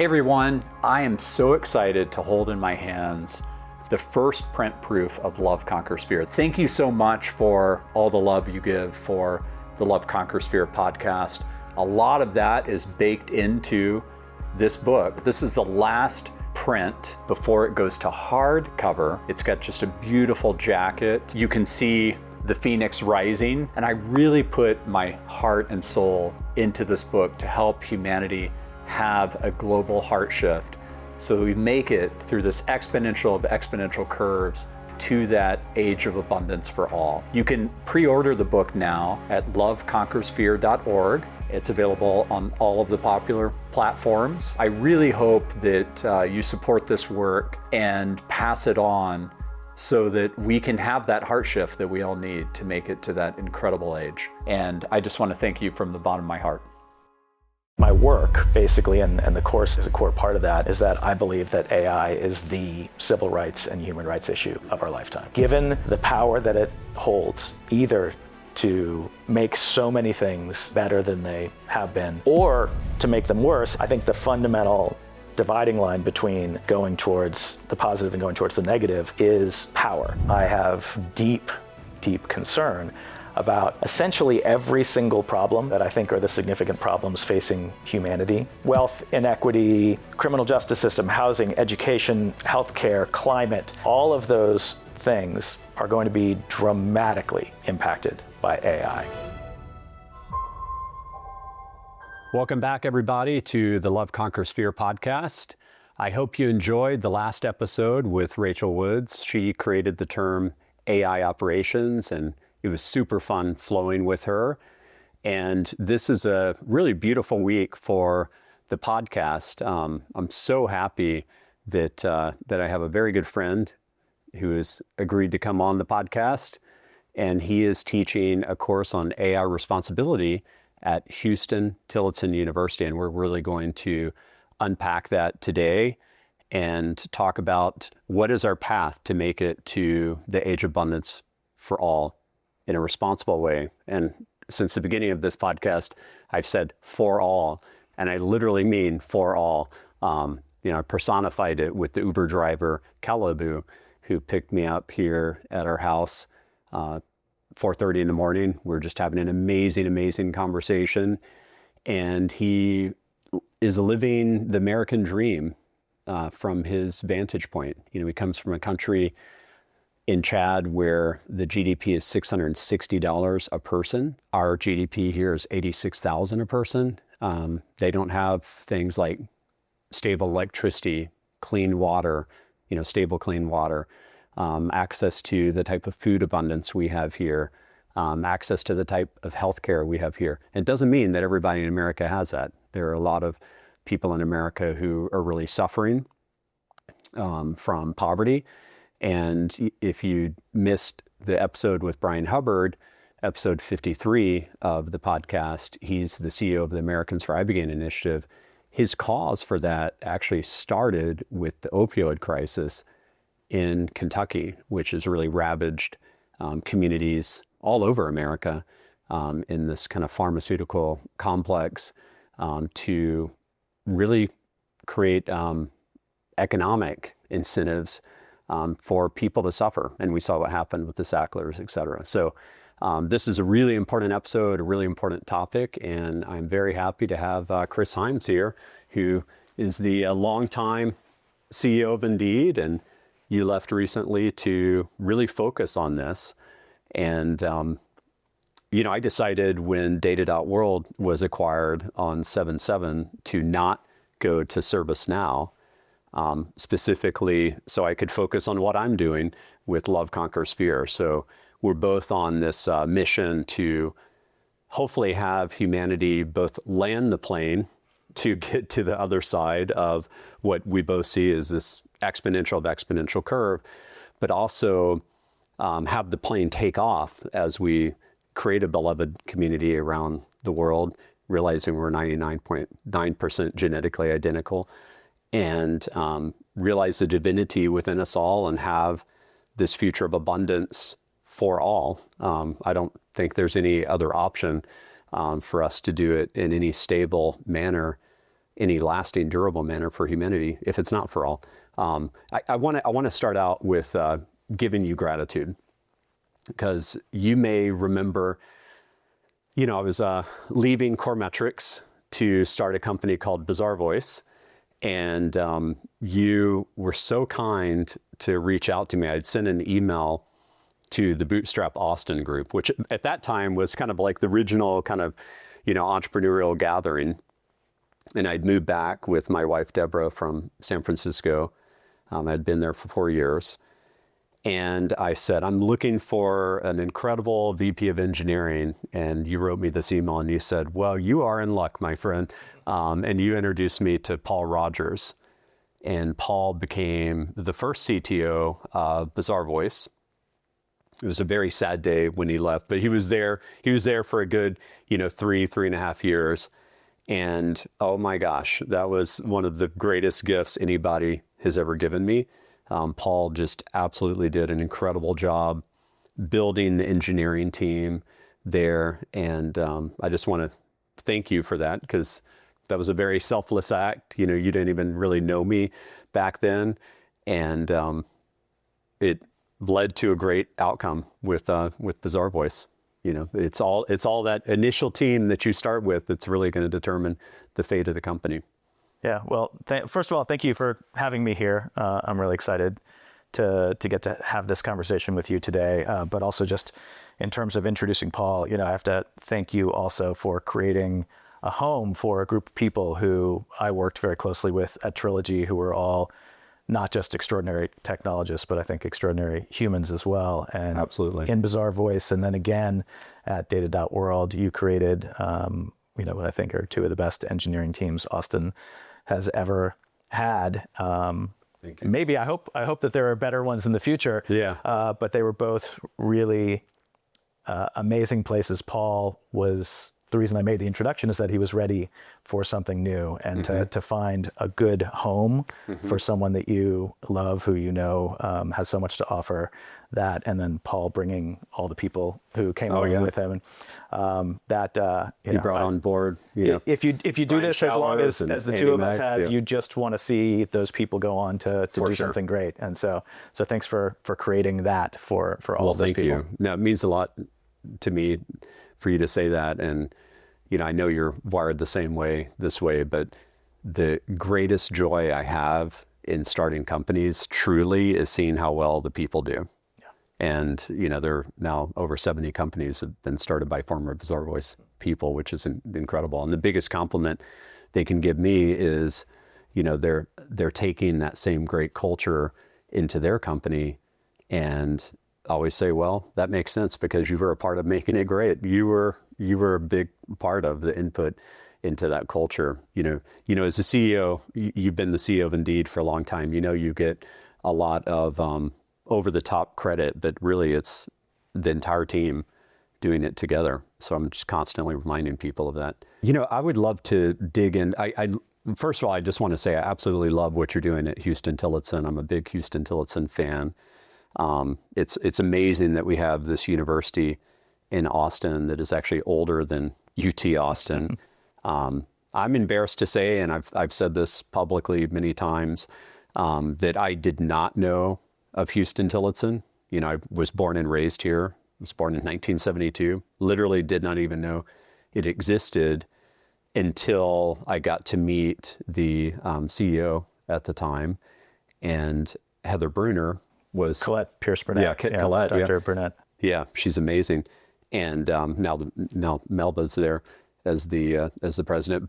Hey everyone, I am so excited to hold in my hands the first print proof of Love Conquers Fear. Thank you so much for all the love you give for the Love Conquers Fear podcast. A lot of that is baked into this book. This is the last print before it goes to hardcover. It's got just a beautiful jacket. You can see the phoenix rising, and I really put my heart and soul into this book to help humanity have a global heart shift so we make it through this exponential of exponential curves to that age of abundance for all. You can pre-order the book now at loveconquersfear.org. It's available on all of the popular platforms. I really hope that you support this work and pass it on so that we can have that heart shift that we all need to make it to that incredible age. And I just want to thank you from the bottom of my heart. My work, basically, and the course is a core part of that, is that I believe that AI is the civil rights and human rights issue of our lifetime. Given the power that it holds, either to make so many things better than they have been, or to make them worse, I think the fundamental dividing line between going towards the positive and going towards the negative is power. I have deep concern about essentially every single problem that I think are the significant problems facing humanity. Wealth, inequity, criminal justice system, housing, education, healthcare, climate, all of those things are going to be dramatically impacted by AI. Welcome back, everybody, to the Love Conquers Fear podcast. I hope you enjoyed the last episode with Rachel Woods. She created the term AI operations, and it was super fun flowing with her. And this is a really beautiful week for the podcast. I'm so happy that I have a very good friend who has agreed to come on the podcast. And he is teaching a course on AI responsibility at Houston-Tillotson University. And we're really going to unpack that today and talk about what is our path to make it to the age of abundance for all in a responsible way. And since the beginning of this podcast, I've said for all, and I literally mean for all. I personified it with the Uber driver, Calibu, who picked me up here at our house, 4:30 in the morning. We're just having an amazing conversation. And he is living the American dream from his vantage point. He comes from a country in Chad where the GDP is $660 a person. Our GDP here is $86,000 a person. They don't have things like stable electricity, clean water, stable clean water, access to the type of food abundance we have here, access to the type of healthcare we have here. It doesn't mean that everybody in America has that. There are a lot of people in America who are really suffering from poverty. And if you missed the episode with Brian Hubbard, episode 53 of the podcast, he's the CEO of the Americans for Ibogaine Initiative. His cause for that actually started with the opioid crisis in Kentucky, which has really ravaged communities all over America in this kind of pharmaceutical complex to really create economic incentives for people to suffer. And we saw what happened with the Sacklers, et cetera. So this is a really important episode, a really important topic. And I'm very happy to have Chris Hyams here, who is the longtime CEO of Indeed. And you left recently to really focus on this. And, I decided when Data.World was acquired on 7/7 to not go to ServiceNow, specifically so I could focus on what I'm doing with Love Conquers Fear. So we're both on this mission to hopefully have humanity both land the plane to get to the other side of what we both see as this exponential curve, but also have the plane take off as we create a beloved community around the world, realizing we're 99.9% genetically identical, and realize the divinity within us all and have this future of abundance for all. I don't think there's any other option for us to do it in any stable manner any lasting, durable manner for humanity if it's not for all. I want to start out with giving you gratitude, because you may remember, I was leaving Coremetrics to start a company called Bizarre Voice, and you were so kind to reach out to me. I'd sent an email to the Bootstrap Austin group, which at that time was kind of like the original kind of, entrepreneurial gathering. And I'd moved back with my wife, Deborah, from San Francisco. I'd been there for 4 years. And I said, I'm looking for an incredible VP of engineering. And you wrote me this email and you said, well, you are in luck, my friend. And you introduced me to Paul Rogers. And Paul became the first CTO of Bizarre Voice. It was a very sad day when he left, but he was there for a good, 3.5 years. And oh my gosh, that was one of the greatest gifts anybody has ever given me. Paul just absolutely did an incredible job building the engineering team there. And I just want to thank you for that, because that was a very selfless act. You didn't even really know me back then. And it led to a great outcome with Bizarre Voice. It's all that initial team that you start with that's really going to determine the fate of the company. Yeah, well, first of all, thank you for having me here. I'm really excited to get to have this conversation with you today. But also just in terms of introducing Paul, I have to thank you also for creating a home for a group of people who I worked very closely with at Trilogy, who were all not just extraordinary technologists, but I think extraordinary humans as well. And absolutely, in Bizarre Voice, and then again at Data.World, you created, what I think are two of the best engineering teams Austin has ever had. Thank you. Maybe I hope that there are better ones in the future. Yeah. But they were both really amazing places. Paul was. The reason I made the introduction is that he was ready for something new and to find a good home for someone that you love, who has so much to offer. That, and then Paul bringing all the people who came along with him, and he brought on board. If you do this as long as the two of us have, you just want to see those people go on to do something great. And so thanks for creating that for all of those people. Thank you. Now, it means a lot to me for you to say that. And, I know you're wired the same way this way, but the greatest joy I have in starting companies truly is seeing how well the people do. Yeah. And, there are now over 70 companies have been started by former Bizarre Voice people, which is incredible. And the biggest compliment they can give me is, they're taking that same great culture into their company, and always say, well, that makes sense because you were a part of making it great. You were a big part of the input into that culture. As a CEO, you've been the CEO of Indeed for a long time. You get a lot of over the top credit, but really it's the entire team doing it together. So I'm just constantly reminding people of that. I would love to dig in. First of all, I just want to say I absolutely love what you're doing at Huston-Tillotson. I'm a big Huston-Tillotson fan. It's amazing that we have this university in Austin that is actually older than UT Austin. I'm embarrassed to say, and I've said this publicly many times, that I did not know of Huston-Tillotson. I was born and raised here. I was born in 1972. Literally did not even know it existed until I got to meet the CEO at the time, and Heather Bruner was Colette Pierce Burnett. Colette, Dr. Burnett. Yeah, she's amazing. And now Melba's there as the president.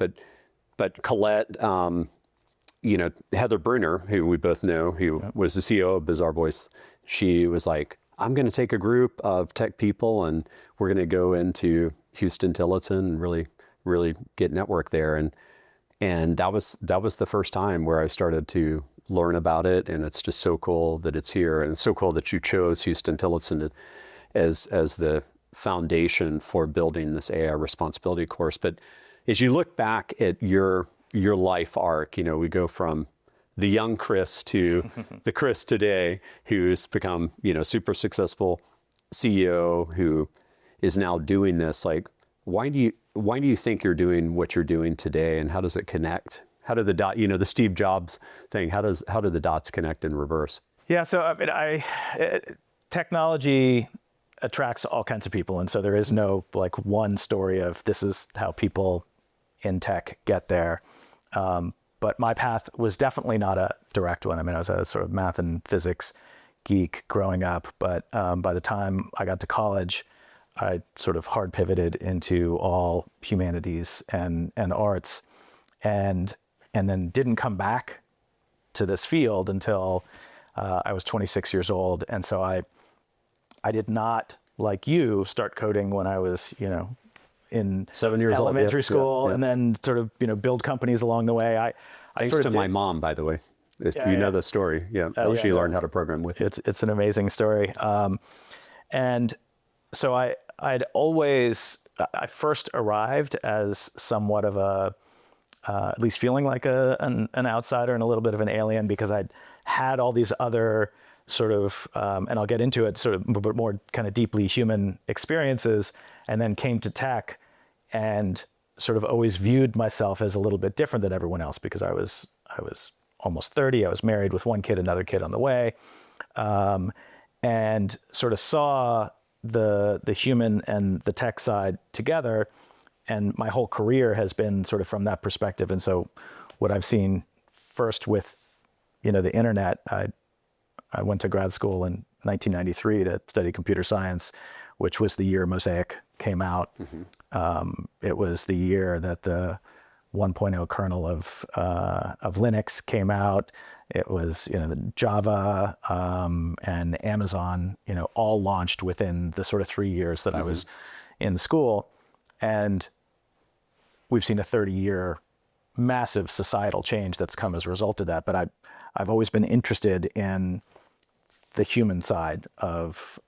But Colette, Heather Bruner, who we both know, who was the CEO of Bizarre Voice, she was like, I'm going to take a group of tech people and we're going to go into Huston-Tillotson and really get network there. And that was the first time where I started to learn about it, and it's just so cool that it's here, and it's so cool that you chose Huston-Tillotson as the foundation for building this AI responsibility course. But as you look back at your life arc, we go from the young Chris to the Chris today, who's become super successful CEO, who is now doing this. Like, why do you think you're doing what you're doing today, and how does it connect? how do the the Steve Jobs thing, how do the dots connect in reverse? Yeah, so I mean, technology attracts all kinds of people, and so there is no like one story of this is how people in tech get there. But my path was definitely not a direct one. I mean, I was a sort of math and physics geek growing up, but by the time I got to college, I sort of hard pivoted into all humanities and arts, and then didn't come back to this field until I was 26 years old. And so I did not, like you, start coding when I was, in 7 years old, elementary school, and then sort of, build companies along the way. Thanks to my mom, by the way. You know the story. Yeah. She learned how to program with me. It's an amazing story. And so I'd always, I first arrived as somewhat of a, at least feeling like an outsider and a little bit of an alien, because I'd had all these other sort of, and I'll get into it, sort of but more kind of deeply human experiences, and then came to tech and sort of always viewed myself as a little bit different than everyone else, because I was almost 30. I was married with one kid, another kid on the way, and sort of saw the human and the tech side together. And my whole career has been sort of from that perspective. And so what I've seen first with, the internet, I went to grad school in 1993 to study computer science, which was the year Mosaic came out. It was the year that the 1.0 kernel of Linux came out. It was, the Java and Amazon, all launched within the sort of 3 years that I was in school. And we've seen a 30-year massive societal change that's come as a result of that. But I've always been interested in the human side of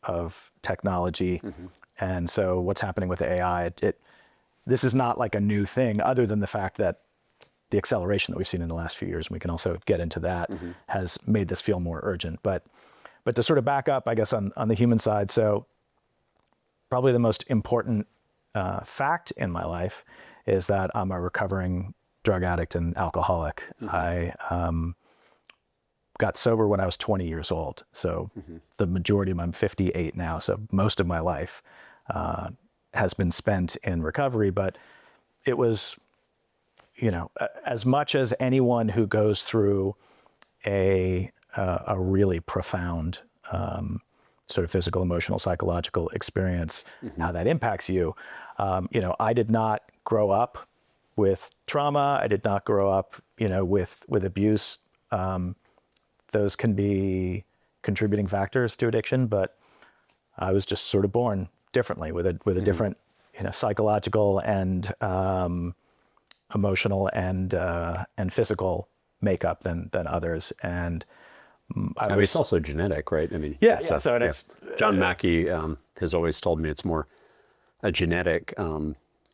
technology. And so what's happening with AI, this is not like a new thing, other than the fact that the acceleration that we've seen in the last few years, and we can also get into that, has made this feel more urgent. But to sort of back up, I guess, on the human side, so probably the most important fact in my life is that I'm a recovering drug addict and alcoholic. I got sober when I was 20 years old. So the majority of I'm 58 now. So most of my life has been spent in recovery, but it was, as much as anyone who goes through a really profound sort of physical, emotional, psychological experience, how that impacts you. I did not grow up with trauma. I did not grow up, with abuse. Those can be contributing factors to addiction, but I was just sort of born differently with a different, psychological and emotional and physical makeup than others. And I mean, it's also genetic, right? I mean, John Mackey has always told me it's more a genetic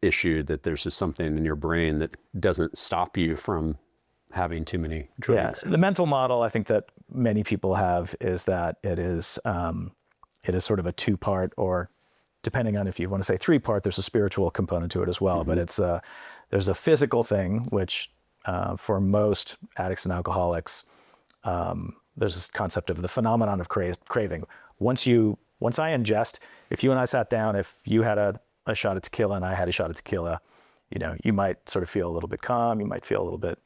issue, that there's just something in your brain that doesn't stop you from having too many drugs. Yeah, the mental model I think that many people have is that it is sort of a two-part, or depending on if you want to say three-part, there's a spiritual component to it as well. But there's a physical thing, which for most addicts and alcoholics, there's this concept of the phenomenon of craving. Once I ingest, if you and I sat down, if you had a shot of tequila and I had a shot of tequila, you might sort of feel a little bit calm, you might feel a little bit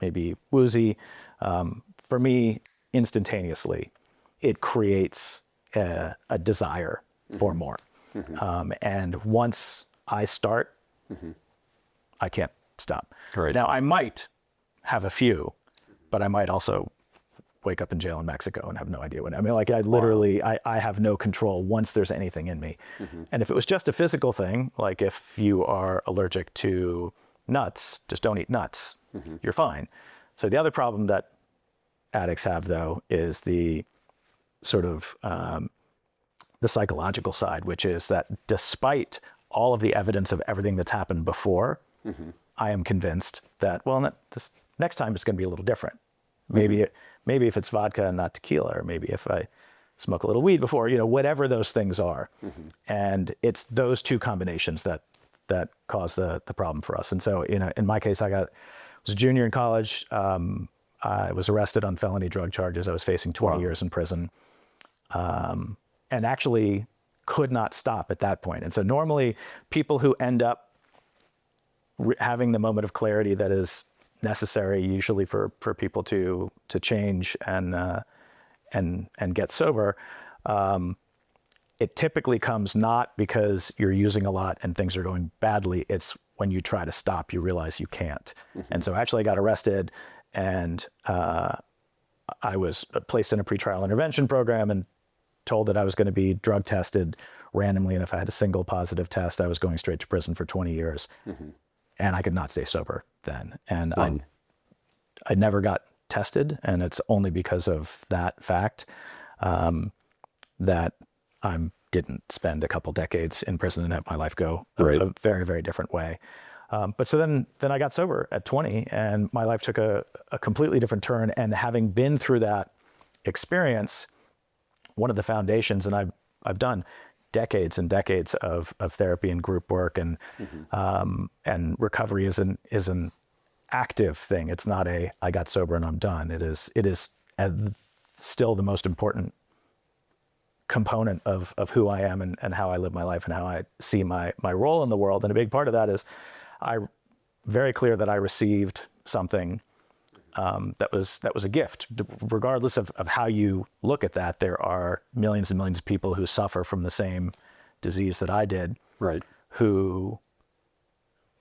maybe woozy. For me, instantaneously, it creates a desire for more. And once I start, I can't stop. Right. Now, I might have a few, but I might also wake up in jail in Mexico and have no idea when. I mean, like I literally, I have no control once there's anything in me. And if it was just a physical thing, like if you are allergic to nuts, just don't eat nuts. You're fine. So the other problem that addicts have, though, is the sort of the psychological side, which is that despite all of the evidence of everything that's happened before, I am convinced that, well, this next time it's going to be a little different. Maybe if it's vodka and not tequila, or maybe if I smoke a little weed before, whatever those things are. And it's those two combinations that cause the problem for us. And so, in my case, I got was a junior in college. I was arrested on felony drug charges. I was facing 20 years in prison, and actually could not stop at that point. And so normally people who end up having the moment of clarity that is necessary usually for people to change and get sober, it typically comes not because you're using a lot and things are going badly. It's when you try to stop, you realize you can't. And so actually I got arrested, and I was placed in a pretrial intervention program and told that I was going to be drug tested randomly. And if I had a single positive test, I was going straight to prison for 20 years. And I could not stay sober then. And I never got tested. And it's only because of that fact that I didn't spend a couple decades in prison and have my life go a very, very different way. But so then I got sober at 20, and my life took a completely different turn. And having been through that experience, one of the foundations, and I've done decades and decades of therapy and group work, and recovery is an active thing. It's not I got sober and I'm done. It is still the most important component of who I am and how I live my life and how I see my role in the world. And a big part of that is very clear that I received something that was a gift. Regardless of how you look at that, there are millions and millions of people who suffer from the same disease that I did, who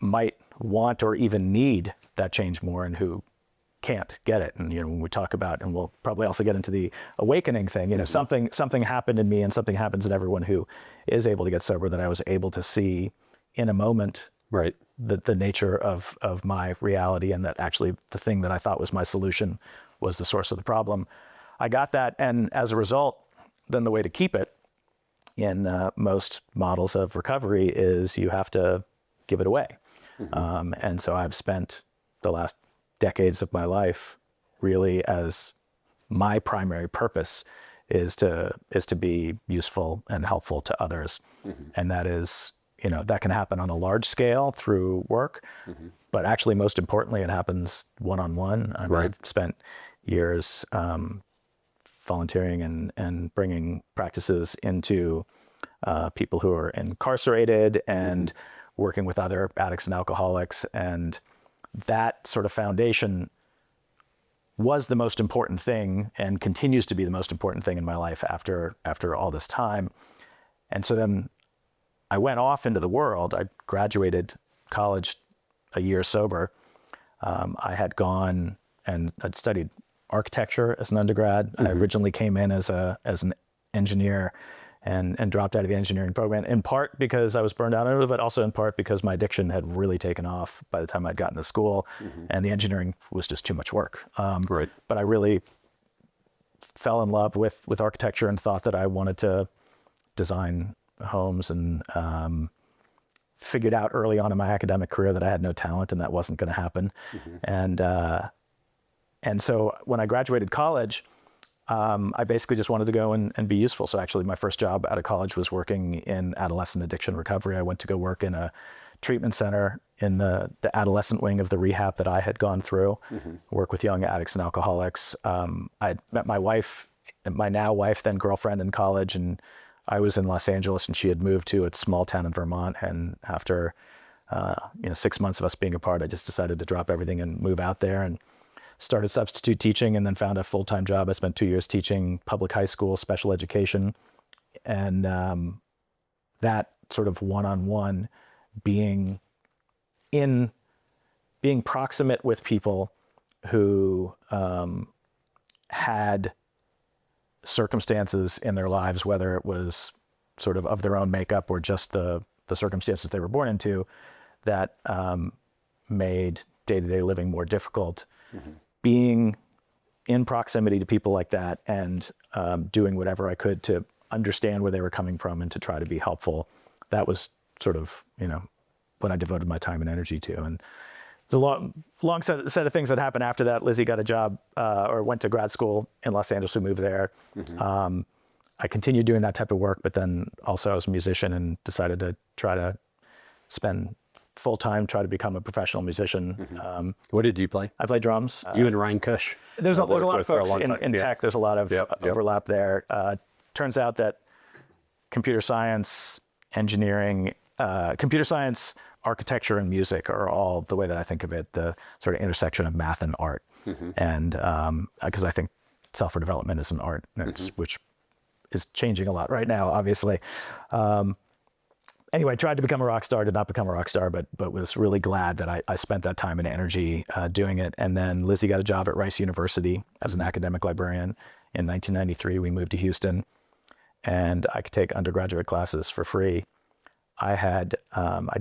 might want or even need that change more, and who can't get it. And when we talk about, and we'll probably also get into the awakening thing, something happened in me, and something happens in everyone who is able to get sober, that I was able to see in a moment the nature of my reality, and that actually the thing that I thought was my solution was the source of the problem. I got that, and as a result, then the way to keep it in most models of recovery is you have to give it away. And so I've spent the last decades of my life really as my primary purpose is to be useful and helpful to others. And that is, that can happen on a large scale through work, but actually most importantly, it happens one-on-one. I've spent years volunteering and bringing practices into people who are incarcerated and working with other addicts and alcoholics. And that sort of foundation was the most important thing and continues to be the most important thing in my life after all this time. And so then I went off into the world. I graduated college a year sober. I had gone and I'd studied architecture as an undergrad. I originally came in as an engineer and dropped out of the engineering program, in part because I was burned out, but also in part because my addiction had really taken off by the time I'd gotten to school, and the engineering was just too much work. But I really fell in love with architecture and thought that I wanted to design homes, and figured out early on in my academic career that I had no talent and that wasn't going to happen. And so when I graduated college, I basically just wanted to go and be useful. So actually my first job out of college was working in adolescent addiction recovery. I went to go work in a treatment center in the adolescent wing of the rehab that I had gone through, work with young addicts and alcoholics. I met my wife, my now wife, then girlfriend, in college, and I was in Los Angeles and she had moved to a small town in Vermont. And after 6 months of us being apart, I just decided to drop everything and move out there, and started substitute teaching, and then found a full-time job. I spent 2 years teaching public high school, special education. And that sort of one-on-one being proximate with people who had circumstances in their lives, whether it was sort of their own makeup or just the circumstances they were born into, that made day-to-day living more difficult. Being in proximity to people like that and doing whatever I could to understand where they were coming from and to try to be helpful, that was sort of, what I devoted my time and energy to. And the long set of things that happened after that. Lizzie got a job or went to grad school in Los Angeles. We moved there. I continued doing that type of work, but then also I was a musician and decided to try to spend full-time, try to become a professional musician. What did you play? I play drums. You and Ryan Kush. There's a lot of with for a folks long in time. Yeah. tech. There's a lot of Yep. overlap there. Turns out that computer science, engineering, computer science, architecture, and music are all, the way that I think of it, the sort of intersection of math and art. And because I think software development is an art, which is changing a lot right now, obviously. Anyway, I tried to become a rock star, did not become a rock star, but was really glad that I spent that time and energy doing it. And then Lizzie got a job at Rice University as an academic librarian. In 1993, we moved to Houston, and I could take undergraduate classes for free. I'd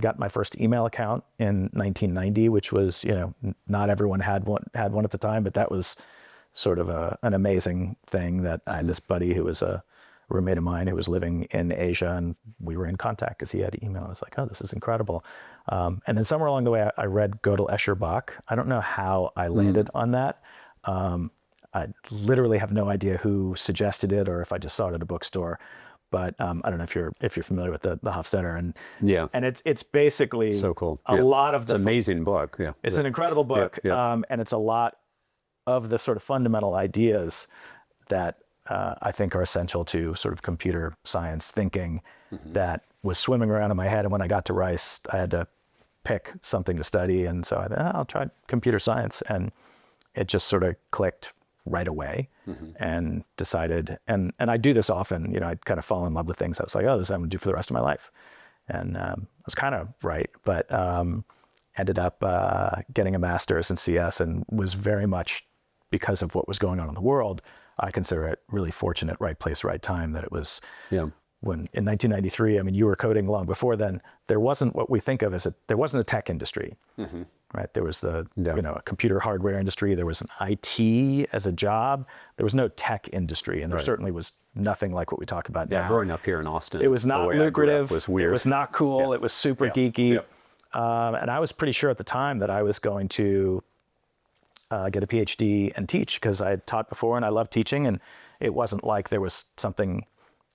got my first email account in 1990, which was, not everyone had one at the time, but that was sort of an amazing thing that I had this buddy who was a roommate of mine who was living in Asia, and we were in contact because he had email. I was like, oh, this is incredible. And then somewhere along the way, I read Gödel Escher Bach. I don't know how I landed on that. I literally have no idea who suggested it or if I just saw it at a bookstore. But I don't know if you're familiar with the Hofstadter, and it's basically so cool. A lot of it's an amazing book. Yeah, it's an incredible book, and it's a lot of the sort of fundamental ideas that I think are essential to sort of computer science thinking that was swimming around in my head. And when I got to Rice, I had to pick something to study, and so I thought, I'll try computer science, and it just sort of clicked right away. And decided, and I do this often, I'd kind of fall in love with things. I was like, oh, this is what I'm gonna do for the rest of my life. And I was kind of right, but ended up getting a master's in CS, and was very much, because of what was going on in the world, I consider it really fortunate, right place, right time, that it was when in 1993, you were coding long before then, there wasn't what we think of as there wasn't a tech industry. Right. There was a computer hardware industry. There was an IT as a job. There was no tech industry. And there certainly was nothing like what we talk about now. Growing up here in Austin, it was not lucrative. Was weird. It was not cool. It was super geeky. And I was pretty sure at the time that I was going to get a PhD and teach, because I had taught before and I loved teaching. And it wasn't like there was something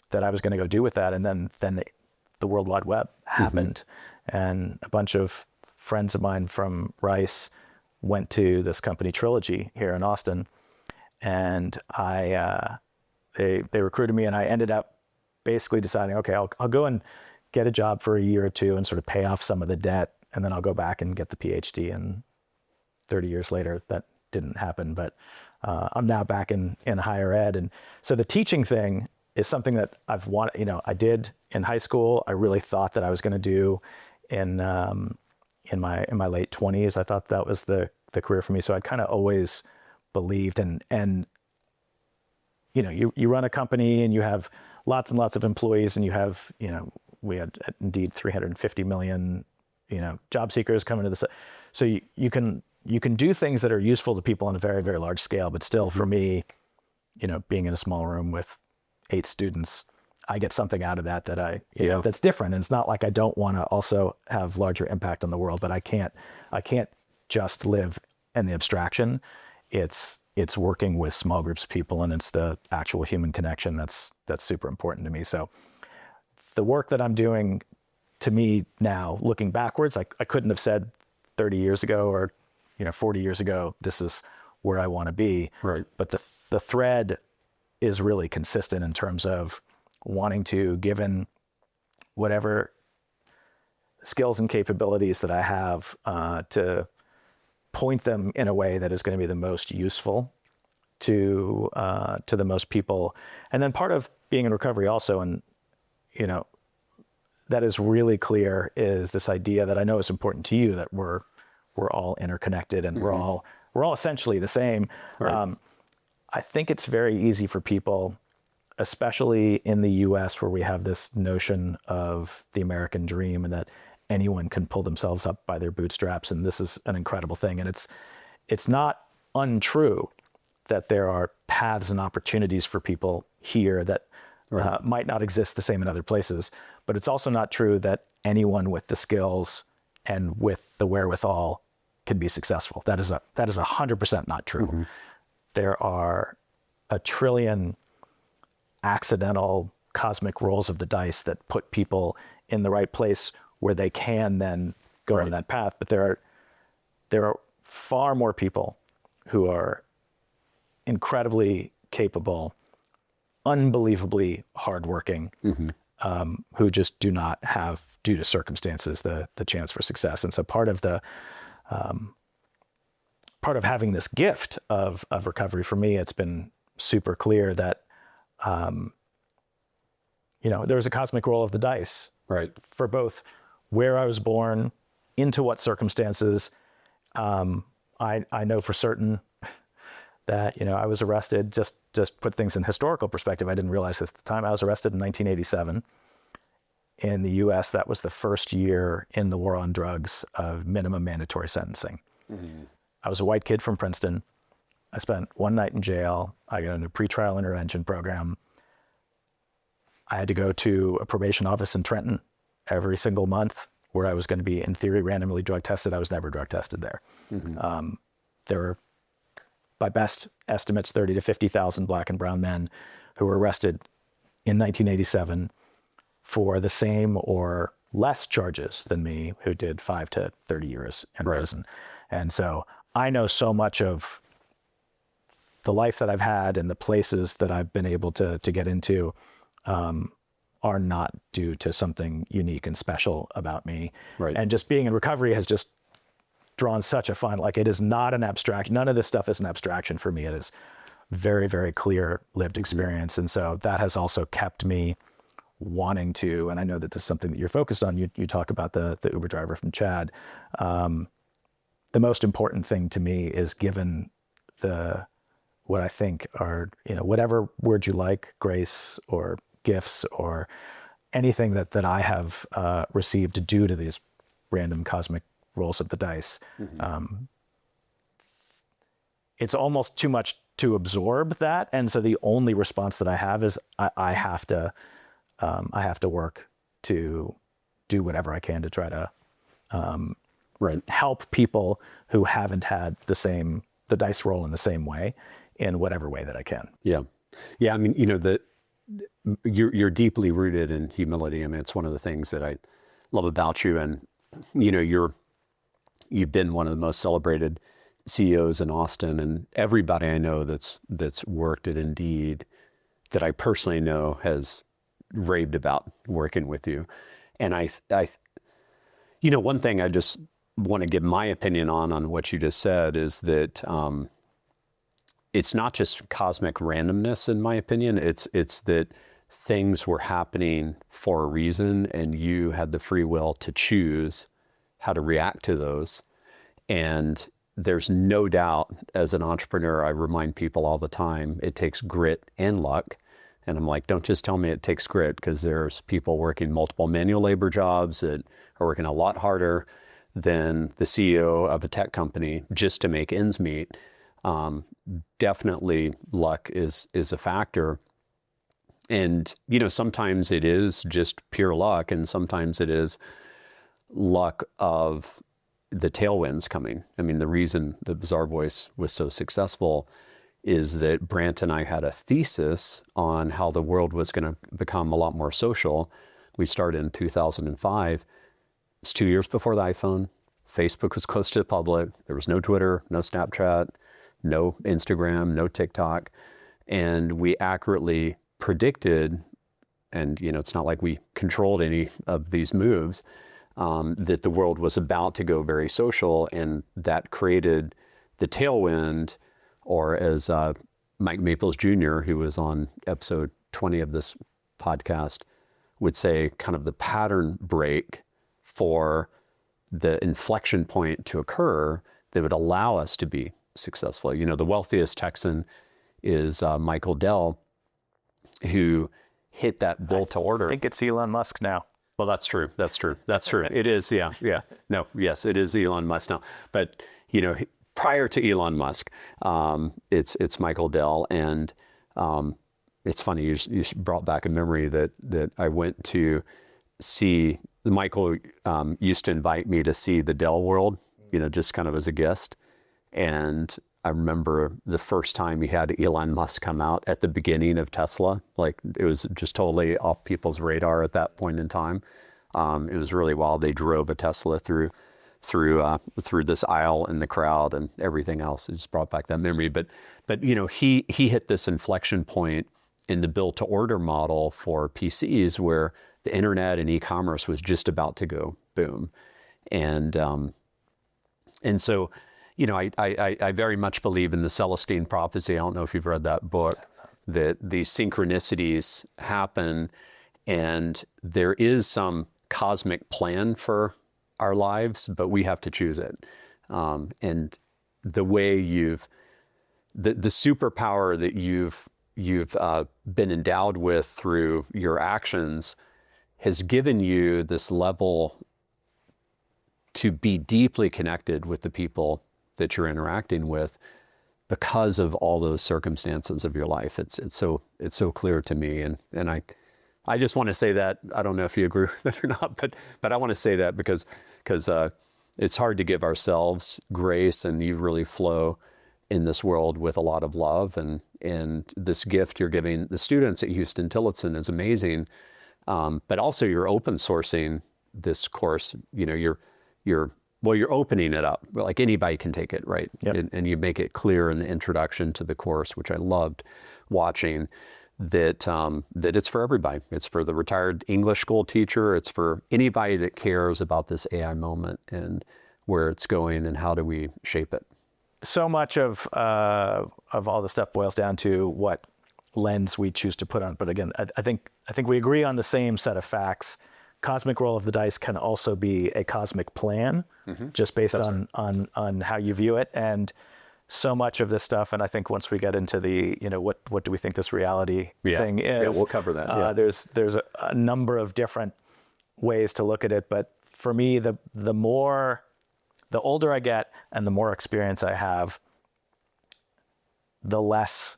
that I was going to go do with that. And then the World Wide Web happened, and a bunch of friends of mine from Rice went to this company Trilogy here in Austin, and they recruited me, and I ended up basically deciding, okay, I'll go and get a job for a year or two and sort of pay off some of the debt, and then I'll go back and get the PhD. And 30 years later, that didn't happen, but I'm now back in higher ed. And so the teaching thing is something that I've wanted, I did in high school. I really thought that I was going to do in my late 20s. I thought that was the career for me. So I'd kind of always believed, and you run a company and you have lots and lots of employees, and you have, we had indeed 350 million, job seekers coming to this. So you can do things that are useful to people on a very, very large scale, but still for me, being in a small room with 8 students, I get something out of that that's different. And it's not like I don't want to also have larger impact on the world, but I can't just live in the abstraction. It's working with small groups of people, and it's the actual human connection that's super important to me. So the work that I'm doing, to me now, looking backwards, I couldn't have said 30 years ago or 40 years ago, this is where I want to be. Right. But the thread is really consistent in terms of wanting to, given whatever skills and capabilities that I have, to point them in a way that is going to be the most useful to the most people. And then part of being in recovery also, and that is really clear, is this idea that I know is important to you, that we're all interconnected, and we're all essentially the same. Right. I think it's very easy for people, especially in the US, where we have this notion of the American dream and that anyone can pull themselves up by their bootstraps, and this is an incredible thing. And it's not untrue that there are paths and opportunities for people here that might not exist the same in other places, but it's also not true that anyone with the skills and with the wherewithal can be successful. That is 100% not true. There are a trillion accidental cosmic rolls of the dice that put people in the right place where they can then going Right. that path. But there are far more people who are incredibly capable, unbelievably hardworking, who just do not have, due to circumstances, the chance for success. And so part of having this gift of recovery for me, it's been super clear that, there's a cosmic roll of the dice, Right. for both where I was born, into what circumstances. I know for certain that, I was arrested, just put things in historical perspective. I didn't realize this at the time. I was arrested in 1987. In the US, that was the first year in the war on drugs of minimum mandatory sentencing. I was a white kid from Princeton. I spent one night in jail. I got into a pretrial intervention program. I had to go to a probation office in Trenton every single month, where I was going to be, in theory, randomly drug tested. I was never drug tested there. There were, by best estimates, 30 to 50,000 black and brown men who were arrested in 1987 for the same or less charges than me, who did 5 to 30 years in prison. And so I know so much of the life that I've had and the places that I've been able to get into are not due to something unique and special about me. Right. And just being in recovery has just drawn such a fine, like, it is not an abstraction. None of this stuff is an abstraction for me. It is very, very clear lived experience. And so that has also kept me wanting to, and I know that this is something that you're focused on. You talk about the Uber driver from Chad. The most important thing to me is, given what I think are, whatever word you like, grace or gifts or anything that I have received due to these random cosmic rolls of the dice. It's almost too much to absorb that. And so the only response that I have is I have to work to do whatever I can to try to help people who haven't had the dice roll in the same way, in whatever way that I can. Yeah. Yeah. I mean, you're deeply rooted in humility. I mean, it's one of the things that I love about you. And, you've been one of the most celebrated CEOs in Austin, and everybody I know that's worked at Indeed that I personally know has raved about working with you. And I one thing I just want to give my opinion on what you just said is that it's not just cosmic randomness, in my opinion. It's that things were happening for a reason, and you had the free will to choose how to react to those. And there's no doubt, as an entrepreneur, I remind people all the time, it takes grit and luck. And I'm like, don't just tell me it takes grit, because there's people working multiple manual labor jobs that are working a lot harder than the CEO of a tech company just to make ends meet. Definitely luck is a factor. And, sometimes it is just pure luck, and sometimes it is luck of the tailwinds coming. I mean, the reason the Bizarre Voice was so successful is that Brant and I had a thesis on how the world was going to become a lot more social. We started in 2005. It's 2 years before the iPhone. Facebook was close to the public. There was no Twitter, no Snapchat, no Instagram, no TikTok. And we accurately predicted, and it's not like we controlled any of these moves, that the world was about to go very social, and that created the tailwind, or as Mike Maples Jr., who was on episode 20 of this podcast, would say, kind of the pattern break for the inflection point to occur that would allow us to be successful. The wealthiest Texan is Michael Dell, who hit that bull to order. I think it's Elon Musk now. Well, that's true. It is. Yeah. No, yes, it is Elon Musk now. But, prior to Elon Musk, it's Michael Dell. And it's funny, you brought back a memory that I went to see. Michael used to invite me to see the Dell World, just kind of as a guest. And I remember the first time he had Elon Musk come out at the beginning of Tesla. Like, it was just totally off people's radar at that point in time. It was really wild. They drove a Tesla through through this aisle in the crowd and everything else. It just brought back that memory. But he hit this inflection point in the built to order model for PCs where the internet and e-commerce was just about to go boom. And so, I very much believe in the Celestine prophecy. I don't know if you've read that book, that these synchronicities happen and there is some cosmic plan for our lives, but we have to choose it. And the way the superpower that you've been endowed with through your actions has given you this level to be deeply connected with the people that you're interacting with because of all those circumstances of your life. It's so clear to me, and I just want to say that. I don't know if you agree with it or not, but I want to say that because it's hard to give ourselves grace, and you really flow in this world with a lot of love, and this gift you're giving the students at Houston Tillotson is amazing. But also you're open sourcing this course. You're opening it up. Like anybody can take it, right? Yep. And you make it clear in the introduction to the course, which I loved watching, that it's for everybody. It's for the retired English school teacher. It's for anybody that cares about this AI moment and where it's going and how do we shape it. So much of all the stuff boils down to what lens we choose to put on. But again, I think we agree on the same set of facts. Cosmic roll of the dice can also be a cosmic plan, just based on how you view it. And so much of this stuff, and I think once we get into the, what do we think this reality thing is? Yeah, we'll cover that. Yeah. There's a number of different ways to look at it. But for me, the older I get and the more experience I have, the less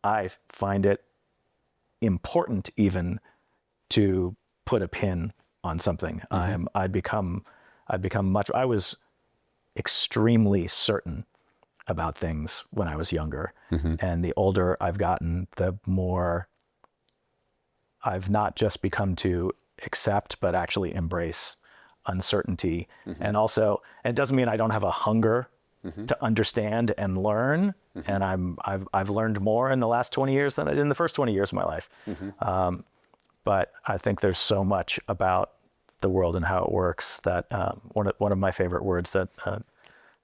I find it important even to put a pin on something. I was extremely certain about things when I was younger. And the older I've gotten, the more I've not just become to accept, but actually embrace uncertainty. And also, it doesn't mean I don't have a hunger to understand and learn. And I've learned more in the last 20 years than I did in the first 20 years of my life. But I think there's so much about the world and how it works that one of my favorite words that a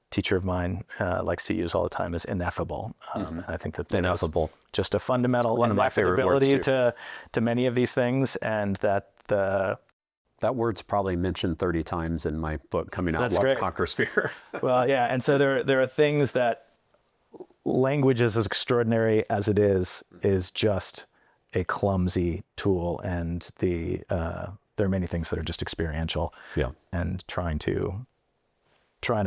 teacher of mine likes to use all the time is ineffable. And I think that ineffable, is just a fundamental one of my favorite words to many of these things, and that that word's probably mentioned 30 times in my book coming out, Love Conquers Fear. Well, yeah, and so there are things that language, as extraordinary as it is just a clumsy tool, and there are many things that are just experiential. Yeah, and trying to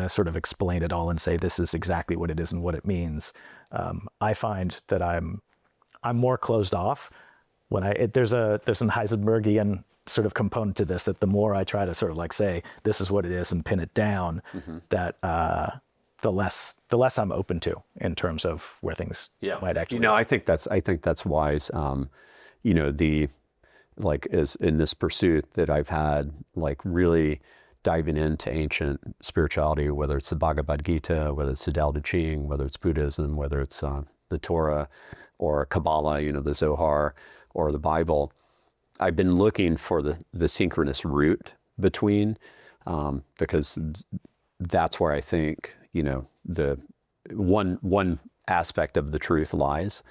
sort of explain it all and say this is exactly what it is and what it means. I find that I'm more closed off when there's an Heisenbergian sort of component to this, that the more I try to sort of like say this is what it is and pin it down, that the less I'm open to in terms of where things might actually. I think that's wise. Is in this pursuit that I've had, like really diving into ancient spirituality, whether it's the Bhagavad Gita, whether it's the Tao Te Ching, whether it's Buddhism, whether it's the Torah or Kabbalah, the Zohar or the Bible. I've been looking for the synchronous root between, because that's where I think, the one aspect of the truth lies.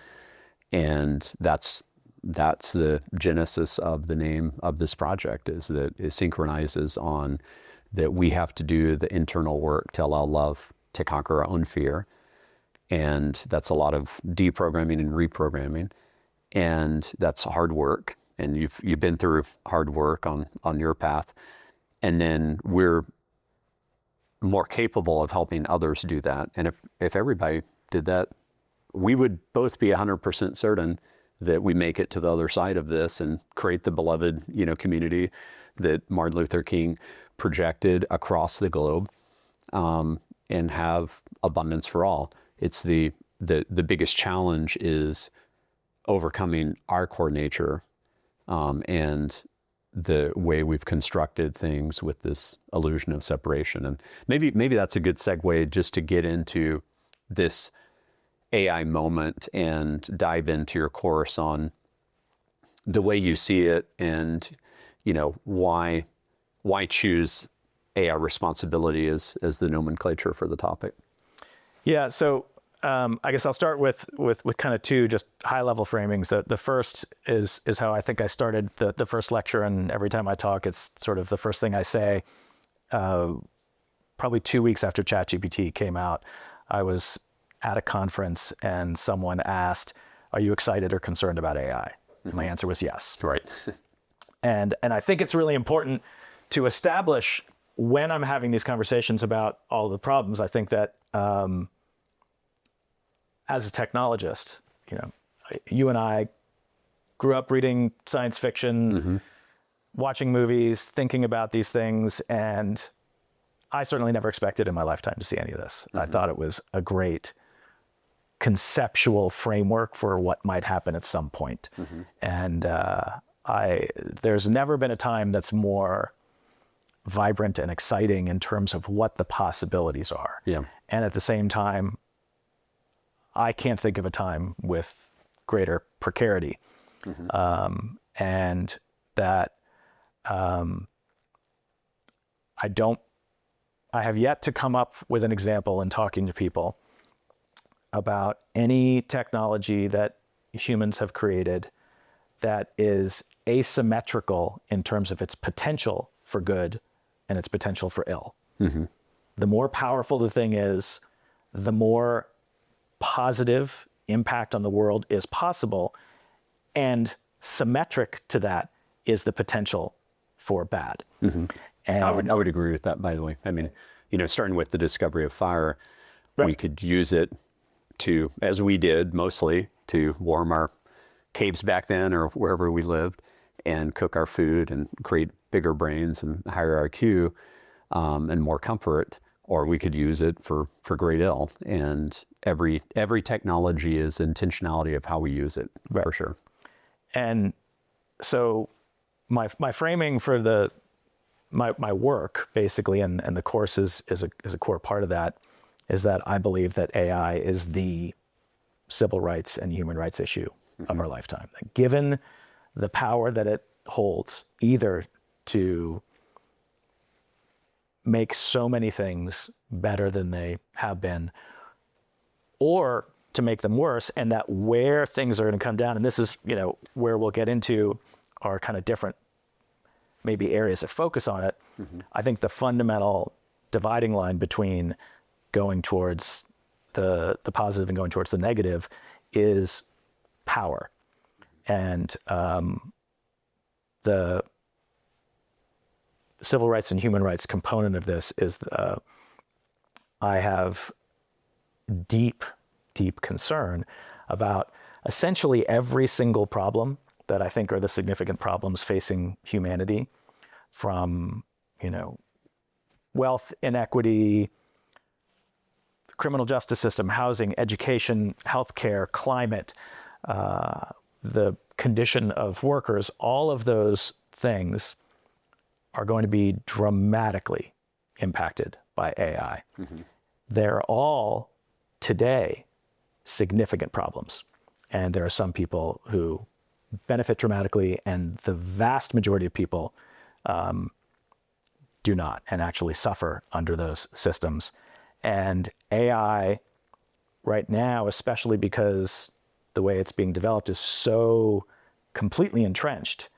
And that's the genesis of the name of this project, is that it synchronizes on that we have to do the internal work to allow love to conquer our own fear. And that's a lot of deprogramming and reprogramming. And that's hard work. And you've been through hard work on your path. And then we're more capable of helping others do that. And if everybody did that, we would both be 100% certain that we make it to the other side of this and create the beloved, community that Martin Luther King projected across the globe, and have abundance for all. It's the biggest challenge is overcoming our core nature, and the way we've constructed things with this illusion of separation. And maybe that's a good segue just to get into this AI moment and dive into your course on the way you see it and, why choose AI responsibility as the nomenclature for the topic. Yeah, so I guess I'll start with kind of two just high-level framings. The first is how I think I started the first lecture, and every time I talk, it's sort of the first thing I say. Probably 2 weeks after ChatGPT came out, I was at a conference and someone asked, "Are you excited or concerned about AI?" And my answer was yes. Right. And I think it's really important to establish when I'm having these conversations about all the problems. I think that as a technologist, you and I grew up reading science fiction, watching movies, thinking about these things, and I certainly never expected in my lifetime to see any of this. I thought it was a great conceptual framework for what might happen at some point. And there's never been a time that's more vibrant and exciting in terms of what the possibilities are. Yeah. And at the same time, I can't think of a time with greater precarity. And that I have yet to come up with an example in talking to people about any technology that humans have created that is asymmetrical in terms of its potential for good and its potential for ill. The more powerful the thing is, the more positive impact on the world is possible, and symmetric to that is the potential for bad. And I would agree with that, by the way. I mean, starting with the discovery of fire, we could use it to, as we did mostly, to warm our caves back then or wherever we lived and cook our food and create bigger brains and higher IQ and more comfort, or we could use it for great ill. And every technology is intentionality of how we use it, for sure. And so my framing for my work, basically, and the course is a core part of that, is that I believe that AI is the civil rights and human rights issue of our lifetime. Given the power that it holds, either to make so many things better than they have been, or to make them worse, and that where things are going to come down, and this is where we'll get into our kind of different maybe areas of focus on it. I think the fundamental dividing line between going towards the positive and going towards the negative is power. And the civil rights and human rights component of this is I have deep concern about essentially every single problem that I think are the significant problems facing humanity, from wealth inequity, criminal justice system, housing, education, healthcare, climate, the condition of workers. All of those things are going to be dramatically impacted by AI. They're all today significant problems, and there are some people who benefit dramatically, and the vast majority of people do not, and actually suffer under those systems. And AI right now, especially because the way it's being developed is so completely entrenched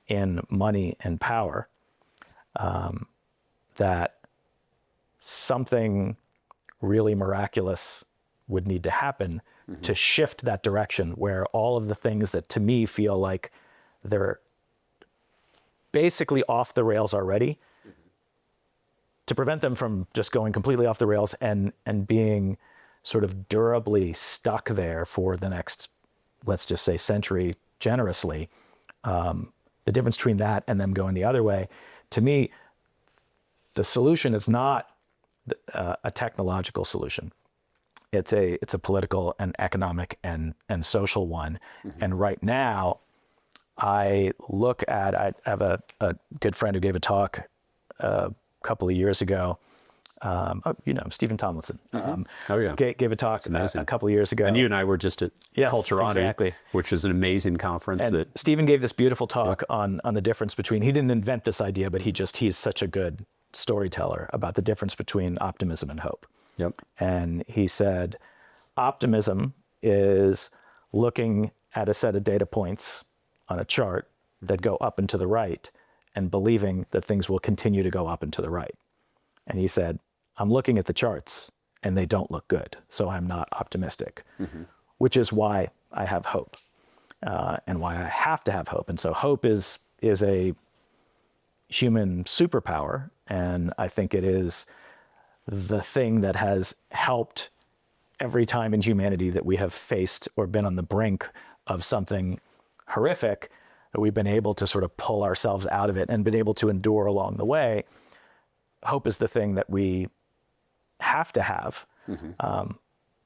in money and power, that something really miraculous would need to happen to shift that direction, where all of the things that to me feel like they're basically off the rails already, to prevent them from just going completely off the rails and being sort of durably stuck there for the next, let's just say, century generously. The difference between that and them going the other way, to me, the solution is not a technological solution. It's a political and economic and social one. And right now, I have a good friend who gave a talk a couple of years ago. Stephen Tomlinson. Gave a talk a couple of years ago. And you and I were just at Culturati, exactly. which is an amazing conference. And Stephen gave this beautiful talk on the difference between, he didn't invent this idea, but he's such a good storyteller about the difference between optimism and hope. Yep. And he said, optimism is looking at a set of data points on a chart that go up and to the right and believing that things will continue to go up and to the right. And he said, I'm looking at the charts and they don't look good, so I'm not optimistic, which is why I have hope and why I have to have hope. And so hope is a human superpower, and I think it is the thing that has helped every time in humanity that we have faced or been on the brink of something horrific, that we've been able to sort of pull ourselves out of it and been able to endure along the way. Hope is the thing that we have to have.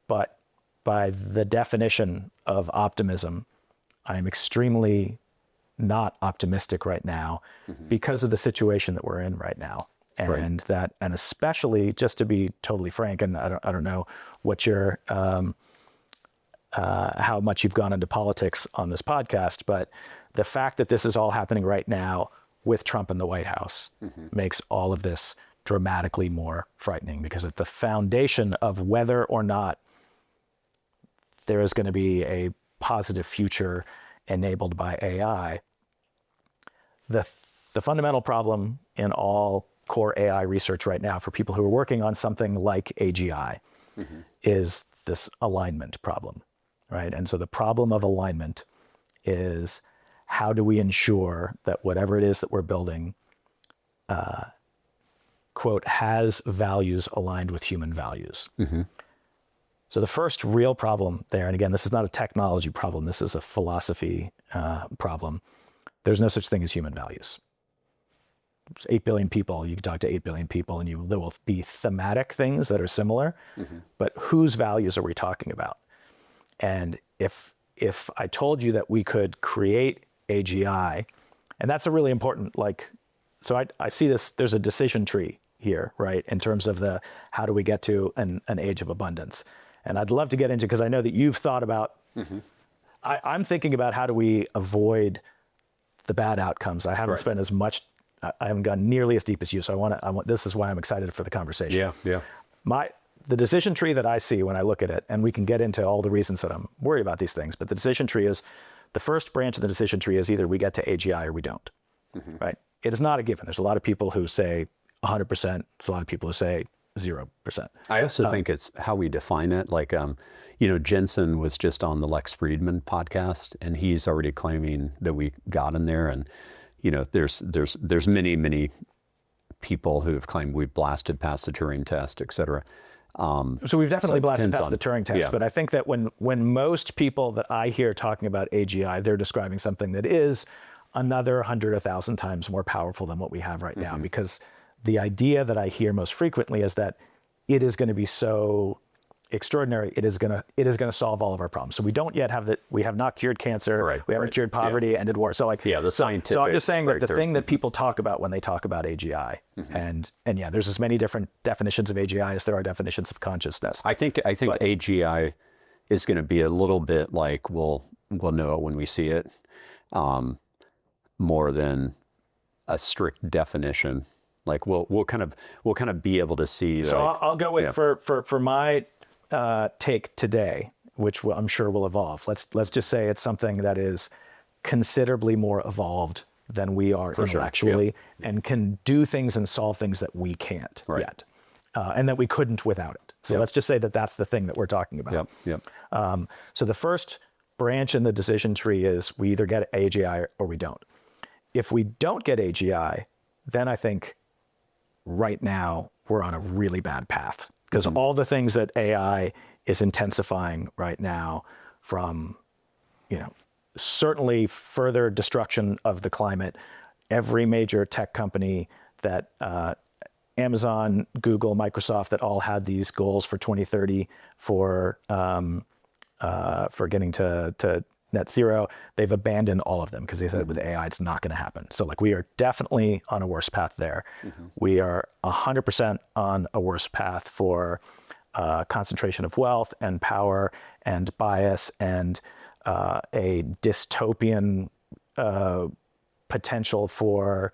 But by the definition of optimism, I'm extremely not optimistic right now because of the situation that we're in right now. And and especially, just to be totally frank, and I don't know what your how much you've gone into politics on this podcast, but the fact that this is all happening right now with Trump in the White House makes all of this dramatically more frightening, because at the foundation of whether or not there is going to be a positive future enabled by AI, the fundamental problem in all core AI research right now for people who are working on something like AGI is this alignment problem, right? And so the problem of alignment is, how do we ensure that whatever it is that we're building, quote, has values aligned with human values? So the first real problem there, and again, this is not a technology problem, this is a philosophy problem. There's no such thing as human values. There's 8 billion people, you can talk to 8 billion people, and there will be thematic things that are similar, but whose values are we talking about? And if I told you that we could create AGI, and that's a really important, so I see this, there's a decision tree here, right? In terms of how do we get to an age of abundance? And I'd love to get into, because I know that you've thought about, I'm thinking about how do we avoid the bad outcomes. I haven't spent as much, I haven't gone nearly as deep as you. So I want, this is why I'm excited for the conversation. Yeah. The decision tree that I see when I look at it, and we can get into all the reasons that I'm worried about these things, but the decision tree is, the first branch of the decision tree is either we get to AGI or we don't, right? It is not a given. There's a lot of people who say 100%. There's a lot of people who say 0%. I also think it's how we define it. Jensen was just on the Lex Friedman podcast, and he's already claiming that we got in there. And, there's many people who have claimed we've blasted past the Turing test, et cetera. So we've definitely blasted past the Turing test, but I think that when most people that I hear talking about AGI, they're describing something that is another 100, 1,000 times more powerful than what we have right now, because the idea that I hear most frequently is that it is going to be so extraordinary, it is going to solve all of our problems. So we don't yet have we have not cured cancer, we haven't cured poverty, ended war. So the scientific. So I'm just saying that the thing that people talk about when they talk about AGI, and there's as many different definitions of AGI as there are definitions of consciousness. I think AGI is going to be a little bit like we'll know it when we see it, more than a strict definition. Like we'll kind of be able to see. So I'll go with for my take today, which I'm sure will evolve. Let's just say it's something that is considerably more evolved than we are intellectually, and can do things and solve things that we can't yet, and that we couldn't without it. So let's just say that that's the thing that we're talking about. So the first branch in the decision tree is we either get AGI or we don't. If we don't get AGI, then I think right now we're on a really bad path, because all the things that AI is intensifying right now, from certainly further destruction of the climate, every major tech company that Amazon, Google, Microsoft, that all had these goals for 2030 for getting to net zero, they've abandoned all of them because they said with AI, it's not going to happen. So like we are definitely on a worse path there. We are 100% on a worse path for concentration of wealth and power and bias and a dystopian potential for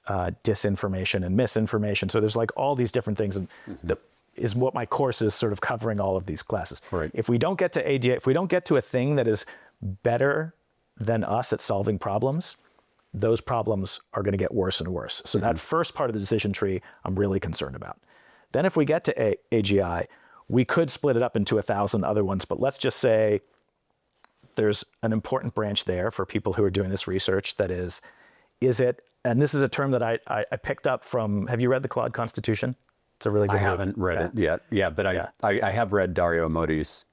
disinformation and misinformation. So there's like all these different things, and that is what my course is sort of covering all of these classes. Right. If we don't get to AGI, if we don't get to a thing that is better than us at solving problems, those problems are going to get worse and worse. So that first part of the decision tree, I'm really concerned about. Then if we get to AGI, we could split it up into 1,000 other ones, but let's just say there's an important branch there for people who are doing this research that is it, and this is a term that I picked up from, have you read the Claude Constitution? It's a really good I haven't read it yet. Yeah, but I have read Dario Modi's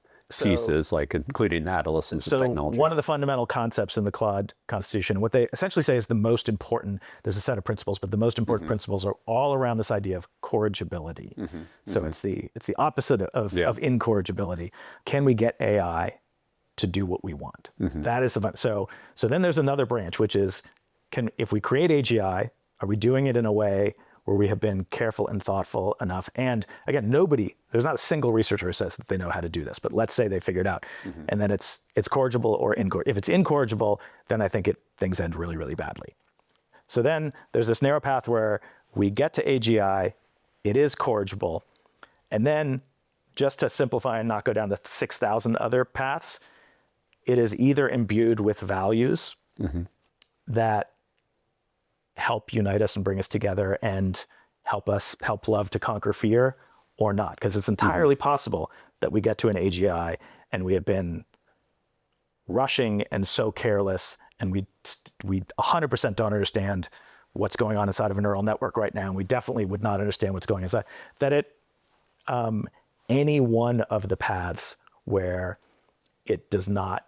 pieces, like including Adolescence of Technology. One of the fundamental concepts in the Claude Constitution, what they essentially say is the most important, there's a set of principles, but the most important principles are all around this idea of corrigibility. So it's the opposite of incorrigibility. Can we get AI to do what we want? That is so then there's another branch, which is, if we create AGI, are we doing it in a way where we have been careful and thoughtful enough? And again, there's not a single researcher who says that they know how to do this, but let's say they figured out, and then it's corrigible or incorrigible. If it's incorrigible, then I think things end really, really badly. So then there's this narrow path where we get to AGI, it is corrigible, and then just to simplify and not go down the 6,000 other paths, it is either imbued with values that help unite us and bring us together and help love to conquer fear, or not. Because it's entirely possible that we get to an AGI and we have been rushing and so careless, and we 100% don't understand what's going on inside of a neural network right now, and we definitely would not understand what's going inside, that any one of the paths where it does not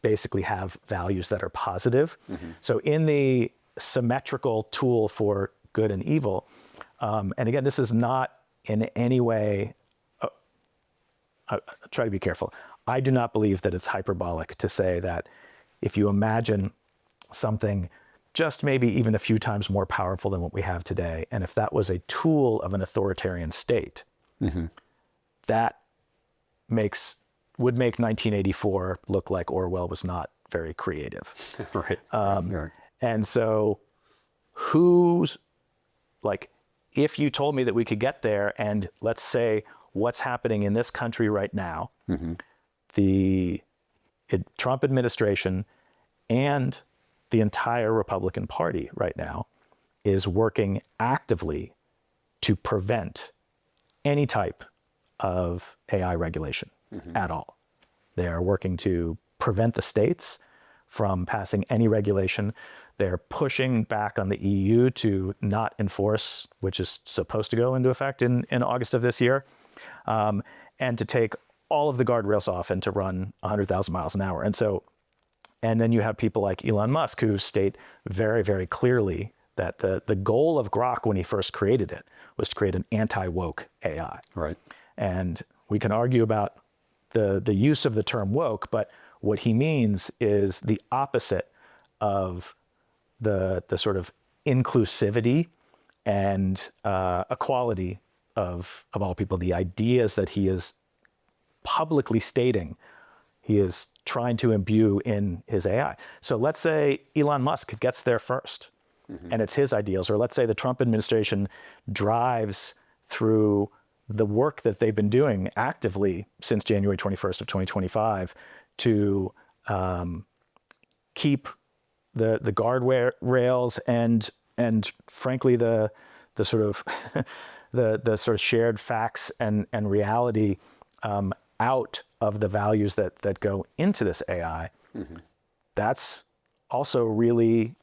basically have values that are positive. So in the symmetrical tool for good and evil, and again, this is not in any way, I try to be careful. I do not believe that it's hyperbolic to say that if you imagine something just maybe even a few times more powerful than what we have today, and if that was a tool of an authoritarian state, that would make 1984 look like Orwell was not very creative. Right. And so if you told me that we could get there, and let's say what's happening in this country right now, the Trump administration and the entire Republican Party right now is working actively to prevent any type of AI regulation at all. They are working to prevent the states from passing any regulation. They're pushing back on the EU to not enforce, which is supposed to go into effect in August of this year, and to take all of the guardrails off and to run 100,000 miles an hour. And then you have people like Elon Musk who state very, very clearly that the goal of Grok when he first created it was to create an anti-woke AI. Right. And we can argue about the use of the term woke, but what he means is the opposite of the sort of inclusivity and equality of all people, the ideas that he is publicly stating he is trying to imbue in his AI. So let's say Elon Musk gets there first, and it's his ideals, or let's say the Trump administration drives through the work that they've been doing actively since January 21st of 2025 to keep the guardrails and frankly the sort of the sort of shared facts and reality out of the values that go into this AI. That's also really,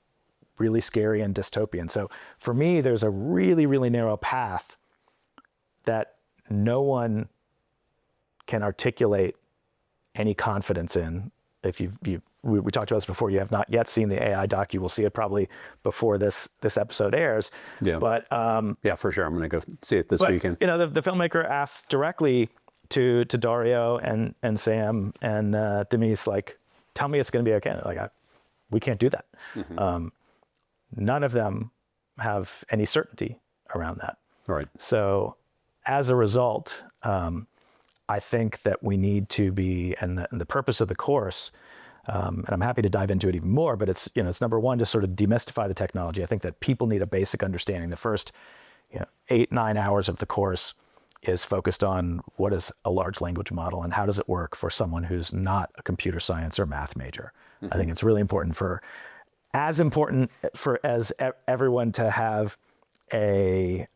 really scary and dystopian. So for me, there's a really, really narrow path that no one can articulate any confidence in. If we talked about this before, you have not yet seen the AI doc. You will see it probably before this episode airs. Yeah. But yeah, for sure. I'm going to go see it this weekend. You know, the filmmaker asks directly, to Dario and Sam and Denise, like, tell me it's going to be okay. Like, we can't do that. None of them have any certainty around that. Right. So as a result, I think that we need to be, and the purpose of the course, and I'm happy to dive into it even more, but it's, it's number one, to sort of demystify the technology. I think that people need a basic understanding. The first 8-9 hours of the course is focused on what is a large language model and how does it work for someone who's not a computer science or math major. I think it's really important for everyone to have a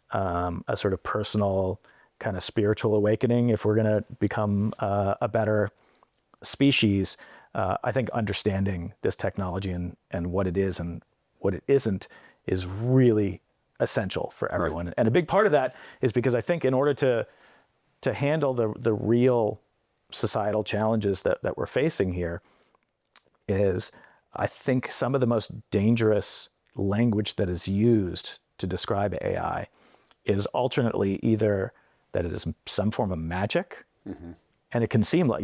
sort of personal kind of spiritual awakening if we're going to become a better species. I think understanding this technology and what it is and what it isn't is really essential for everyone. Right. And a big part of that is because I think in order to handle the real societal challenges that we're facing here is, I think some of the most dangerous language that is used to describe AI is alternately either that it is some form of magic, and it can seem like,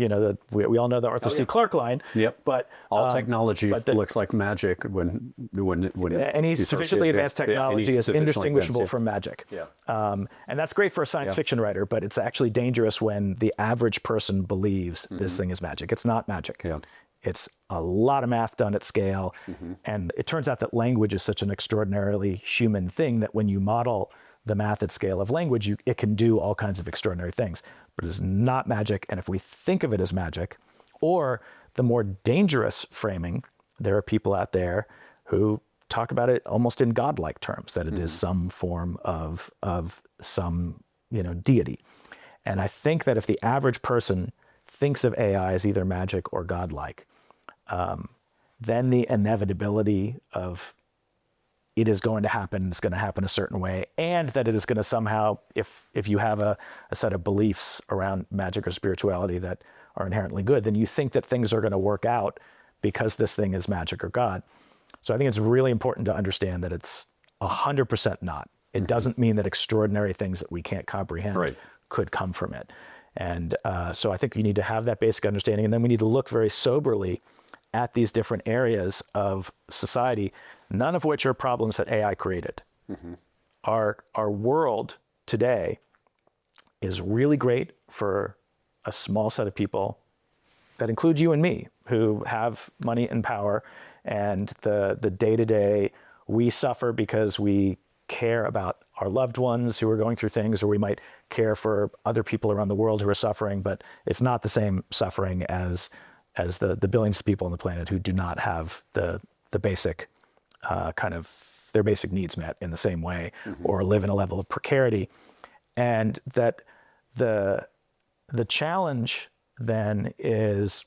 we all know the Arthur C. Clarke line. Yep. But all technology looks like magic when any sufficiently advanced technology is indistinguishable from magic. Yeah. And that's great for a science fiction writer, but it's actually dangerous when the average person believes this thing is magic. It's not magic. Yeah. It's a lot of math done at scale. And it turns out that language is such an extraordinarily human thing that when you model the math at scale of language, it can do all kinds of extraordinary things, but it's not magic. And if we think of it as magic, or the more dangerous framing, there are people out there who talk about it almost in godlike terms, that it is some form of some, deity. And I think that if the average person thinks of AI as either magic or godlike, then the inevitability of it is going to happen, it's going to happen a certain way, and that it is going to somehow, if you have a set of beliefs around magic or spirituality that are inherently good, then you think that things are going to work out because this thing is magic or God. So I think it's really important to understand that it's 100% not. It doesn't mean that extraordinary things that we can't comprehend could come from it. And so I think you need to have that basic understanding, and then we need to look very soberly at these different areas of society, none of which are problems that AI created. Our world today is really great for a small set of people that include you and me, who have money and power, and the day-to-day, we suffer because we care about our loved ones who are going through things, or we might care for other people around the world who are suffering, but it's not the same suffering as the billions of people on the planet who do not have the basic their basic needs met in the same way, or live in a level of precarity. And that the challenge then is,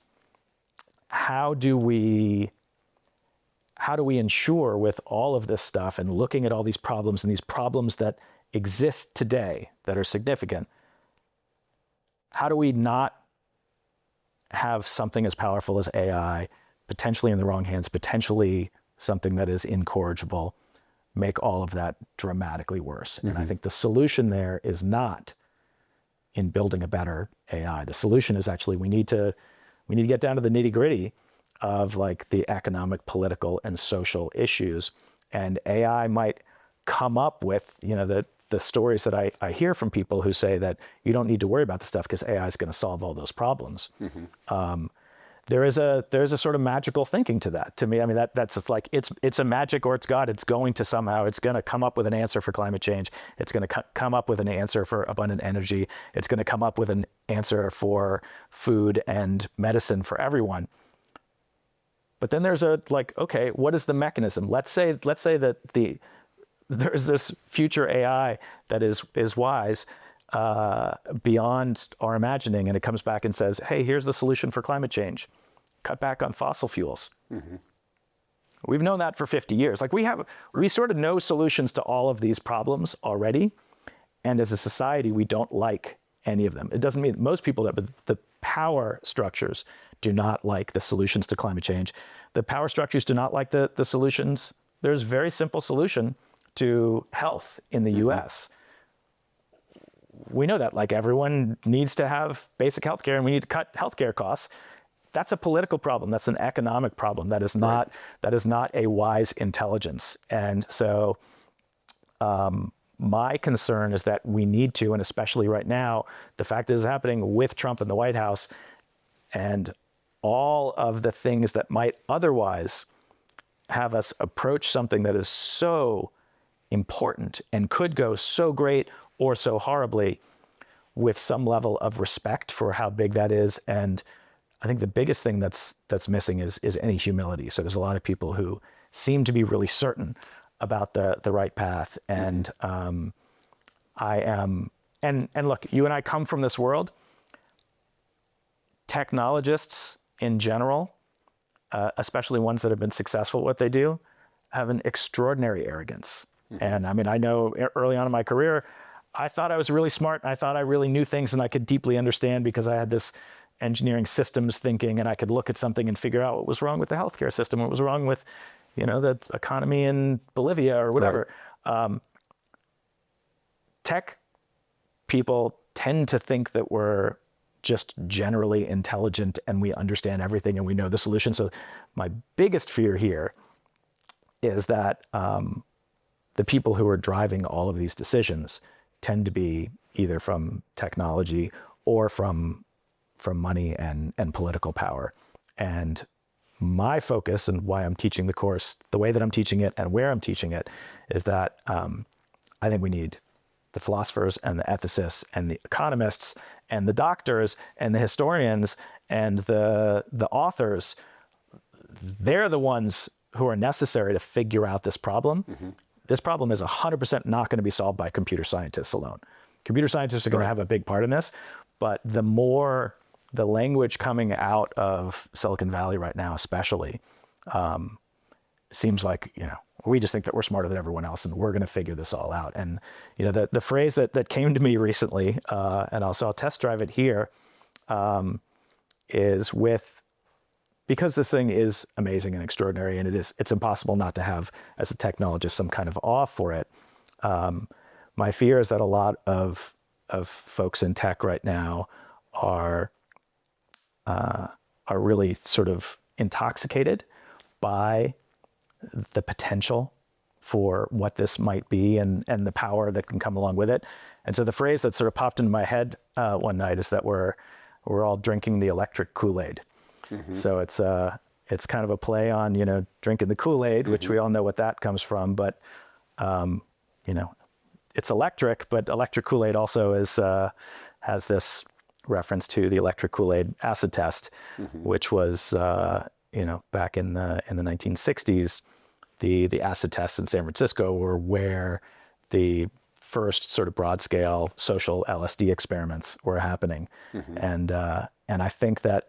how do we ensure, with all of this stuff and looking at all these problems and these problems that exist today that are significant, how do we not have something as powerful as AI, potentially in the wrong hands, potentially something that is incorrigible, make all of that dramatically worse? And I think the solution there is not in building a better AI. The solution is actually we need to get down to the nitty-gritty of like the economic, political, and social issues. And AI might come up with, the stories that I hear from people who say that you don't need to worry about the stuff because AI is going to solve all those problems. There's a sort of magical thinking to that. To me, I mean, that's just like, it's a magic or it's God. It's going to come up with an answer for climate change. It's going to come up with an answer for abundant energy. It's going to come up with an answer for food and medicine for everyone. But then there's okay, what is the mechanism? Let's say that there's this future AI that is wise beyond our imagining, and it comes back and says, hey, here's the solution for climate change. Cut back on fossil fuels. We've known that for 50 years. Like we sort of know solutions to all of these problems already. And as a society, we don't like any of them. It doesn't mean most people do, but the power structures do not like the solutions to climate change. The power structures do not like the solutions. There's a very simple solution to health in the US. we know that like everyone needs to have basic healthcare and we need to cut healthcare costs. That's a political problem. That's an economic problem. That is not a wise intelligence. And so my concern is that we need to, and especially right now, the fact that this is happening with Trump in the White House and all of the things that might otherwise have us approach something that is so important and could go so great or so horribly with some level of respect for how big that is. And I think the biggest thing that's missing is any humility. So there's a lot of people who seem to be really certain about the right path. And I am, and look, you and I come from this world. Technologists in general, especially ones that have been successful at what they do, have an extraordinary arrogance. And I mean, I know early on in my career, I thought I was really smart. I thought I really knew things and I could deeply understand because I had this engineering systems thinking and I could look at something and figure out what was wrong with the healthcare system, what was wrong with, you know, the economy in Bolivia or whatever. Right. Tech people tend to think that we're just generally intelligent and we understand everything and we know the solution. So my biggest fear here is that the people who are driving all of these decisions tend to be either from technology or from money and political power. And my focus and why I'm teaching the course the way that I'm teaching it and where I'm teaching it is that I think we need the philosophers and the ethicists and the economists and the doctors and the historians and the authors. They're the ones who are necessary to figure out this problem. This problem is 100% not going to be solved by computer scientists alone. Computer scientists are going to have a big part in this, but the more the language coming out of Silicon Valley right now, especially, seems like, you know, we just think that we're smarter than everyone else and we're going to figure this all out. And, you know, the phrase that came to me recently, and I'll test drive it here, is because this thing is amazing and extraordinary and it's impossible not to have, as a technologist, some kind of awe for it. My fear is that a lot of folks in tech right now are really sort of intoxicated by the potential for what this might be and the power that can come along with it. And so the phrase that sort of popped into my head one night is that we're all drinking the electric Kool-Aid. So it's kind of a play on, you know, drinking the Kool-Aid, which we all know what that comes from, but you know, it's electric, but electric Kool-Aid also has this reference to the electric Kool-Aid acid test, which was, you know, back in the 1960s, the acid tests in San Francisco were where the first sort of broad scale social LSD experiments were happening. And I think that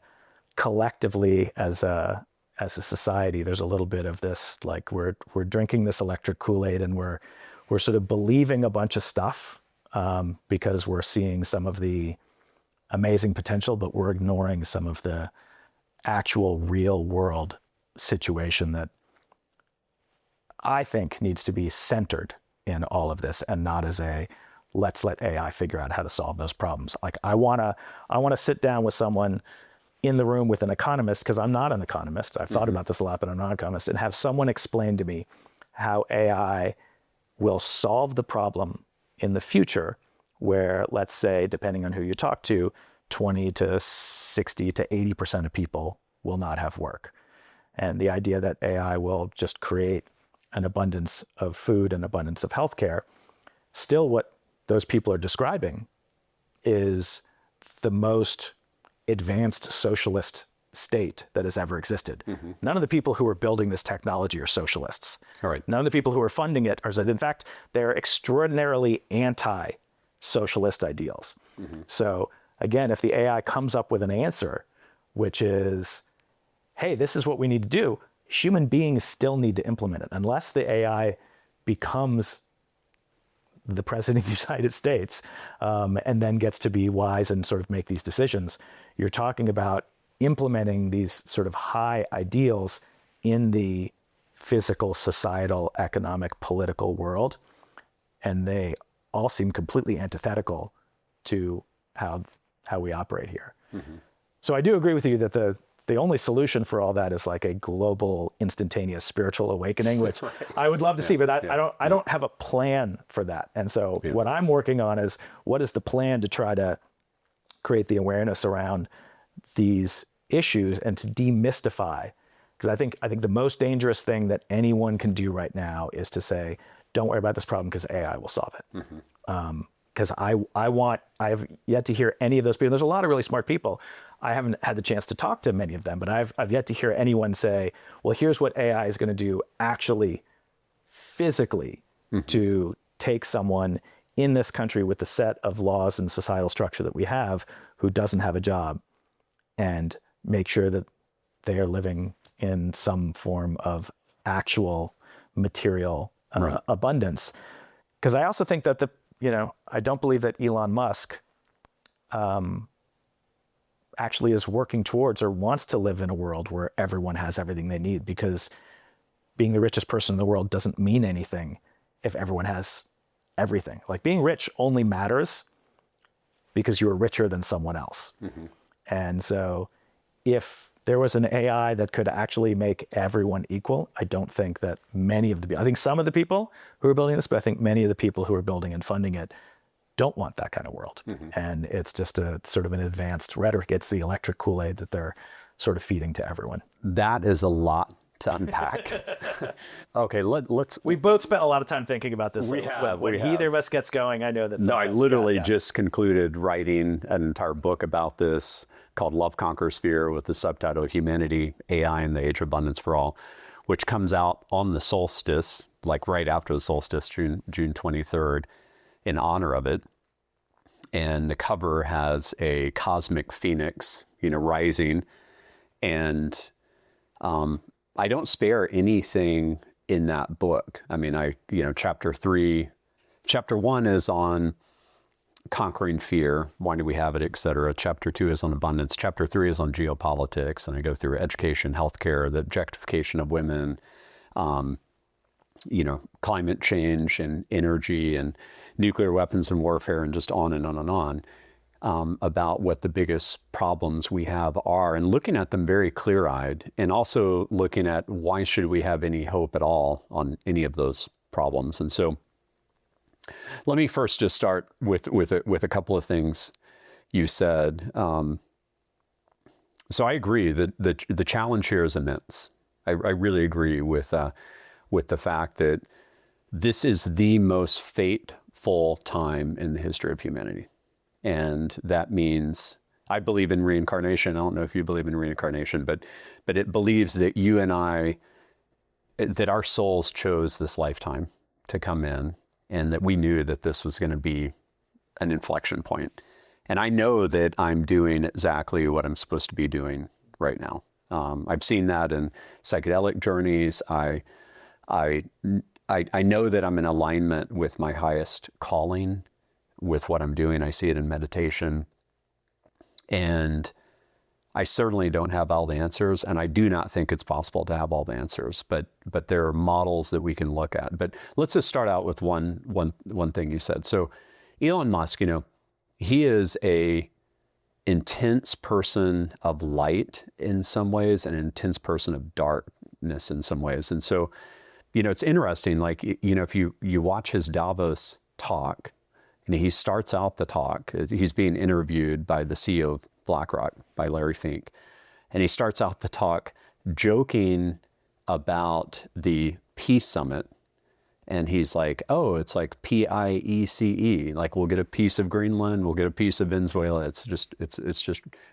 collectively as a society, there's a little bit of this, like we're drinking this electric Kool-Aid and we're sort of believing a bunch of stuff because we're seeing some of the amazing potential, but we're ignoring some of the actual real world situation that I think needs to be centered in all of this and not as a let's let AI figure out how to solve those problems. Like I wanna sit down with someone in the room with an economist, because I'm not an economist. I've thought about this a lot, but I'm not an economist, and have someone explain to me how AI will solve the problem in the future where, let's say, depending on who you talk to, 20 to 60 to 80% of people will not have work. And the idea that AI will just create an abundance of food and abundance of healthcare, still what those people are describing is the most advanced socialist state that has ever existed. None of the people who are building this technology are socialists. All right. None of the people who are funding it are, in fact, they're extraordinarily anti-socialist ideals. So again, if the AI comes up with an answer, which is, hey, this is what we need to do, human beings still need to implement it. Unless the AI becomes the president of the United States and then gets to be wise and sort of make these decisions, you're talking about implementing these sort of high ideals in the physical, societal, economic, political world. And they all seem completely antithetical to how we operate here. So I do agree with you that the only solution for all that is like a global, instantaneous spiritual awakening, which I would love to see, but I don't have a plan for that. And so what I'm working on is, what is the plan to try to create the awareness around these issues and to demystify? Because I think the most dangerous thing that anyone can do right now is to say, don't worry about this problem because AI will solve it. Because I have yet to hear any of those people. There's a lot of really smart people. I haven't had the chance to talk to many of them, but I've yet to hear anyone say, well, here's what AI is going to do actually physically to take someone in this country with the set of laws and societal structure that we have who doesn't have a job and make sure that they are living in some form of actual material abundance. Because I also think that I don't believe that Elon Musk actually is working towards or wants to live in a world where everyone has everything they need, because being the richest person in the world doesn't mean anything if everyone has everything. Like, being rich only matters because you're richer than someone else. And so if there was an AI that could actually make everyone equal, I don't think that many of the people, I think some of the people who are building this, but I think many of the people who are building and funding it don't want that kind of world. And it's just a sort of an advanced rhetoric. It's the electric Kool-Aid that they're sort of feeding to everyone. That is a lot to unpack. Okay, let's. We both spent a lot of time thinking about this. When either of us gets going, I know that. No, I literally just concluded writing an entire book about this called Love Conquers Fear, with the subtitle Humanity, AI, and the Age of Abundance for All, which comes out on the solstice, like right after the solstice, June 23rd, in honor of it. And the cover has a cosmic phoenix, rising. And I don't spare anything in that book. I mean, chapter 1 is on conquering fear, why do we have it, et cetera. Chapter 2 is on abundance. Chapter 3 is on geopolitics. And I go through education, healthcare, the objectification of women, climate change and energy and nuclear weapons and warfare, and just on and on and on, about what the biggest problems we have are, and looking at them very clear-eyed, and also looking at why should we have any hope at all on any of those problems. And so let me first just start with a couple of things you said. So I agree that the challenge here is immense. I really agree with the fact that this is the most fateful time in the history of humanity. And that means, I believe in reincarnation. I don't know if you believe in reincarnation, but it believes that you and I, that our souls chose this lifetime to come in, and that we knew that this was going to be an inflection point. And I know that I'm doing exactly what I'm supposed to be doing right now. I've seen that in psychedelic journeys. I know that I'm in alignment with my highest calling, with what I'm doing. I see it in meditation. And I certainly don't have all the answers, and I do not think it's possible to have all the answers, but there are models that we can look at. But let's just start out with one thing you said. So Elon Musk, he is a intense person of light in some ways, and an intense person of darkness in some ways. And so, it's interesting, like, if you watch his Davos talk, he starts out the talk, he's being interviewed by the CEO of BlackRock, by Larry Fink. And he starts out the talk joking about the Peace Summit. And he's like, oh, it's like PIECE. Like, we'll get a piece of Greenland, we'll get a piece of Venezuela. It's just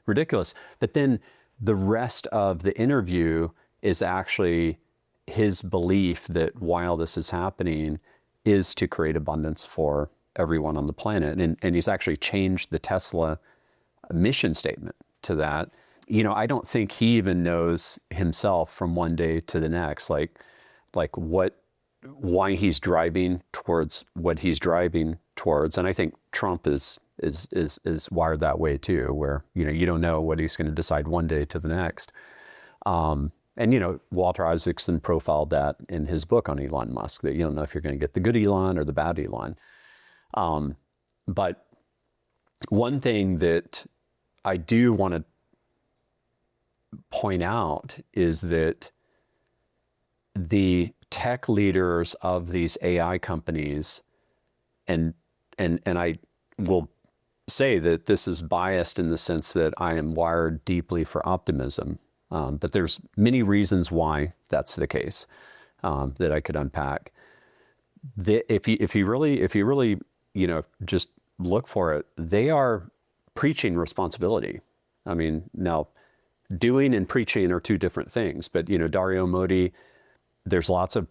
ridiculous. But then the rest of the interview is actually his belief that while this is happening is to create abundance for everyone on the planet. And he's actually changed the Tesla mission statement to that. I don't think he even knows himself from one day to the next, like why he's driving towards what he's driving towards. And I think Trump is wired that way too, where, you don't know what he's going to decide one day to the next. And, Walter Isaacson profiled that in his book on Elon Musk, that you don't know if you're going to get the good Elon or the bad Elon. But one thing that I do want to point out is that the tech leaders of these AI companies, and I will say that this is biased in the sense that I am wired deeply for optimism, but there's many reasons why that's the case that I could unpack. If you really just look for it, they are preaching responsibility. I mean, now doing and preaching are two different things, but Dario Modi, there's lots of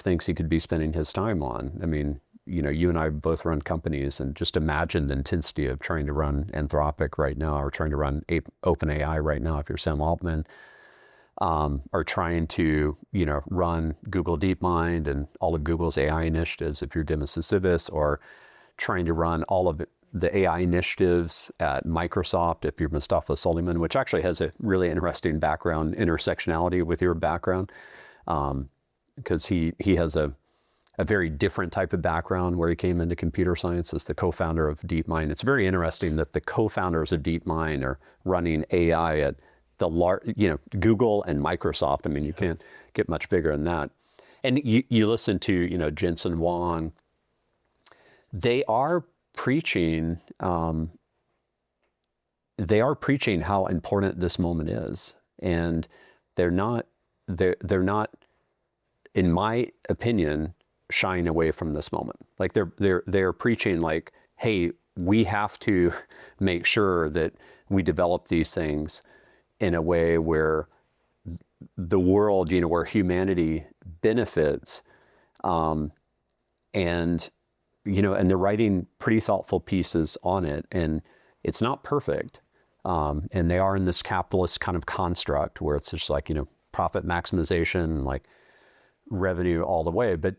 things he could be spending his time on. I mean, you and I both run companies, and just imagine the intensity of trying to run Anthropic right now, or trying to run OpenAI right now if you're Sam Altman, or trying to run Google DeepMind and all of Google's AI initiatives if you're Demis Hassabis, or trying to run all of the AI initiatives at Microsoft if you're Mustafa Suleyman, which actually has a really interesting background, intersectionality with your background, because he has a very different type of background where he came into computer science as the co-founder of DeepMind. It's very interesting that the co-founders of DeepMind are running AI at the Google and Microsoft. I mean, you can't get much bigger than that. And you listen to Jensen Huang. They are preaching. They are preaching how important this moment is, and they're not, in my opinion, shying away from this moment. Like they're preaching like, hey, we have to make sure that we develop these things in a way where the world, where humanity benefits, and they're writing pretty thoughtful pieces on it, and it's not perfect, and they are in this capitalist kind of construct where it's just like profit maximization, like revenue all the way. But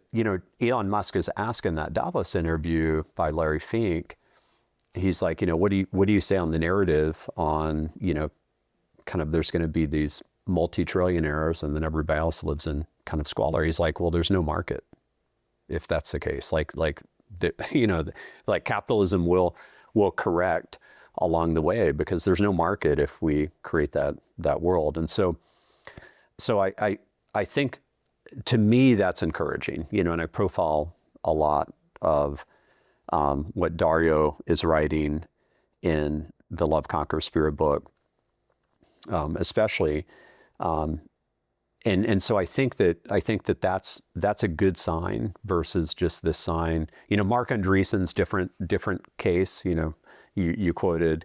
Elon Musk is asked in that Davos interview by Larry Fink, he's like, what do you say on the narrative on kind of there's going to be these multi-trillionaires and then everybody else lives in kind of squalor. He's like, well, there's no market if that's the case. Like capitalism will correct along the way because there's no market if we create that world. And so I think, to me, that's encouraging, and I profile a lot of what Dario is writing in the Love Conquers Fear book, especially, and so I think that that's a good sign versus just this sign. Mark Andreessen's different case. You quoted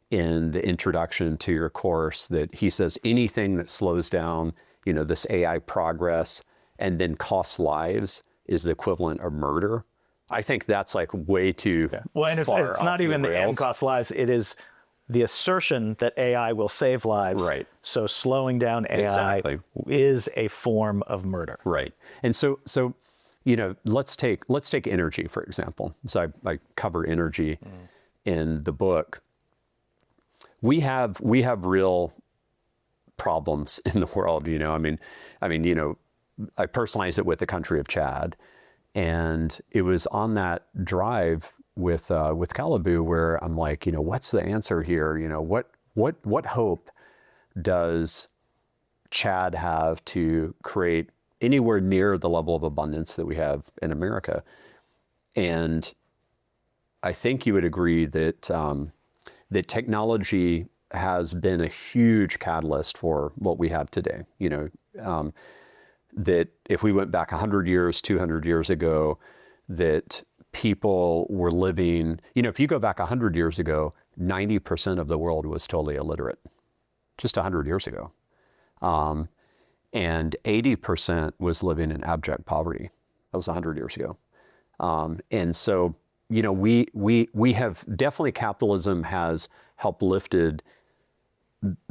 in the introduction to your course that he says anything that slows down this AI progress and then costs lives is the equivalent of murder. I think that's like way too well, and far it's not even the and cost lives. It is the assertion that AI will save lives. Right. So slowing down AI is a form of murder. Right. And so let's take energy, for example. So I cover energy in the book. We have real problems in the world. I personalize it with the country of Chad, and it was on that drive with Calibu where I'm like, what's the answer here? What hope does Chad have to create anywhere near the level of abundance that we have in America? And I think you would agree that that technology has been a huge catalyst for what we have today. That if we went back 100 years, 200 years ago, that people were living, if you go back 100 years ago, 90% of the world was totally illiterate, just 100 years ago. And 80% was living in abject poverty. That was 100 years ago. And so, we have definitely, capitalism has helped lifted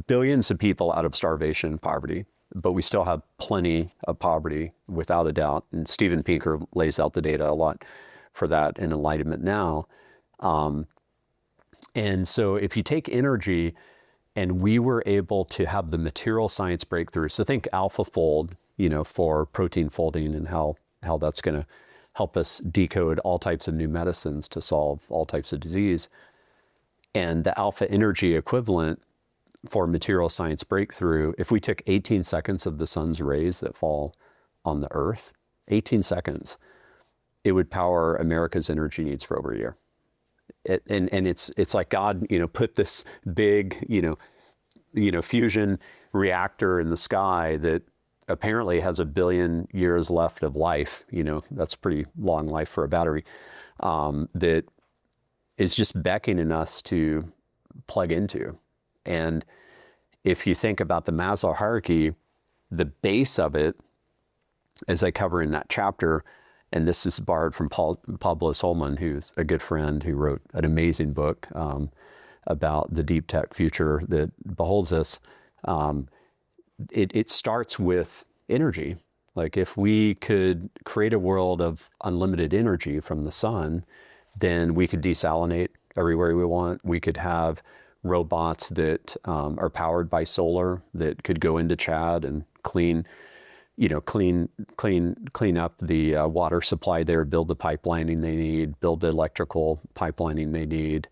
billions of people out of starvation and poverty, but we still have plenty of poverty without a doubt. And Steven Pinker lays out the data a lot for that in Enlightenment Now. And so if you take energy, and we were able to have the material science breakthrough, so think AlphaFold, for protein folding and how that's going to help us decode all types of new medicines to solve all types of disease. And the alpha energy equivalent for material science breakthrough, if we took 18 seconds of the sun's rays that fall on the earth, 18 seconds, it would power America's energy needs for over a year. And it's like God, put this big, fusion reactor in the sky that apparently has 1 billion years left of life. That's pretty long life for a battery, that is just beckoning us to plug into. And if you think about the Maslow hierarchy, the base of it, as I cover in that chapter, and this is borrowed from Pablo Solman, who's a good friend who wrote an amazing book about the deep tech future that beholds us. It starts with energy. Like if we could create a world of unlimited energy from the sun, then we could desalinate everywhere we want. We could have robots that are powered by solar that could go into Chad and clean up the water supply there, build the pipelining they need, build the electrical pipelining they need,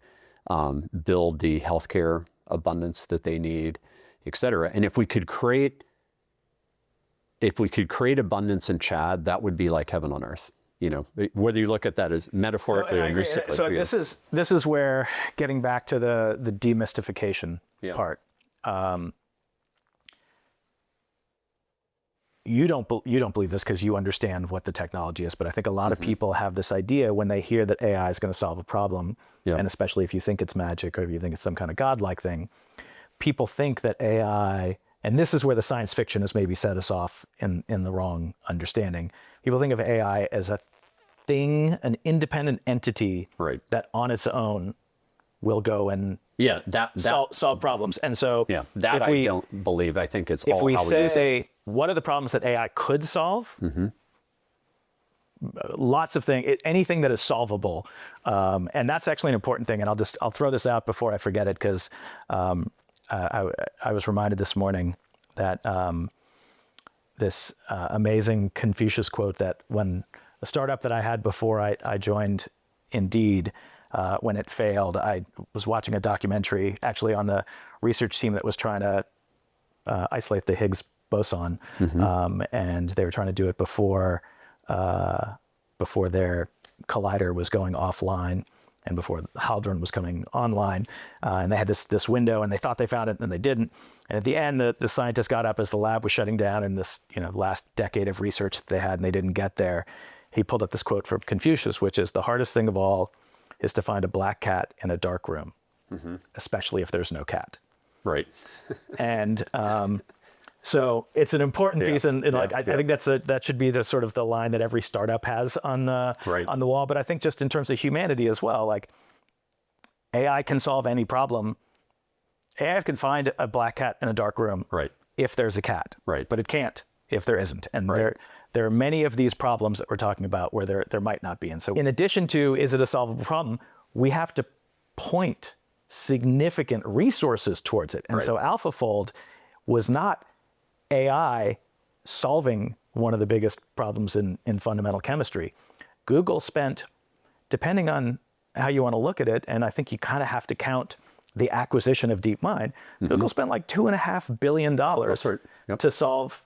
build the healthcare abundance that they need, et cetera. And if we could create abundance in Chad, that would be like heaven on earth. Whether you look at that as metaphorically or mystically. So this is where, getting back to the demystification part. You don't believe this because you understand what the technology is, but I think a lot of people have this idea when they hear that AI is going to solve a problem, and especially if you think it's magic or if you think it's some kind of godlike thing, people think that AI, and this is where the science fiction has maybe set us off in the wrong understanding. People think of AI as a thing, an independent entity that on its own will go and solve problems. And so that I don't believe. I think it's if all we how say what are the problems that AI could solve, lots of things, anything that is solvable. And that's actually an important thing. And I'll throw this out before I forget it, because I was reminded this morning that this amazing Confucius quote that when a startup that I had before I joined Indeed, when it failed, I was watching a documentary actually on the research team that was trying to isolate the Higgs boson, and they were trying to do it before their collider was going offline and before the Hadron was coming online, and they had this window, and they thought they found it, and they didn't. And at the end, the scientists got up as the lab was shutting down in this last decade of research that they had, and they didn't get there. He pulled up this quote from Confucius, which is, "The hardest thing of all is to find a black cat in a dark room, especially if there's no cat." Right. And so it's an important piece, and I think that should be the sort of the line that every startup has on the wall. But I think just in terms of humanity as well, like AI can solve any problem. AI can find a black cat in a dark room if there's a cat, but it can't if there isn't. And there are many of these problems that we're talking about where there might not be. And so in addition to, is it a solvable problem, we have to point significant resources towards it. And so AlphaFold was not AI solving one of the biggest problems in fundamental chemistry. Google spent, depending on how you want to look at it, and I think you kind of have to count the acquisition of DeepMind, Google spent like $2.5 billion to solve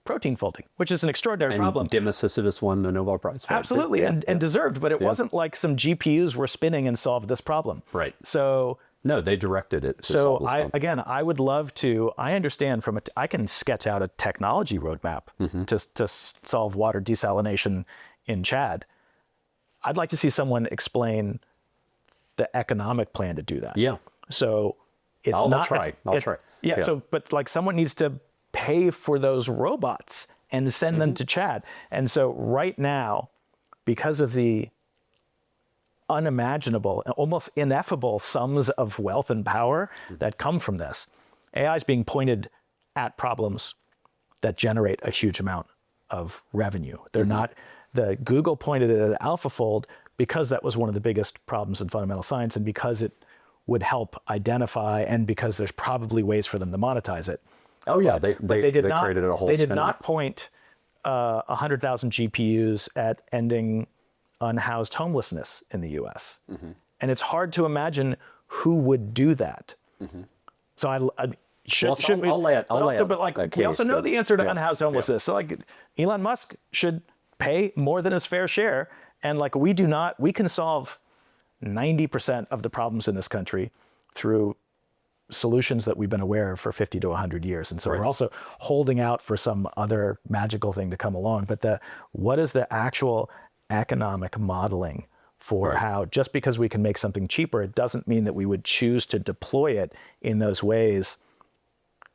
protein folding, which is an extraordinary problem. Dim Sisyphus won the Nobel Prize for it. Absolutely, and deserved, but it wasn't like some GPUs were spinning and solved this problem. Right. So no, they directed it to solve this problem. I would love to, I understand I can sketch out a technology roadmap to solve water desalination in Chad. I'd like to see someone explain the economic plan to do that. Yeah. So it's I'll try. Yeah. So, but like someone needs to pay for those robots and send them to Chad. And so right now, because of the unimaginable, almost ineffable sums of wealth and power that come from this, AI is being pointed at problems that generate a huge amount of revenue. They're not, the Google pointed it at AlphaFold because that was one of the biggest problems in fundamental science, and because it would help identify, and because there's probably ways for them to monetize it. Oh yeah, they created a whole. They did not point 100,000 GPUs at ending unhoused homelessness in the U.S. And it's hard to imagine who would do that. So should we? We also know the answer to unhoused homelessness. So like Elon Musk should pay more than his fair share, and like we can solve 90% of the problems in this country through solutions that we've been aware of for 50 to 100 years. And so we're also holding out for some other magical thing to come along. But what is the actual economic modeling for how, just because we can make something cheaper, it doesn't mean that we would choose to deploy it in those ways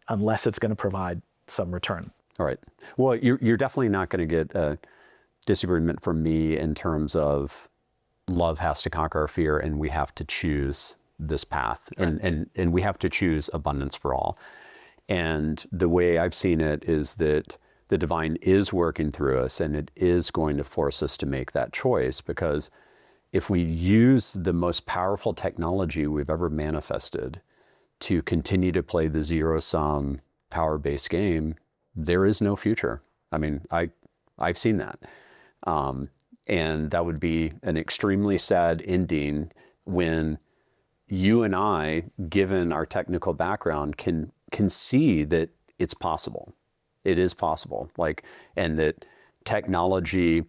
unless it's going to provide some return. All right. Well, you're definitely not going to get a disagreement from me in terms of love has to conquer our fear and we have to choose this path, and we have to choose abundance for all. And the way I've seen it is that the divine is working through us, and it is going to force us to make that choice, because if we use the most powerful technology we've ever manifested to continue to play the zero-sum power-based game, there is no future. I mean, I've seen that. And that would be an extremely sad ending when you and I, given our technical background, can see that it's possible. It is possible. And that technology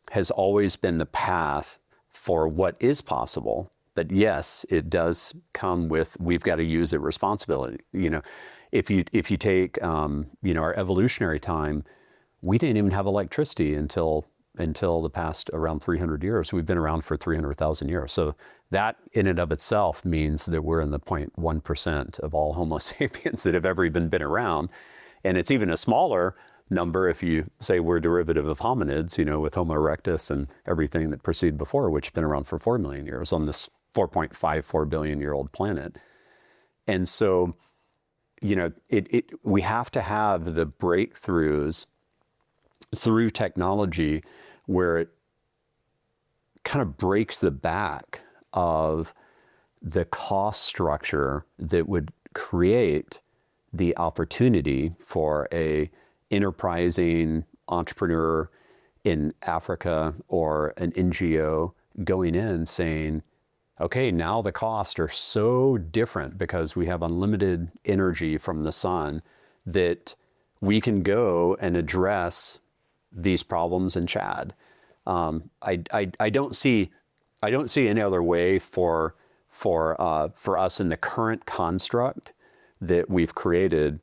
has always been the path for what is possible. But yes, it does come with, we've got to use it responsibly. If you take our evolutionary time, we didn't even have electricity until the past around 300 years. We've been around for 300,000 years. So that in and of itself means that we're in the 0.1% of all Homo sapiens that have ever even been around. And it's even a smaller number if you say we're derivative of hominids, with Homo erectus and everything that proceeded before, which has been around for 4 million years on this 4.54 billion year old planet. And so, we have to have the breakthroughs through technology where it kind of breaks the back of the cost structure that would create the opportunity for a enterprising entrepreneur in Africa or an NGO going in saying, okay, now the costs are so different because we have unlimited energy from the sun that we can go and address these problems in Chad. I don't see any other way for us in the current construct that we've created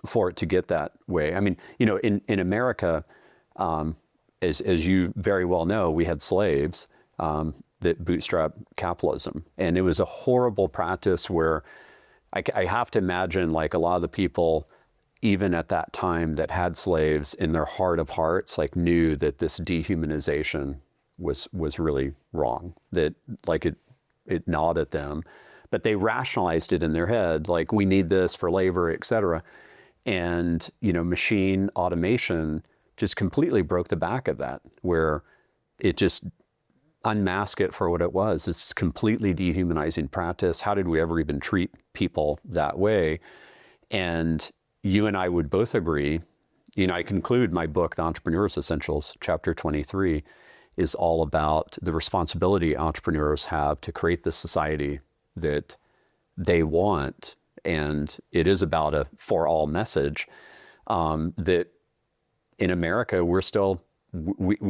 for it to get that way. I mean, in America, as you very well know, we had slaves that bootstrap capitalism, and it was a horrible practice where I have to imagine, like, a lot of the people, even at that time, that had slaves, in their heart of hearts, knew that this dehumanization was really wrong, that it gnawed at them, but they rationalized it in their head, like, we need this for labor, et cetera. And, machine automation just completely broke the back of that, where it just unmasked it for what it was. It's completely dehumanizing practice. How did we ever even treat people that way? And you and I would both agree, I conclude my book, The Entrepreneur's Essentials, chapter 23, is all about the responsibility entrepreneurs have to create the society that they want. And it is about a for all message that in America, we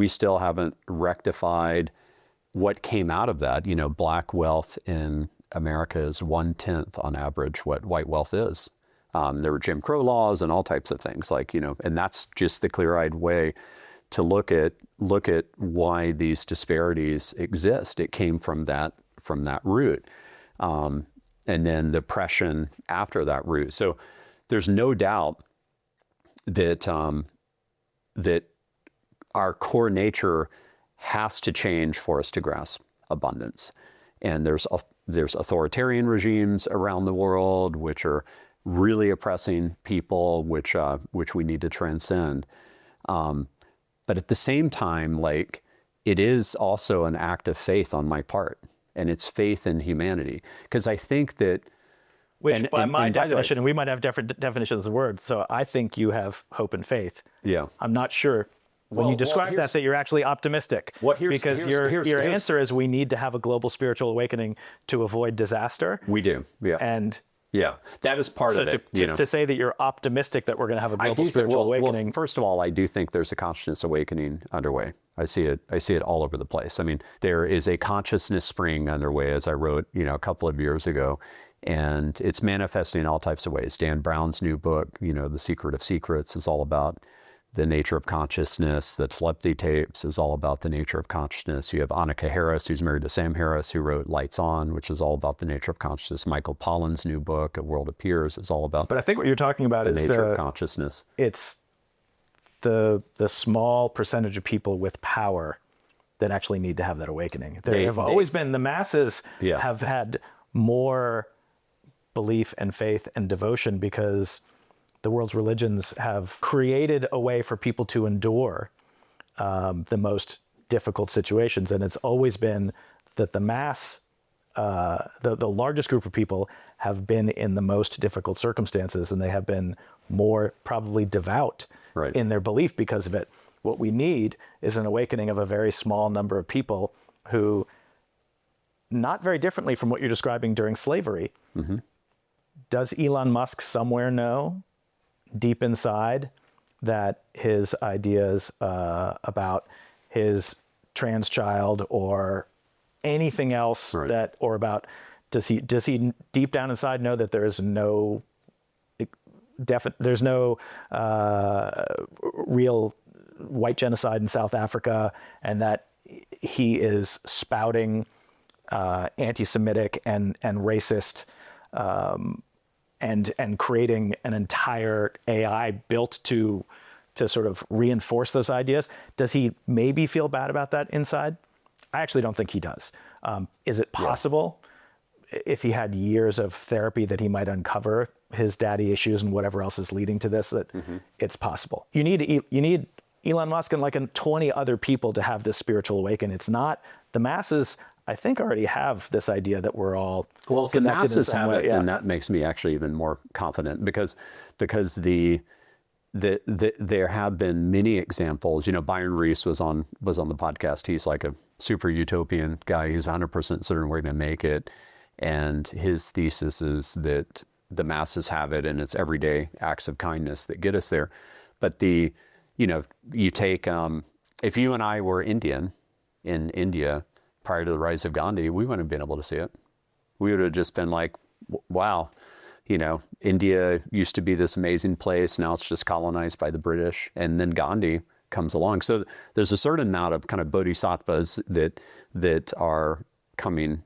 still haven't rectified what came out of that. Black wealth in America is 1/10 on average what white wealth is. There were Jim Crow laws and all types of things, and that's just the clear-eyed way to look at why these disparities exist. It came from that root. And then the oppression after that root. So there's no doubt that that our core nature has to change for us to grasp abundance. And there's authoritarian regimes around the world which are really oppressing people, which we need to transcend. But at the same time, it is also an act of faith on my part. And it's faith in humanity. Because I think that... Which, by my definition, and we might have different definitions of words, so I think you have hope and faith. Yeah. I'm not sure when you describe that you're actually optimistic. Because your answer is we need to have a global spiritual awakening to avoid disaster. We do, yeah. And yeah, that is part of it. To say that you're optimistic that we're going to have a global spiritual awakening. Well, first of all, I do think there's a consciousness awakening underway. I see it all over the place. I mean, there is a consciousness spring underway, as I wrote, a couple of years ago, and it's manifesting in all types of ways. Dan Brown's new book, The Secret of Secrets, is all about the nature of consciousness. The Telepathy Tapes is all about the nature of consciousness. You have Annika Harris, who's married to Sam Harris, who wrote Lights On, which is all about the nature of consciousness. Michael Pollan's new book, A World Appears, is all about But I think what you're talking about is the nature of consciousness. It's the small percentage of people with power that actually need to have that awakening. There have always been, the masses have had more belief and faith and devotion because the world's religions have created a way for people to endure the most difficult situations. And it's always been that the mass, the largest group of people have been in the most difficult circumstances, and they have been more probably devout in their belief because of it. What we need is an awakening of a very small number of people who, not very differently from what you're describing during slavery, does Elon Musk somewhere know deep inside that his ideas about his trans child or anything else or about, does he deep down inside know that there's no real white genocide in South Africa, and that he is spouting anti-Semitic and racist and creating an entire AI built to sort of reinforce those ideas? Does he maybe feel bad about that inside? I actually don't think he does. Is it possible if he had years of therapy that he might uncover his daddy issues and whatever else is leading to this? That it's possible. You need Elon Musk and like 20 other people to have this spiritual awakening. It's not the masses. I think already have this idea that we're all connected. The masses in some way. And that makes me actually even more confident because there have been many examples. Byron Reese was on the podcast. He's like a super utopian guy. He's 100% certain we're going to make it, and his thesis is that the masses have it, and it's everyday acts of kindness that get us there. But you take if you and I were Indian in India prior to the rise of Gandhi, we wouldn't have been able to see it. We would have just been like, wow, India used to be this amazing place. Now it's just colonized by the British. And then Gandhi comes along. So there's a certain amount of kind of bodhisattvas that are coming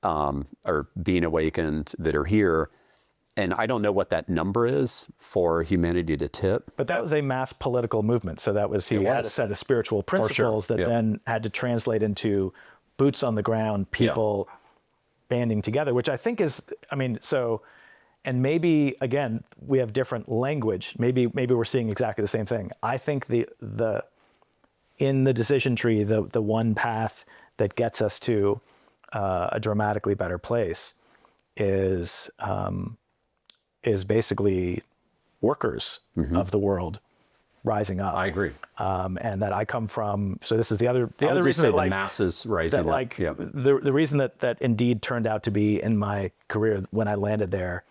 or being awakened that are here. And I don't know what that number is for humanity to tip. But that was a mass political movement. So that was, he had a set of spiritual principles that then had to translate into boots on the ground, people banding together, which I think is, and maybe, again, we have different language. Maybe we're seeing exactly the same thing. I think in the decision tree, the one path that gets us to a dramatically better place is basically workers of the world rising up. I agree. And that I come from, so this is the other reason that the masses rising up. The reason that Indeed turned out to be in my career when I landed there,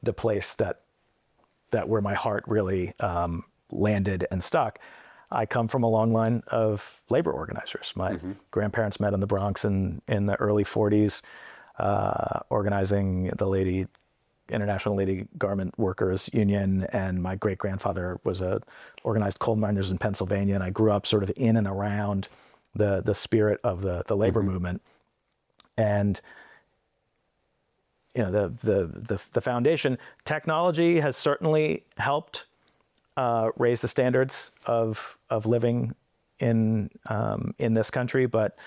the place that where my heart really landed and stuck. I come from a long line of labor organizers. My grandparents met in the Bronx in the early 40s, organizing the International Lady Garment Workers Union, and my great-grandfather was organized coal miners in Pennsylvania, and I grew up sort of in and around the spirit of the labor movement. And the foundation, technology has certainly helped raise the standards of living in this country, but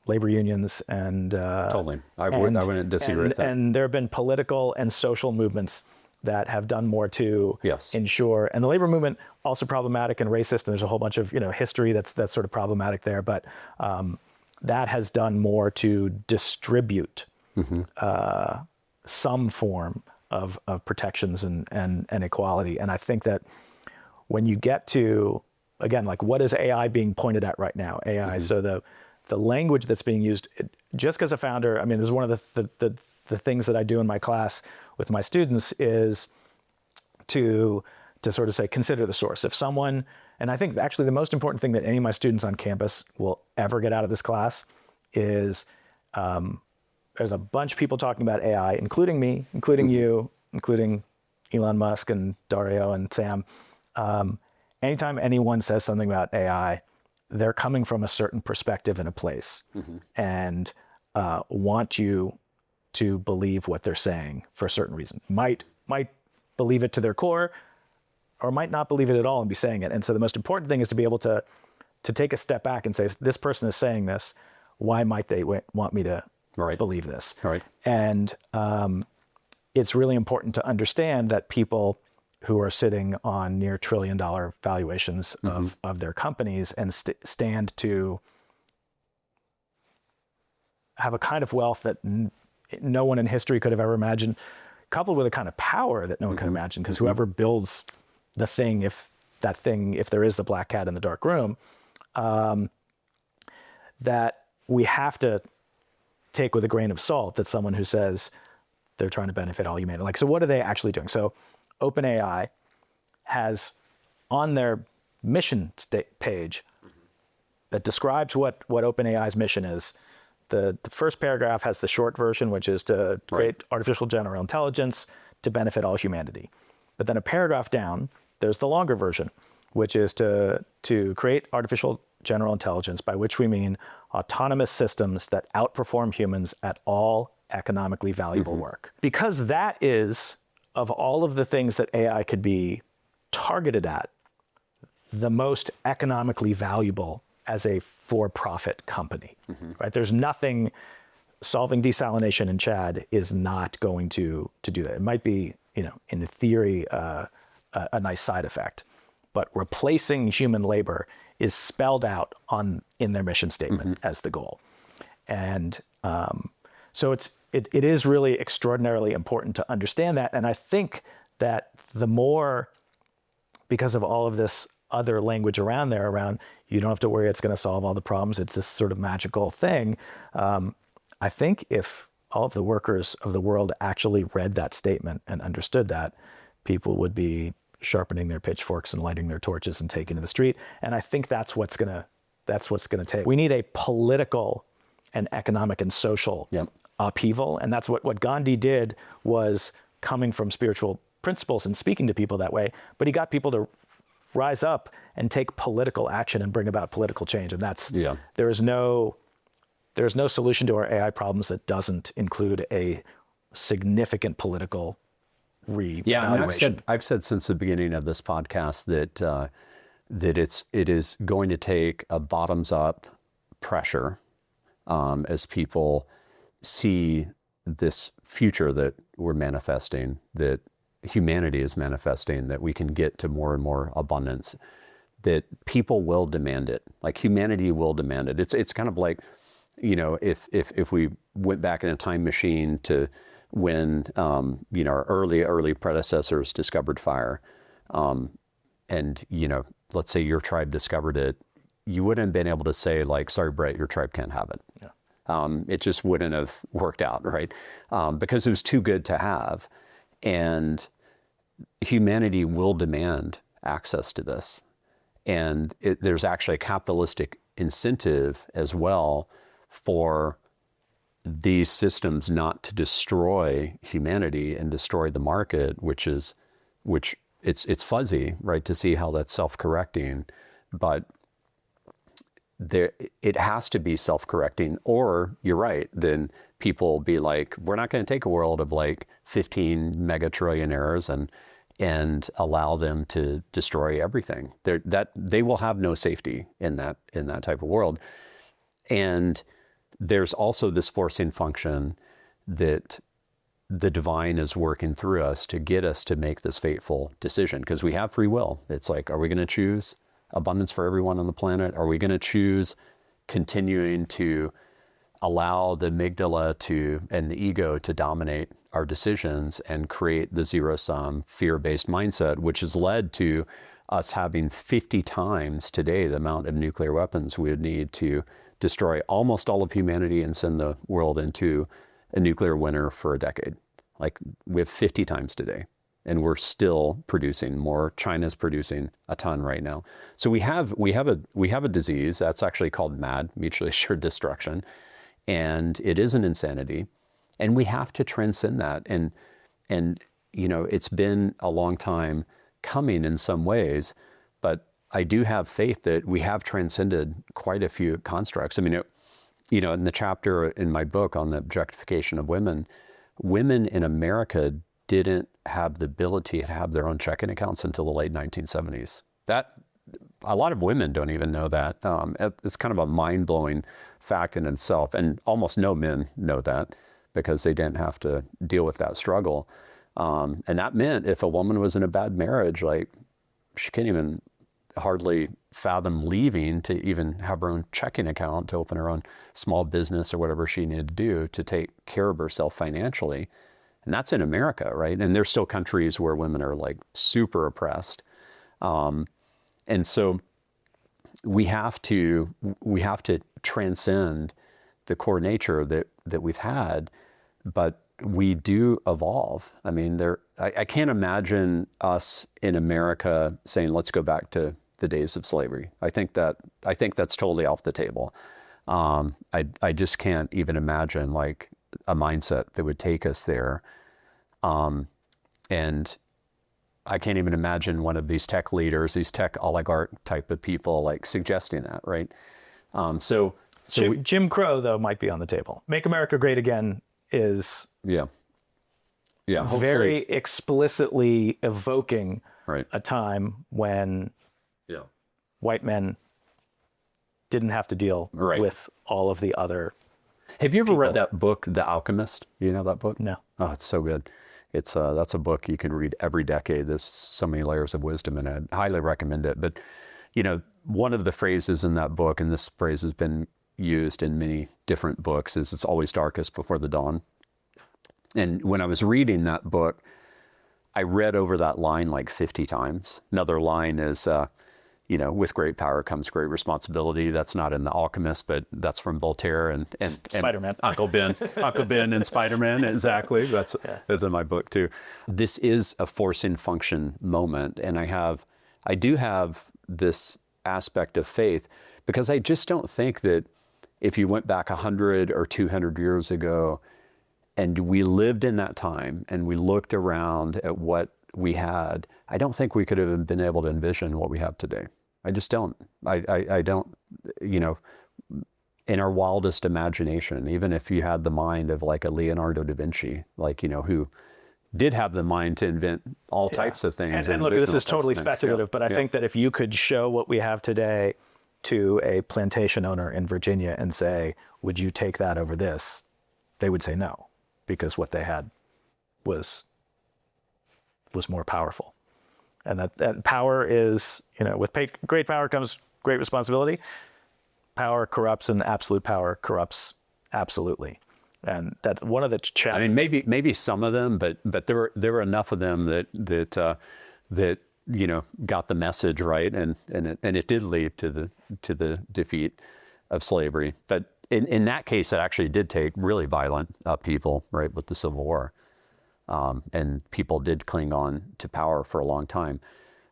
labor unions and totally, I wouldn't disagree with that. And there have been political and social movements that have done more to ensure. And the labor movement also problematic and racist, and there's a whole bunch of history that's sort of problematic there. But that has done more to distribute some form of protections and equality. And I think that when you get to again, like what is AI being pointed at right now? AI. So the language that's being used, just as a founder, I mean, this is one of the things that I do in my class with my students is to sort of say, consider the source. If someone, and I think actually the most important thing that any of my students on campus will ever get out of this class is there's a bunch of people talking about AI, including me, including you, including Elon Musk and Dario and Sam. Anytime anyone says something about AI, they're coming from a certain perspective and a place and want you to believe what they're saying for a certain reason. Might believe it to their core or might not believe it at all and be saying it. And so the most important thing is to be able to take a step back and say, this person is saying this. Why might they want me to believe this? Right. And it's really important to understand that people who are sitting on near $1 trillion valuations of their companies and stand to have a kind of wealth that no one in history could have ever imagined, coupled with a kind of power that no one can imagine, because whoever builds the thing, if there is the black cat in the dark room, that we have to take with a grain of salt that someone who says they're trying to benefit all humanity. Like, so what are they actually doing? So OpenAI has on their mission page that describes what OpenAI's mission is. The first paragraph has the short version, which is to create artificial general intelligence to benefit all humanity. But then a paragraph down, there's the longer version, which is to create artificial general intelligence, by which we mean autonomous systems that outperform humans at all economically valuable work. Because that is, of all of the things that AI could be targeted at, the most economically valuable as a for-profit company, right? There's nothing, solving desalination in Chad is not going to do that. It might be, in theory, a nice side effect, but replacing human labor is spelled out in their mission statement as the goal. And so it is really extraordinarily important to understand that. And I think that the more, because of all of this other language around you don't have to worry it's going to solve all the problems, it's this sort of magical thing. I think if all of the workers of the world actually read that statement and understood that, people would be sharpening their pitchforks and lighting their torches and taking to the street. And I think that's what's gonna take. We need a political and economic and social upheaval. And that's what Gandhi did, was coming from spiritual principles and speaking to people that way. But he got people to rise up and take political action and bring about political change. And that's, there's no solution to our AI problems that doesn't include a significant political reevaluation. I've said since the beginning of this podcast that it is going to take a bottoms up pressure as people see this future that we're manifesting, that humanity is manifesting, that we can get to more and more abundance, that people will demand it. Like humanity will demand it. It's kind of like, if we went back in a time machine to when our early predecessors discovered fire, and let's say your tribe discovered it, you wouldn't have been able to say like, sorry, Brett, your tribe can't have it. It just wouldn't have worked out, right? Because it was too good to have. And humanity will demand access to this. And there's actually a capitalistic incentive as well for these systems not to destroy humanity and destroy the market, which it's fuzzy, right, to see how that's self-correcting, but it has to be self-correcting, or you're right, then people will be like, we're not going to take a world of like 15 megatrillionaires and allow them to destroy everything. They will have no safety in that type of world. And there's also this forcing function that the divine is working through us to get us to make this fateful decision, because we have free will. It's like, are we going to choose abundance for everyone on the planet? Are we going to choose continuing to allow the amygdala and the ego to dominate our decisions and create the zero-sum fear-based mindset, which has led to us having 50 times today the amount of nuclear weapons we would need to destroy almost all of humanity and send the world into a nuclear winter for a decade. Like, we have 50 times today, and we're still producing more. China's producing a ton right now. So we have a disease that's actually called MAD, mutually assured destruction, and it is an insanity, and we have to transcend that. And it's been a long time coming in some ways, but I do have faith that we have transcended quite a few constructs. I mean, in the chapter in my book on the objectification of women, women in America didn't have the ability to have their own checking accounts until the late 1970s. That, a lot of women don't even know that. It's kind of a mind-blowing fact in itself, and almost no men know that because they didn't have to deal with that struggle. And that meant if a woman was in a bad marriage, like, she can't even hardly fathom leaving to even have her own checking account to open her own small business or whatever she needed to do to take care of herself financially. And that's in America, right? And there's still countries where women are like super oppressed. And so we have to transcend the core nature that we've had, but we do evolve. I mean, I can't imagine us in America saying, let's go back to the days of slavery. I think that's totally off the table. I just can't even imagine like a mindset that would take us there. And I can't even imagine one of these tech leaders, these tech oligarch type of people, like suggesting that, right? So Jim Crow, though, might be on the table. Make America Great Again is very explicitly evoking a time when white men didn't have to deal with all of the other. Have you ever read that book, The Alchemist? You know that book? No. Oh, it's so good. That's a book you can read every decade. There's so many layers of wisdom in it. I highly recommend it. But, one of the phrases in that book, and this phrase has been used in many different books, is it's always darkest before the dawn. And when I was reading that book, I read over that line like 50 times. Another line is, with great power comes great responsibility. That's not in The Alchemist, but that's from Voltaire and Spider-Man. Uncle Ben and Spider-Man. Exactly. That's in my book too. This is a forcing function moment. And I do have this aspect of faith, because I just don't think that if you went back 100 or 200 years ago and we lived in that time and we looked around at what we had, I don't think we could have been able to envision what we have today. I just don't. I don't, in our wildest imagination, even if you had the mind of like a Leonardo da Vinci, who did have the mind to invent all types of things. And look, this is totally speculative, but I think that if you could show what we have today to a plantation owner in Virginia and say, would you take that over this? They would say no, because what they had was more powerful. And that power is, with great power comes great responsibility. Power corrupts, and absolute power corrupts absolutely. And that's one of the challenges. I mean, maybe some of them, but there were enough of them that got the message right, and it did lead to the defeat of slavery. But in that case, it actually did take really violent upheaval, right, with the Civil War. And people did cling on to power for a long time.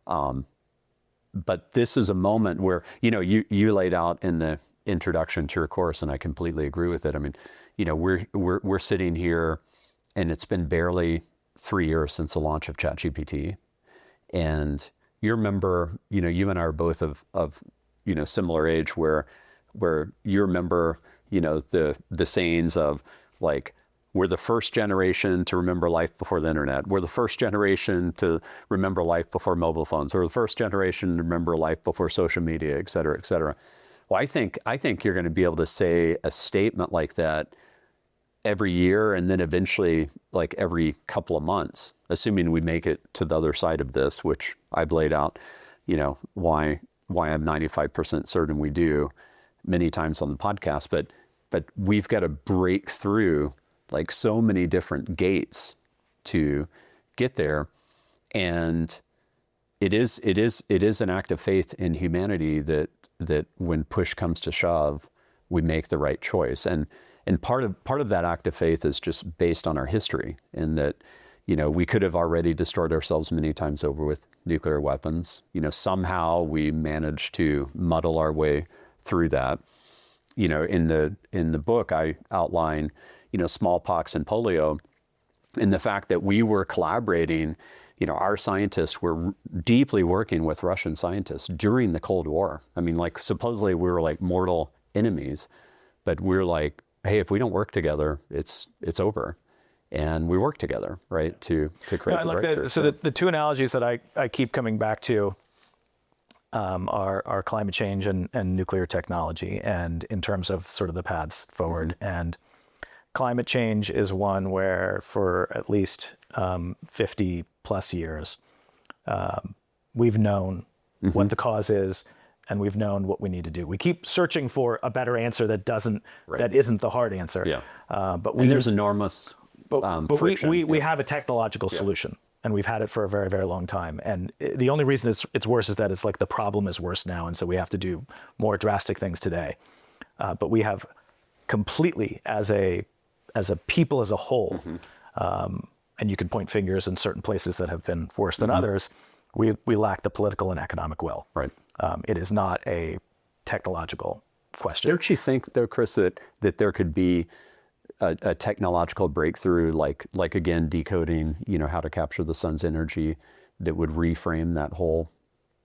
But this is a moment where, you laid out in the introduction to your course, and I completely agree with it. I mean, we're sitting here, and it's been barely 3 years since the launch of ChatGPT. And you remember, you and I are both of similar age, where you remember, the sayings of like, we're the first generation to remember life before the internet. We're the first generation to remember life before mobile phones. We're the first generation to remember life before social media, et cetera, et cetera. Well, I think you're going to be able to say a statement like that every year, and then eventually like every couple of months, assuming we make it to the other side of this, which I've laid out, why I'm 95% certain we do many times on the podcast. But we've got to break through like so many different gates to get there. And it is an act of faith in humanity that when push comes to shove, we make the right choice. And part of that act of faith is just based on our history, in that, we could have already destroyed ourselves many times over with nuclear weapons. Somehow we managed to muddle our way through that. In the book, I outline, smallpox and polio, and the fact that we were collaborating. Our scientists were deeply working with Russian scientists during the Cold War. I mean, supposedly we were like mortal enemies, but we're like, hey, if we don't work together, it's over. And we work together, right, to create the breakthrough. So the two analogies that I keep coming back to are climate change and nuclear technology, and in terms of sort of the paths forward. And climate change is one where for at least 50 plus years, we've known what the cause is, and we've known what we need to do. We keep searching for a better answer that isn't the hard answer. Yeah. But there's enormous friction. We have a technological solution, and we've had it for a very, very long time. And the only reason it's worse is that it's like the problem is worse now, and so we have to do more drastic things today. But we have completely, as a people as a whole, and you can point fingers in certain places that have been worse than others, we lack the political and economic will. Right. It is not a technological question. Don't you think, though, Chris, that there could be a technological breakthrough, like again, decoding, how to capture the sun's energy, that would reframe that whole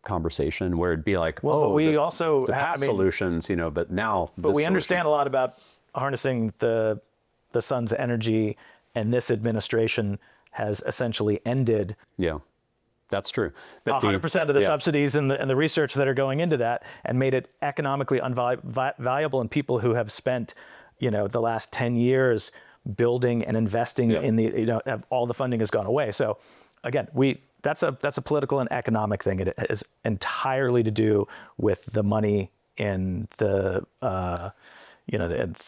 conversation, where it'd be like, past solutions, but now. But we understand a lot about harnessing the sun's energy, and this administration has essentially ended. Yeah, that's true. But 100% of the subsidies and the research that are going into that, and made it economically valuable. And people who have spent, the last 10 years building and investing in all the funding has gone away. So again, that's a political and economic thing. It has entirely to do with the money in the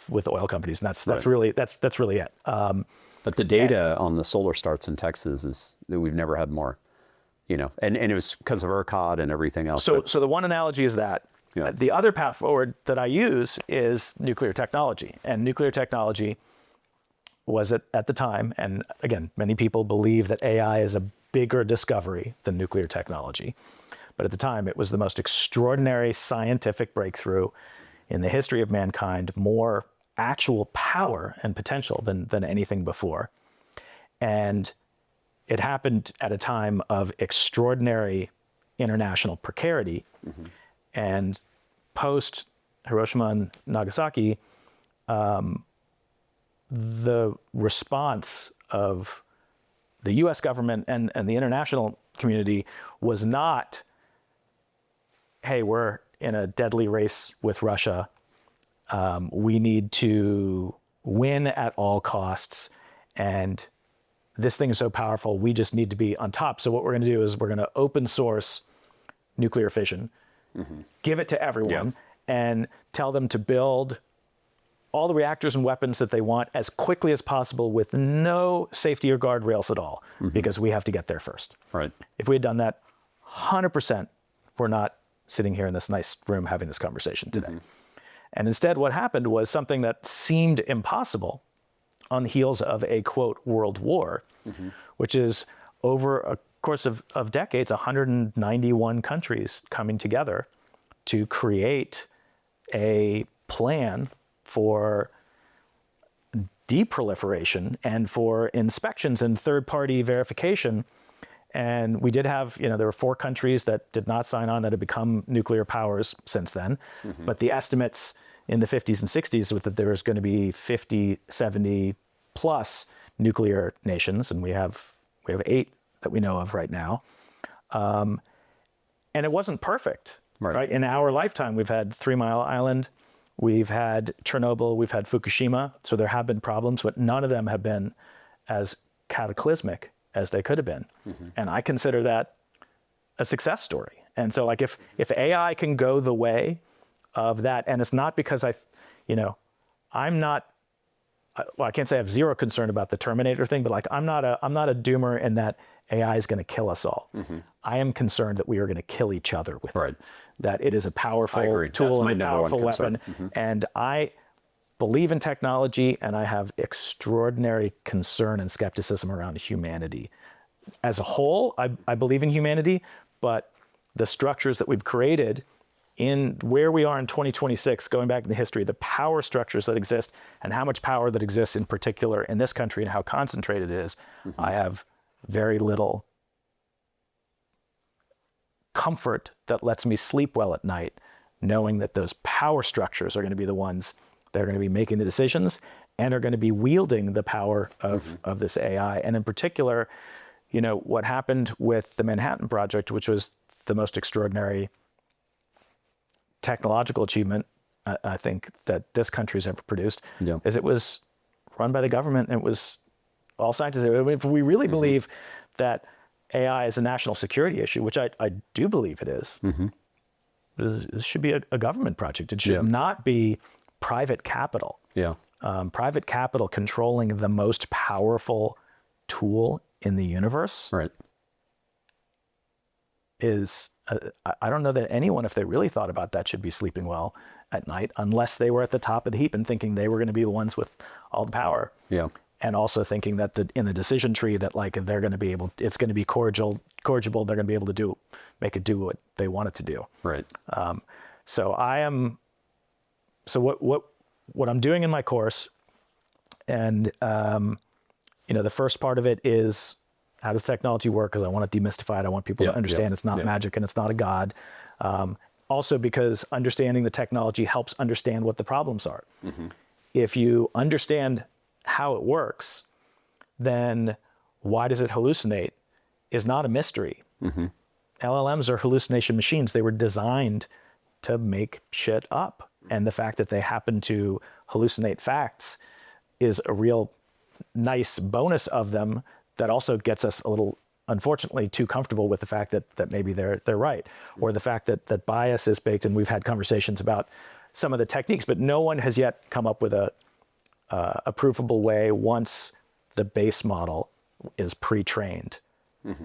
with oil companies, and that's really it. But the data on the solar starts in Texas is that we've never had more, and it was because of ERCOT and everything else. So the one analogy is that. Yeah. The other path forward that I use is nuclear technology. And nuclear technology was at the time, and again, many people believe that AI is a bigger discovery than nuclear technology. But at the time, it was the most extraordinary scientific breakthrough in the history of mankind, more actual power and potential than anything before. And it happened at a time of extraordinary international precarity. And post Hiroshima and Nagasaki, the response of the US government and the international community was not, hey, we're in a deadly race with Russia. We need to win at all costs. And this thing is so powerful, we just need to be on top. So what we're going to do is we're going to open source nuclear fission, give it to everyone, and tell them to build all the reactors and weapons that they want as quickly as possible with no safety or guardrails at all, because we have to get there first. Right. If we had done that, 100%, we're not sitting here in this nice room having this conversation today. And instead, what happened was something that seemed impossible on the heels of a, quote, world war, which is over a course of decades, 191 countries coming together to create a plan for deproliferation and for inspections and third-party verification. And we did have, there were 4 countries that did not sign on that have become nuclear powers since then. But the estimates in the 50s and 60s was that there was going to be 50, 70 plus nuclear nations, and we have 8 that we know of right now. And it wasn't perfect, right? In our lifetime, we've had 3 Mile Island, we've had Chernobyl, we've had Fukushima. So there have been problems, but none of them have been as cataclysmic as they could have been. And I consider that a success story. And so if AI can go the way of that, and it's not because I'm not I can't say I have zero concern about the Terminator thing, but like I'm not a doomer in that AI is going to kill us all. I am concerned that we are going to kill each other with it. That it is a powerful tool and a powerful weapon. And I believe in technology, and I have extraordinary concern and skepticism around humanity. As a whole, I believe in humanity, but the structures that we've created in where we are in 2026, going back in the history, the power structures that exist and how much power that exists in particular in this country and how concentrated it is, I have very little comfort that lets me sleep well at night, knowing that those power structures are going to be the ones that are going to be making the decisions and are going to be wielding the power of this AI. And in particular, you know, what happened with the Manhattan Project, which was the most extraordinary technological achievement I think that this country's ever produced, is it was run by the government, and it was all scientists. If we really believe that AI is a national security issue, which I do believe it is, this should be a government project. It should not be private capital. Private capital controlling the most powerful tool in the universe is, I don't know that anyone, if they really thought about that, should be sleeping well at night, unless they were at the top of the heap and thinking they were going to be the ones with all the power. And also thinking that in the decision tree that like they're going to be able, it's going to be corrigible, they're going to be able to make it do what they want it to do. So what I'm doing in my course, and you know, the first part of it is, how does technology work? Because I want to demystify it. I want people to understand it's not magic and it's not a god. Also because understanding the technology helps understand what the problems are. If you understand how it works, then why does it hallucinate is not a mystery. LLMs are hallucination machines. They were designed to make shit up. And the fact that they happen to hallucinate facts is a real nice bonus of them that also gets us a little, unfortunately, too comfortable with the fact that maybe they're right, or the fact that bias is baked. And we've had conversations about some of the techniques, but no one has yet come up with a provable way once the base model is pre-trained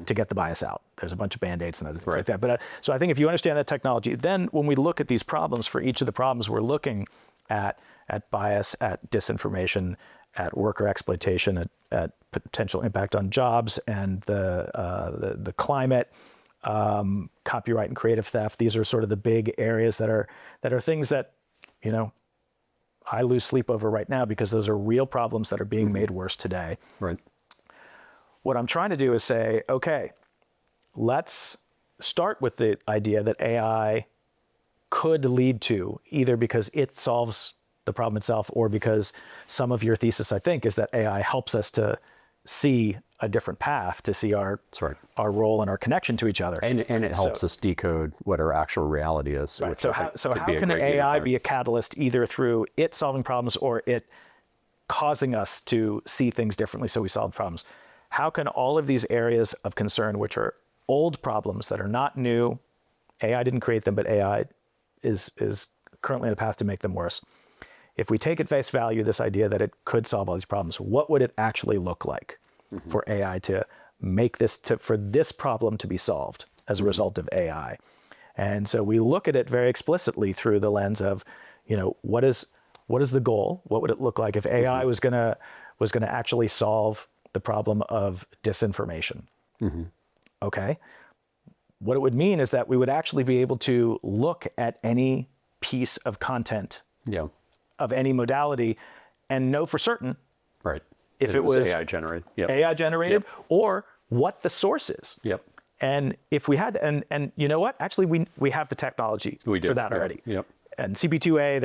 to get the bias out. There's a bunch of band-aids and other things like that. But so I think if you understand that technology, then when we look at these problems, for each of the problems, we're looking at bias, at disinformation, at worker exploitation, at potential impact on jobs and the climate, copyright and creative theft. These are sort of the big areas that are things that, you know, I lose sleep over right now, because those are real problems that are being made worse today. What I'm trying to do is say, okay, let's start with the idea that AI could lead to, either because it solves the problem itself, or because some of your thesis, I think, is that AI helps us to see a different path, to see our role and our connection to each other. And it helps us decode what our actual reality is. So how can AI be a catalyst, either through it solving problems or it causing us to see things differently so we solve problems? How can all of these areas of concern, which are old problems that are not new, AI didn't create them, but AI is currently on a path to make them worse. If we take at face value this idea that it could solve all these problems, what would it actually look like for AI to make this, for this problem to be solved as a result of AI? And so we look at it very explicitly through the lens of, you know, what is the goal? What would it look like if AI was gonna actually solve the problem of disinformation? Okay. What it would mean is that we would actually be able to look at any piece of content of any modality and know for certain if it was AI generated, AI generated, or what the source is. And if we had, and you know what, actually we have the technology for that already. And CP2A,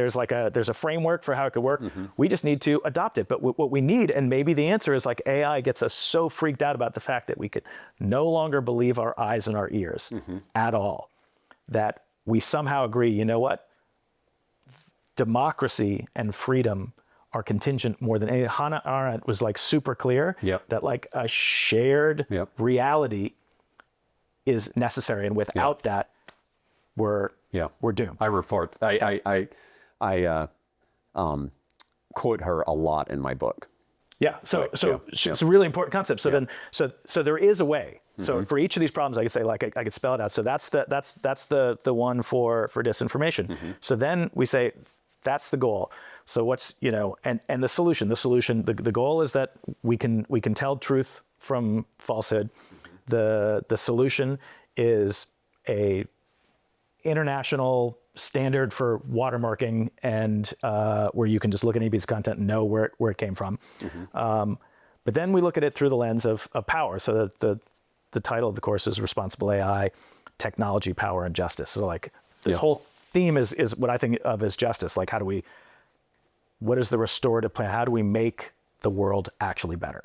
there's a framework for how it could work. We just need to adopt it. But what we need, and maybe the answer is, like, AI gets us so freaked out about the fact that we could no longer believe our eyes and our ears at all, that we somehow agree, you know what, democracy and freedom are contingent more than anything. Hannah Arendt was like super clear that like a shared reality is necessary, and without that, we're doomed. I report. quote her a lot in my book. Yeah. So it's a really important concept. So then, so there is a way. So for each of these problems, I could say, like, I could spell it out. So that's the one for disinformation. So then we say, that's the goal. So what's, and the solution, the goal is that we can tell truth from falsehood. The solution is a international standard for watermarking, and where you can just look at any piece of content and know where it came from. But then we look at it through the lens of power. So the title of the course is Responsible AI, Technology, Power, and Justice. So like this whole theme is what I think of as justice. Like what is the restorative plan? How do we make the world actually better?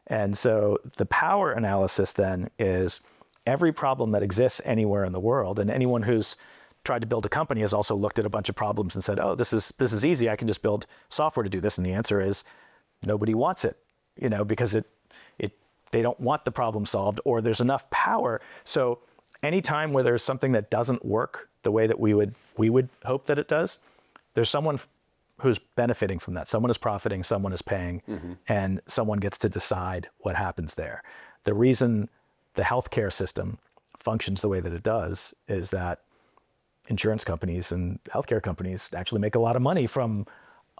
And so the power analysis then is every problem that exists anywhere in the world, and anyone who's tried to build a company has also looked at a bunch of problems and said, oh, this is easy. I can just build software to do this. And the answer is nobody wants it, because they don't want the problem solved, or there's enough power. So anytime where there's something that doesn't work the way that we would hope that it does, there's someone who's benefiting from that. Someone is profiting, someone is paying, and someone gets to decide what happens there. The reason the healthcare system functions the way that it does is that insurance companies and healthcare companies actually make a lot of money from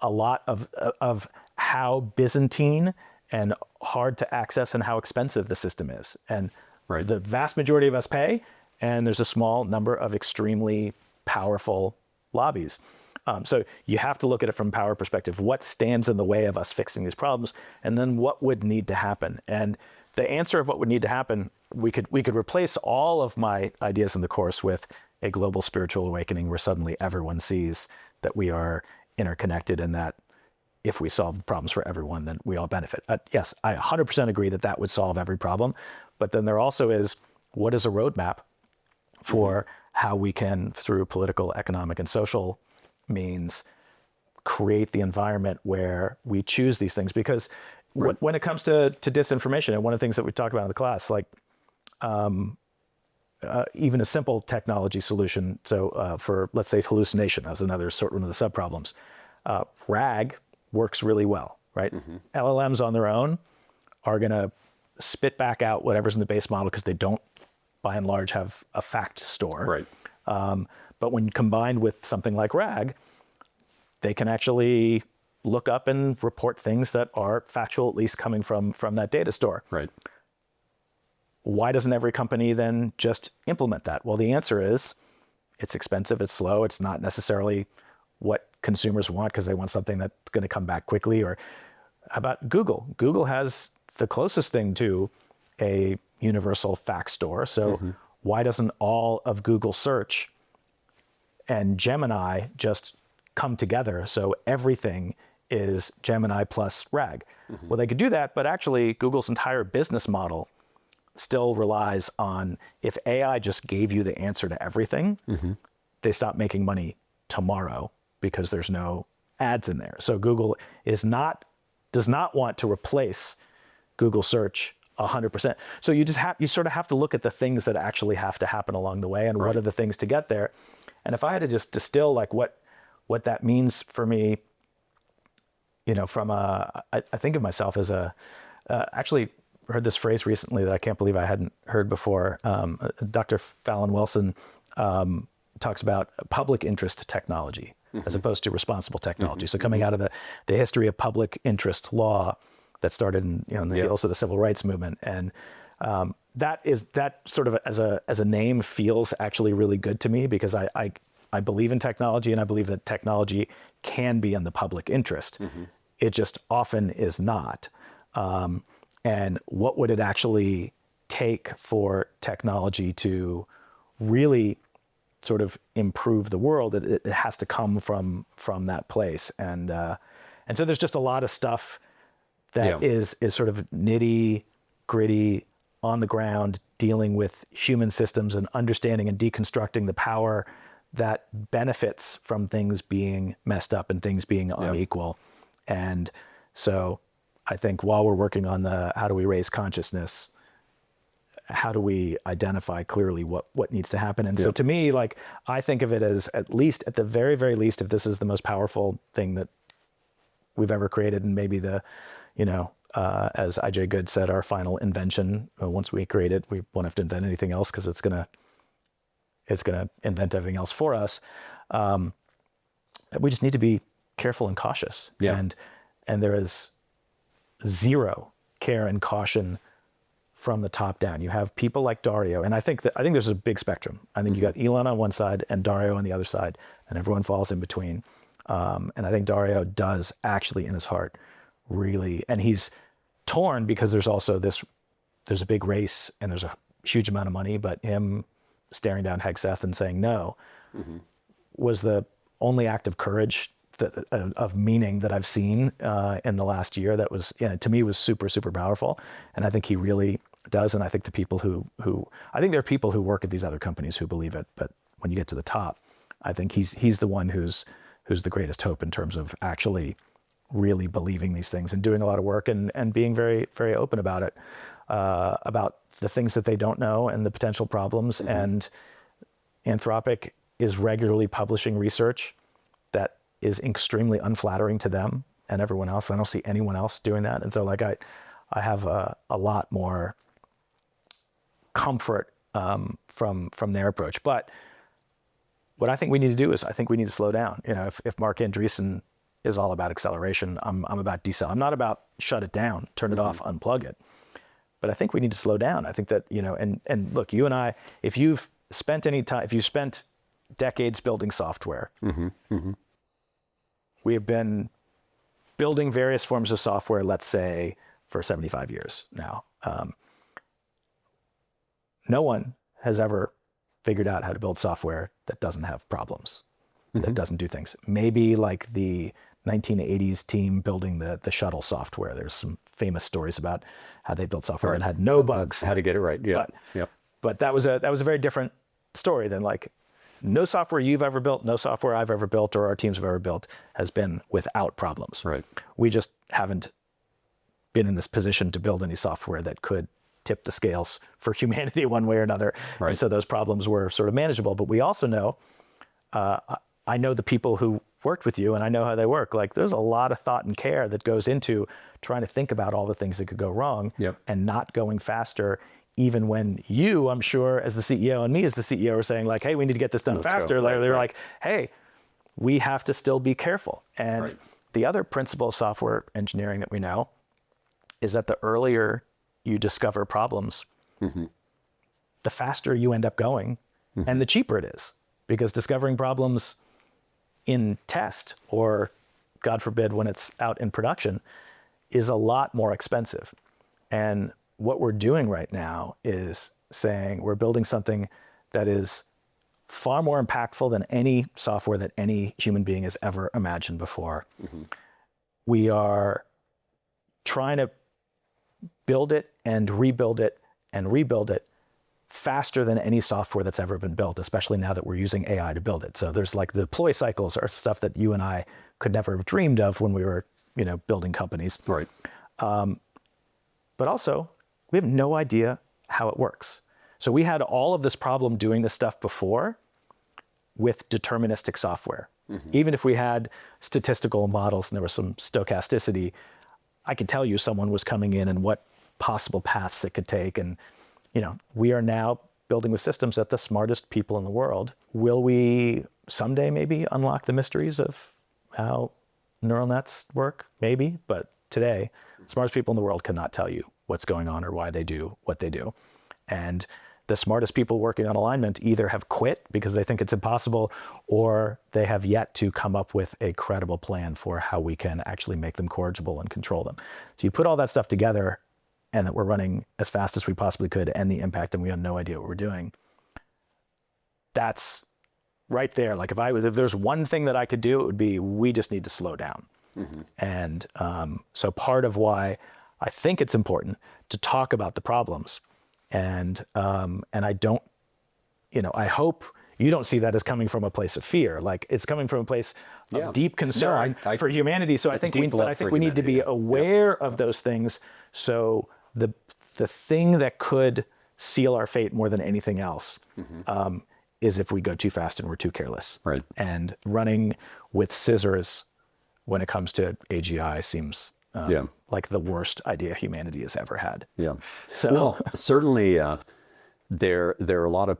a lot of how Byzantine and hard to access and how expensive the system is. And the vast majority of us pay, and there's a small number of extremely powerful lobbies. So you have to look at it from a power perspective. What stands in the way of us fixing these problems? And then what would need to happen? And the answer of what would need to happen, we could replace all of my ideas in the course with a global spiritual awakening where suddenly everyone sees that we are interconnected, and that if we solve problems for everyone, then we all benefit. Yes, I 100% agree that would solve every problem. But then there also is, what is a roadmap for how we can, through political, economic, and social means, create the environment where we choose these things? Because when it comes to disinformation, and one of the things that we talked about in the class, like even a simple technology solution. So for, let's say, hallucination, that was one of the subproblems. RAG works really well, right? LLMs on their own are going to spit back out whatever's in the base model because they don't, by and large, have a fact store. But when combined with something like RAG, they can actually look up and report things that are factual, at least coming from that data store. Why doesn't every company then just implement that? Well, the answer is it's expensive, it's slow, it's not necessarily what consumers want because they want something that's going to come back quickly. Or how about Google? Google has the closest thing to a universal fact store. So why doesn't all of Google search and Gemini just come together so everything is Gemini plus RAG? Well, they could do that, but actually Google's entire business model still relies on, if AI just gave you the answer to everything, they stop making money tomorrow because there's no ads in there. So Google does not want to replace Google search 100%. So you sort of have to look at the things that actually have to happen along the way, and what are the things to get there. And if I had to just distill like what that means for me, from I think of myself as actually heard this phrase recently that I can't believe I hadn't heard before. Dr. Fallon Wilson talks about public interest technology as opposed to responsible technology. So coming out of the history of public interest law that started in the heels of the civil rights movement, and that sort of as a name feels actually really good to me, because I believe in technology, and I believe that technology can be in the public interest. It just often is not. And what would it actually take for technology to really sort of improve the world? It has to come from that place. And so there's just a lot of stuff that is sort of nitty gritty on the ground, dealing with human systems and understanding and deconstructing the power that benefits from things being messed up and things being unequal. And so I think while we're working on how do we raise consciousness, how do we identify clearly what needs to happen? And so to me, like, I think of it as, at the very, very least, if this is the most powerful thing that we've ever created, and maybe as IJ Good said, our final invention. Once we create it, we won't have to invent anything else because it's gonna invent everything else for us. We just need to be careful and cautious. Yeah. And there is zero care and caution from the top down. You have people like Dario, and I think there's a big spectrum. I think you got Elon on one side and Dario on the other side, and everyone falls in between. And I think Dario does actually in his heart really, and he's torn because there's a big race and there's a huge amount of money, but him staring down Hegseth and saying no was the only act of courage of meaning that I've seen in the last year that was, to me, was super, super powerful. And I think he really does. And I think the people I think there are people who work at these other companies who believe it, but when you get to the top, I think he's the one who's the greatest hope in terms of actually really believing these things and doing a lot of work and being very, very open about it, about the things that they don't know and the potential problems. And Anthropic is regularly publishing research that is extremely unflattering to them and everyone else. I don't see anyone else doing that. And so like I have a lot more comfort from their approach. But what I think we need to do is I think we need to slow down. If Mark Andreessen is all about acceleration, I'm about decel. I'm not about shut it down, turn it off, unplug it. But I think we need to slow down. I think that, and look, you and I, if you spent decades building software, we have been building various forms of software, let's say, for 75 years now. No one has ever figured out how to build software that doesn't have problems, that doesn't do things. Maybe like the 1980s team building the shuttle software. There's some famous stories about how they built software that had no bugs. How to get it right. Yeah. But that was a very different story than like no software you've ever built, no software I've ever built or our teams have ever built has been without problems. Right. We just haven't been in this position to build any software that could tip the scales for humanity one way or another. Right. And so those problems were sort of manageable. But we also know, I know the people who worked with you and I know how they work. Like there's a lot of thought and care that goes into trying to think about all the things that could go wrong and not going faster. Even when you, I'm sure, as the CEO and me as the CEO are saying like, hey, we need to get this done faster. They're like, hey, we have to still be careful. And the other principle of software engineering that we know is that the earlier you discover problems, the faster you end up going and the cheaper it is. Because discovering problems in test or, God forbid, when it's out in production is a lot more expensive. And what we're doing right now is saying we're building something that is far more impactful than any software that any human being has ever imagined before. We are trying to build it and rebuild it and rebuild it faster than any software that's ever been built, especially now that we're using AI to build it. So there's like the deploy cycles are stuff that you and I could never have dreamed of when we were, building companies. Right. But also, we have no idea how it works. So we had all of this problem doing this stuff before with deterministic software. Even if we had statistical models and there was some stochasticity, I could tell you someone was coming in and what possible paths it could take. And, we are now building with systems that the smartest people in the world. Will we someday maybe unlock the mysteries of how neural nets work? Maybe, but today, the smartest people in the world cannot tell you what's going on or why they do what they do. And the smartest people working on alignment either have quit because they think it's impossible, or they have yet to come up with a credible plan for how we can actually make them corrigible and control them. So you put all that stuff together, and that we're running as fast as we possibly could, and the impact, and we have no idea what we're doing. That's right there. Like if there's one thing that I could do, it would be, we just need to slow down. And so part of why I think it's important to talk about the problems, and I don't, I hope you don't see that as coming from a place of fear. Like it's coming from a place of deep concern for humanity. So I think we need to be aware of those things. So the thing that could seal our fate more than anything else is if we go too fast and we're too careless. Right. And running with scissors when it comes to AGI seems like the worst idea humanity has ever had. Yeah. So well, certainly there are a lot of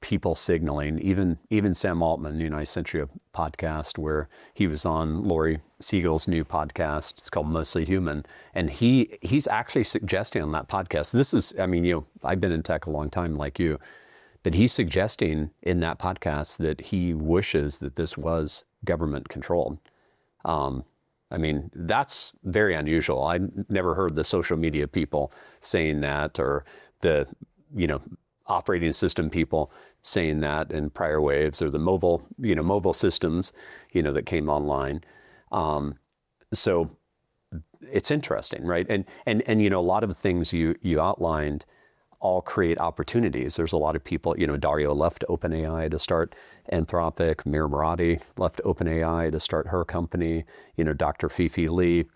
people signaling, even Sam Altman, I sent you a podcast where he was on Lori Siegel's new podcast. It's called Mostly Human. And he's actually suggesting on that podcast, this is, I've been in tech a long time like you, but he's suggesting in that podcast that he wishes that this was government controlled. That's very unusual. I never heard the social media people saying that, or the, operating system people saying that in prior waves, or the mobile systems, that came online. So it's interesting, right? And a lot of the things you outlined all create opportunities. There's a lot of people, Dario left OpenAI to start Anthropic, Mir Murati left OpenAI to start her company. Dr. Fifi Lee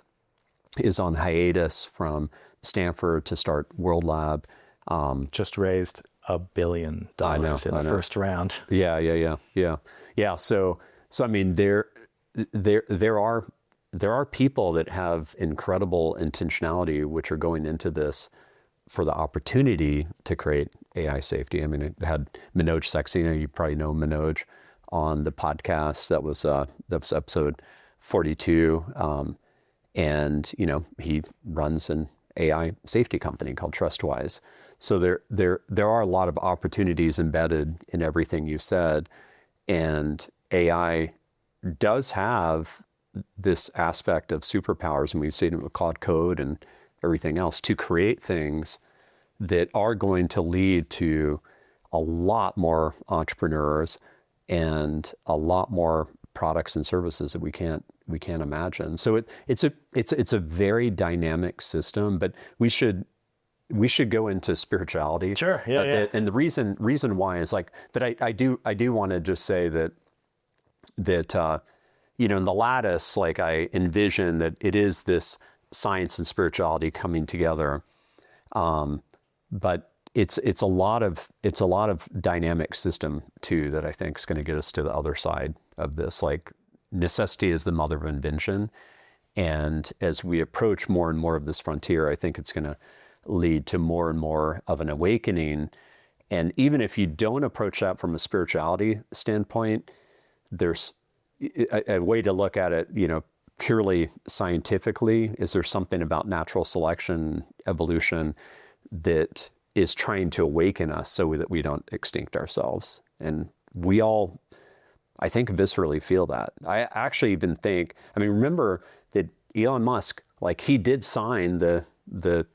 is on hiatus from Stanford to start World Lab. Just raised $1 billion in the first round. Yeah. So there are people that have incredible intentionality, which are going into this for the opportunity to create AI safety. It had Manoj Saxena, you probably know Manoj, on the podcast. That was episode 42. And he runs an AI safety company called TrustWise. So there are a lot of opportunities embedded in everything you said, and AI does have this aspect of superpowers, and we've seen it with Cloud Code and everything else, to create things that are going to lead to a lot more entrepreneurs and a lot more products and services that we can't imagine. So it's a very dynamic system, but we should go into spirituality. Sure. Yeah. And the reason why is but I do want to just say that in the lattice, I envision that it is this science and spirituality coming together. But it's a lot of dynamic system too that I think is going to get us to the other side of this. Necessity is the mother of invention, and as we approach more and more of this frontier, I think it's going to lead to more and more of an awakening. And even if you don't approach that from a spirituality standpoint, there's a way to look at it, purely scientifically. Is there something about natural selection, evolution, that is trying to awaken us so that we don't extinct ourselves? And we all, I think, viscerally feel that. I actually even think, remember that Elon Musk, he did sign the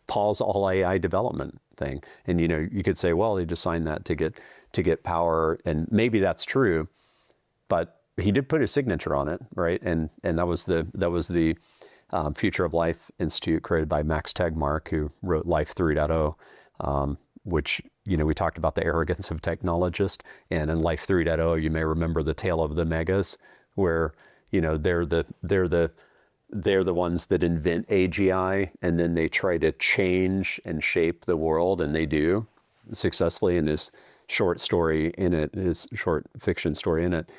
pause all AI development thing. And, you could say, well, he just signed that to get power. And maybe that's true, but he did put his signature on it, right? And that was the Future of Life Institute, created by Max Tegmark, who wrote Life 3.0, which, we talked about the arrogance of technologists. And in Life 3.0, you may remember the tale of the megas, where, they're the ones that invent AGI, and then they try to change and shape the world, and they do successfully. In his short fiction story in it,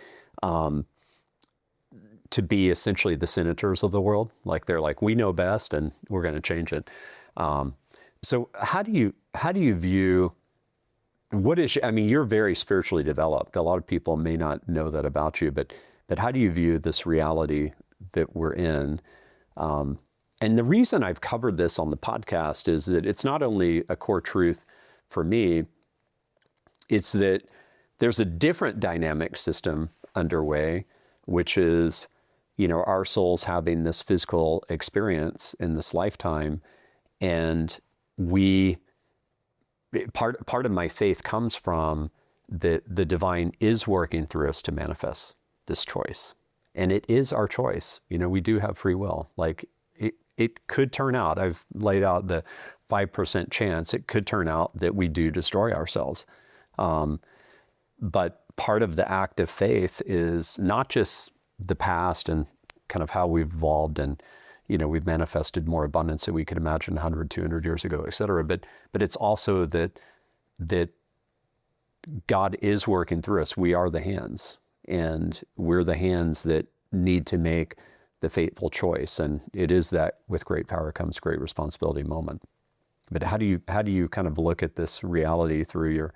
to be essentially the senators of the world. They're we know best and we're going to change it. So how do you view, you're very spiritually developed. A lot of people may not know that about you, but how do you view this reality that we're in? And the reason I've covered this on the podcast is that it's not only a core truth for me, it's that there's a different dynamic system underway, which is, our souls having this physical experience in this lifetime. And part of my faith comes from that the divine is working through us to manifest this choice. And it is our choice. We do have free will. It could turn out, I've laid out the 5% chance, it could turn out that we do destroy ourselves. But part of the act of faith is not just the past and kind of how we've evolved and, we've manifested more abundance than we could imagine 100, 200 years ago, et cetera. But it's also that God is working through us. We are the hands, and we're the hands that need to make the fateful choice. And it is that with great power comes great responsibility moment. But how do you kind of look at this reality through your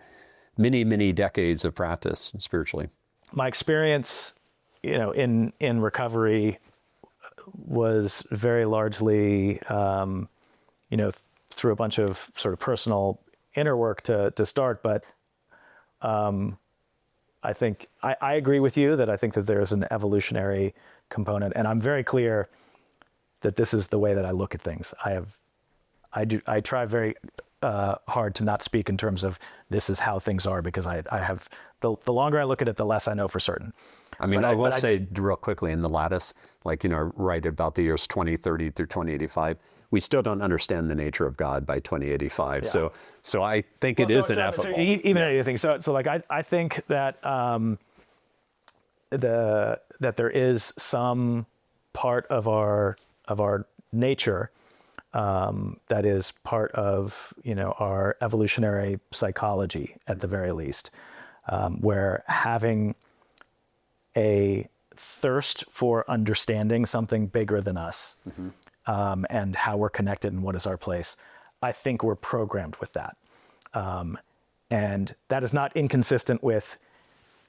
many, many decades of practice spiritually? My experience, in recovery was very largely, through a bunch of sort of personal inner work to start. But I think I agree with you that I think that there's an evolutionary component, and I'm very clear that this is the way that I look at things. I try very hard to not speak in terms of this is how things are, because I have the longer I look at it, the less I know for certain. I mean, I will say real quickly in the lattice, right about the years 2030 through 2085, we still don't understand the nature of God by 2085. Yeah. So I think it is ineffable. So even anything. So like I think that that there is some part of our nature that is part of our evolutionary psychology at the very least, where having a thirst for understanding something bigger than us, and how we're connected and what is our place, I think we're programmed with that, and that is not inconsistent with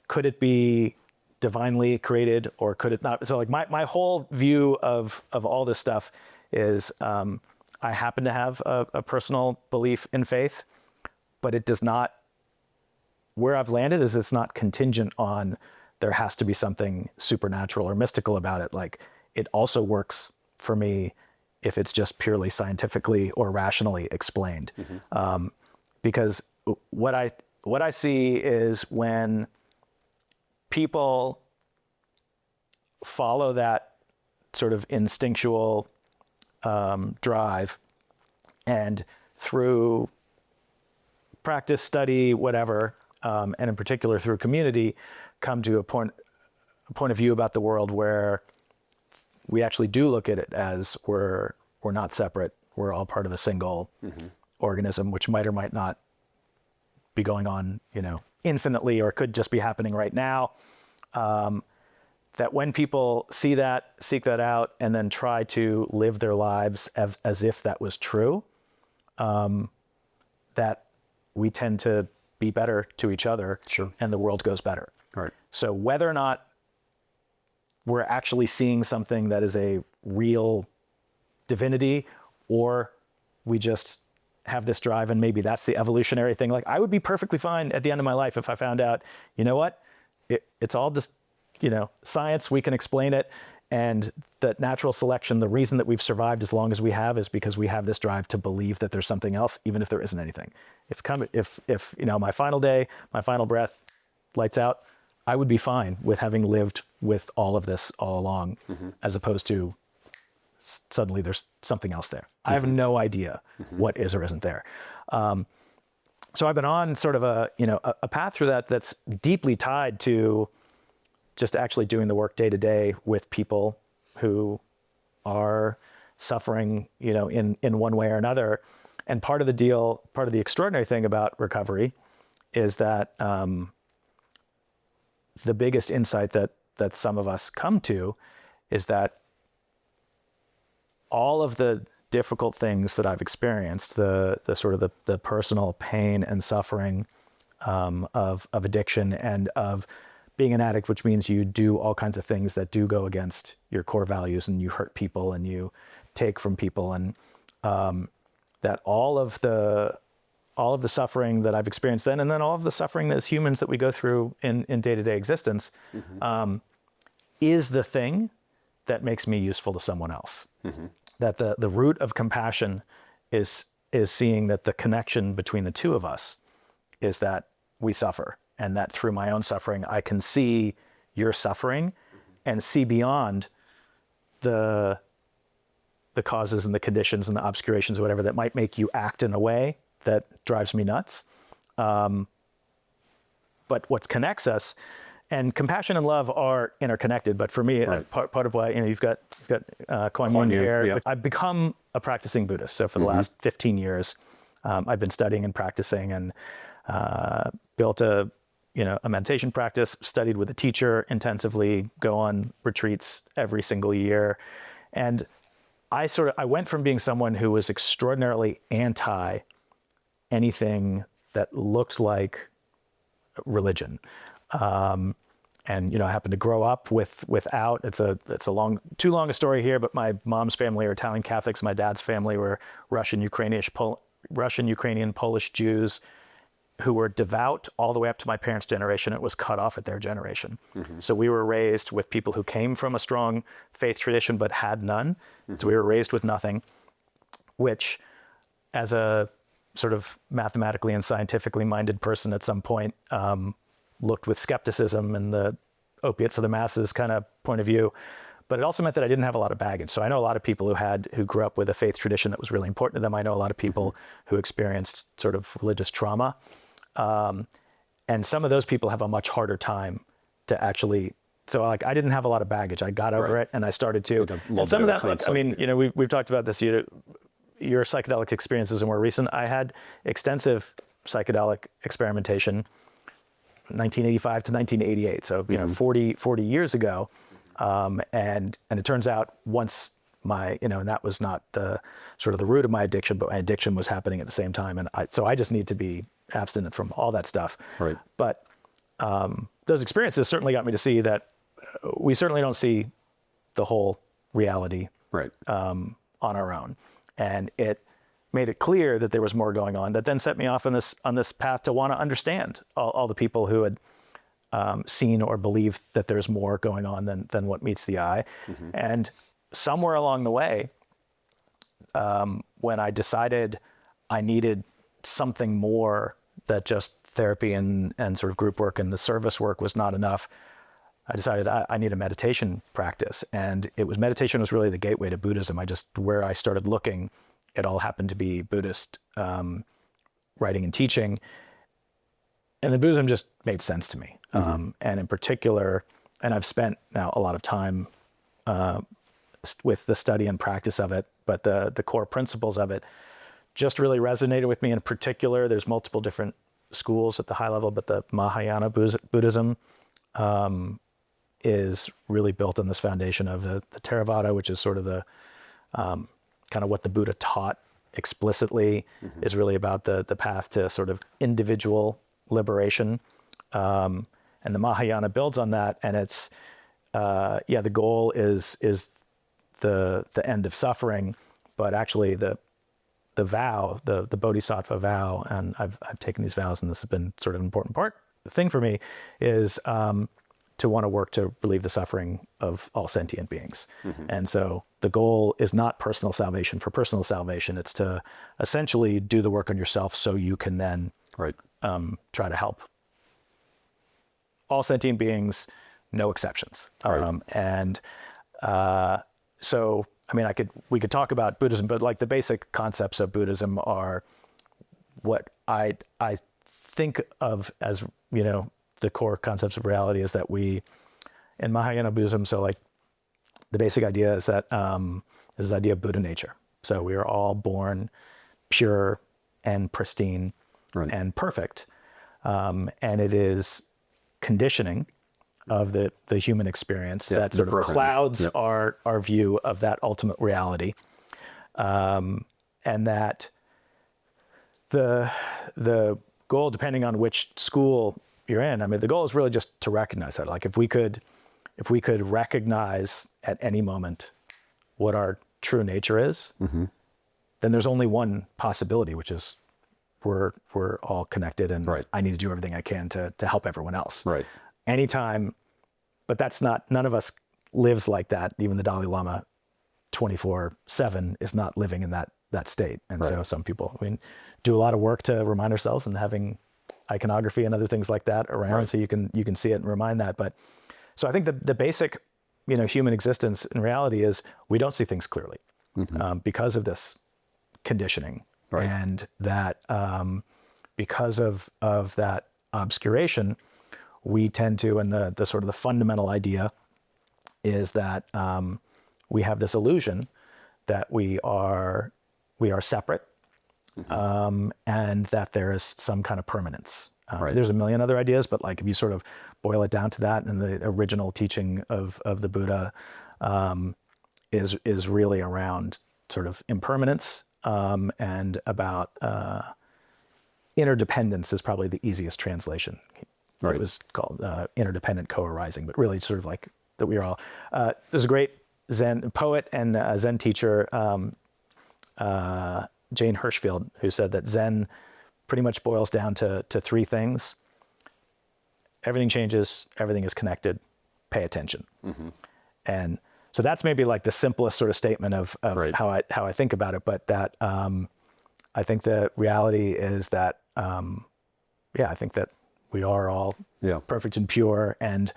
could it be divinely created or could it not? So like my whole view of all this stuff is I happen to have a personal belief in faith, but it does not, where I've landed is it's not contingent on there has to be something supernatural or mystical about it. Like it also works for me if it's just purely scientifically or rationally explained. Because what I see is when people follow that sort of instinctual drive, and through practice, study, whatever, and in particular through community, come to a point of view about the world where we actually do look at it as we're not separate. We're all part of a single organism, which might or might not be going on, infinitely, or could just be happening right now. That when people see that, seek that out, and then try to live their lives as if that was true, that we tend to be better to each other, sure, and the world goes better. Right. So whether or not we're actually seeing something that is a real divinity, or we just have this drive and maybe that's the evolutionary thing, like I would be perfectly fine at the end of my life if I found out, it's all just, science, we can explain it. And that natural selection, the reason that we've survived as long as we have is because we have this drive to believe that there's something else, even if there isn't anything. If my final day, my final breath lights out, I would be fine with having lived with all of this all along, as opposed to suddenly there's something else there. I have no idea what is or isn't there. So I've been on sort of a path through that's deeply tied to just actually doing the work day to day with people who are suffering, in one way or another. And part of the extraordinary thing about recovery is that the biggest insight that some of us come to is that all of the difficult things that I've experienced, the sort of the personal pain and suffering of addiction and of being an addict, which means you do all kinds of things that do go against your core values, and you hurt people and you take from people, and that all of the suffering that I've experienced then, and then all of the suffering as humans that we go through in day-to-day existence, is the thing that makes me useful to someone else. That the root of compassion is seeing that the connection between the two of us is that we suffer, and that through my own suffering, I can see your suffering and see beyond the causes and the conditions and the obscurations or whatever that might make you act in a way that drives me nuts. But what connects us, and compassion and love are interconnected, but for me, right, part of why, you've got Kuan Yin here. Yeah. I've become a practicing Buddhist. So for the last 15 years, I've been studying and practicing, and built a a meditation practice, studied with a teacher intensively, go on retreats every single year. And I went from being someone who was extraordinarily anti anything that looked like religion. And I happened to grow up without. It's too long a story here, but my mom's family are Italian Catholics. My dad's family were Russian, Ukrainian, Polish Jews who were devout all the way up to my parents' generation. It was cut off at their generation. So we were raised with people who came from a strong faith tradition but had none. So we were raised with nothing, which, as a sort of mathematically and scientifically minded person at some point, looked with skepticism and the opiate for the masses kind of point of view. But it also meant that I didn't have a lot of baggage. So I know a lot of people who grew up with a faith tradition that was really important to them. I know a lot of people who experienced sort of religious trauma. And some of those people have a much harder time to actually, so like I didn't have a lot of baggage. I got over it and I started to. And some of that, I mean, we've talked about this, your psychedelic experiences are more recent. I had extensive psychedelic experimentation 1985 to 1988. So, 40 years ago. And it turns out once and that was not the sort of the root of my addiction, but my addiction was happening at the same time. And so I just need to be abstinent from all that stuff. Right. But those experiences certainly got me to see that we certainly don't see the whole reality on our own. And it made it clear that there was more going on, that then set me off on this path to want to understand all the people who had seen or believed that there's more going on than what meets the eye. And somewhere along the way, when I decided I needed something more, that just therapy and sort of group work and the service work was not enough, I decided I need a meditation practice. And meditation was really the gateway to Buddhism. Where I started looking, it all happened to be Buddhist writing and teaching. And the Buddhism just made sense to me. And in particular, and I've spent now a lot of time with the study and practice of it, but the core principles of it just really resonated with me. In particular, there's multiple different schools at the high level, but the Mahayana Buddhism is really built on this foundation of the Theravada, which is sort of the kind of what the Buddha taught explicitly, is really about the path to sort of individual liberation. And the Mahayana builds on that, and it's the goal is the end of suffering, but actually the vow, the bodhisattva vow, and I've taken these vows, and this has been sort of an important thing for me, is to want to work to relieve the suffering of all sentient beings. And so the goal is not personal salvation for personal salvation. It's to essentially do the work on yourself so you can then try to help all sentient beings, no exceptions. So, I mean, we could talk about Buddhism, but like the basic concepts of Buddhism are what I think of as, the core concepts of reality is that in Mahayana Buddhism, so like the basic idea is that is the idea of Buddha nature. So we are all born pure and pristine and perfect. And it is conditioning of the human experience that sort of clouds our view of that ultimate reality. And that the goal, depending on which school you're in, I mean, the goal is really just to recognize that. Like if we could recognize at any moment what our true nature is, then there's only one possibility, which is we're all connected, and I need to do everything I can to help everyone else. Anytime, but none of us lives like that. Even the Dalai Lama 24/7 is not living in that state. And so some people, do a lot of work to remind ourselves, and having iconography and other things like that around so you can see it and remind that. But so I think the basic, human existence in reality is we don't see things clearly because of this conditioning. And that because of that obscuration, we tend to, and the sort of the fundamental idea is that we have this illusion that we are separate, and that there is some kind of permanence There's a million other ideas, but like if you sort of boil it down to that, and the original teaching of the Buddha is really around sort of impermanence and about interdependence is probably the easiest translation. It was called interdependent co-arising, but really sort of like that we are all. There's a great Zen poet and Zen teacher, Jane Hirschfield, who said that Zen pretty much boils down to three things. Everything changes, everything is connected, pay attention. And so that's maybe like the simplest sort of statement of how I think about it, but that I think the reality is that, I think that we are all perfect and pure, and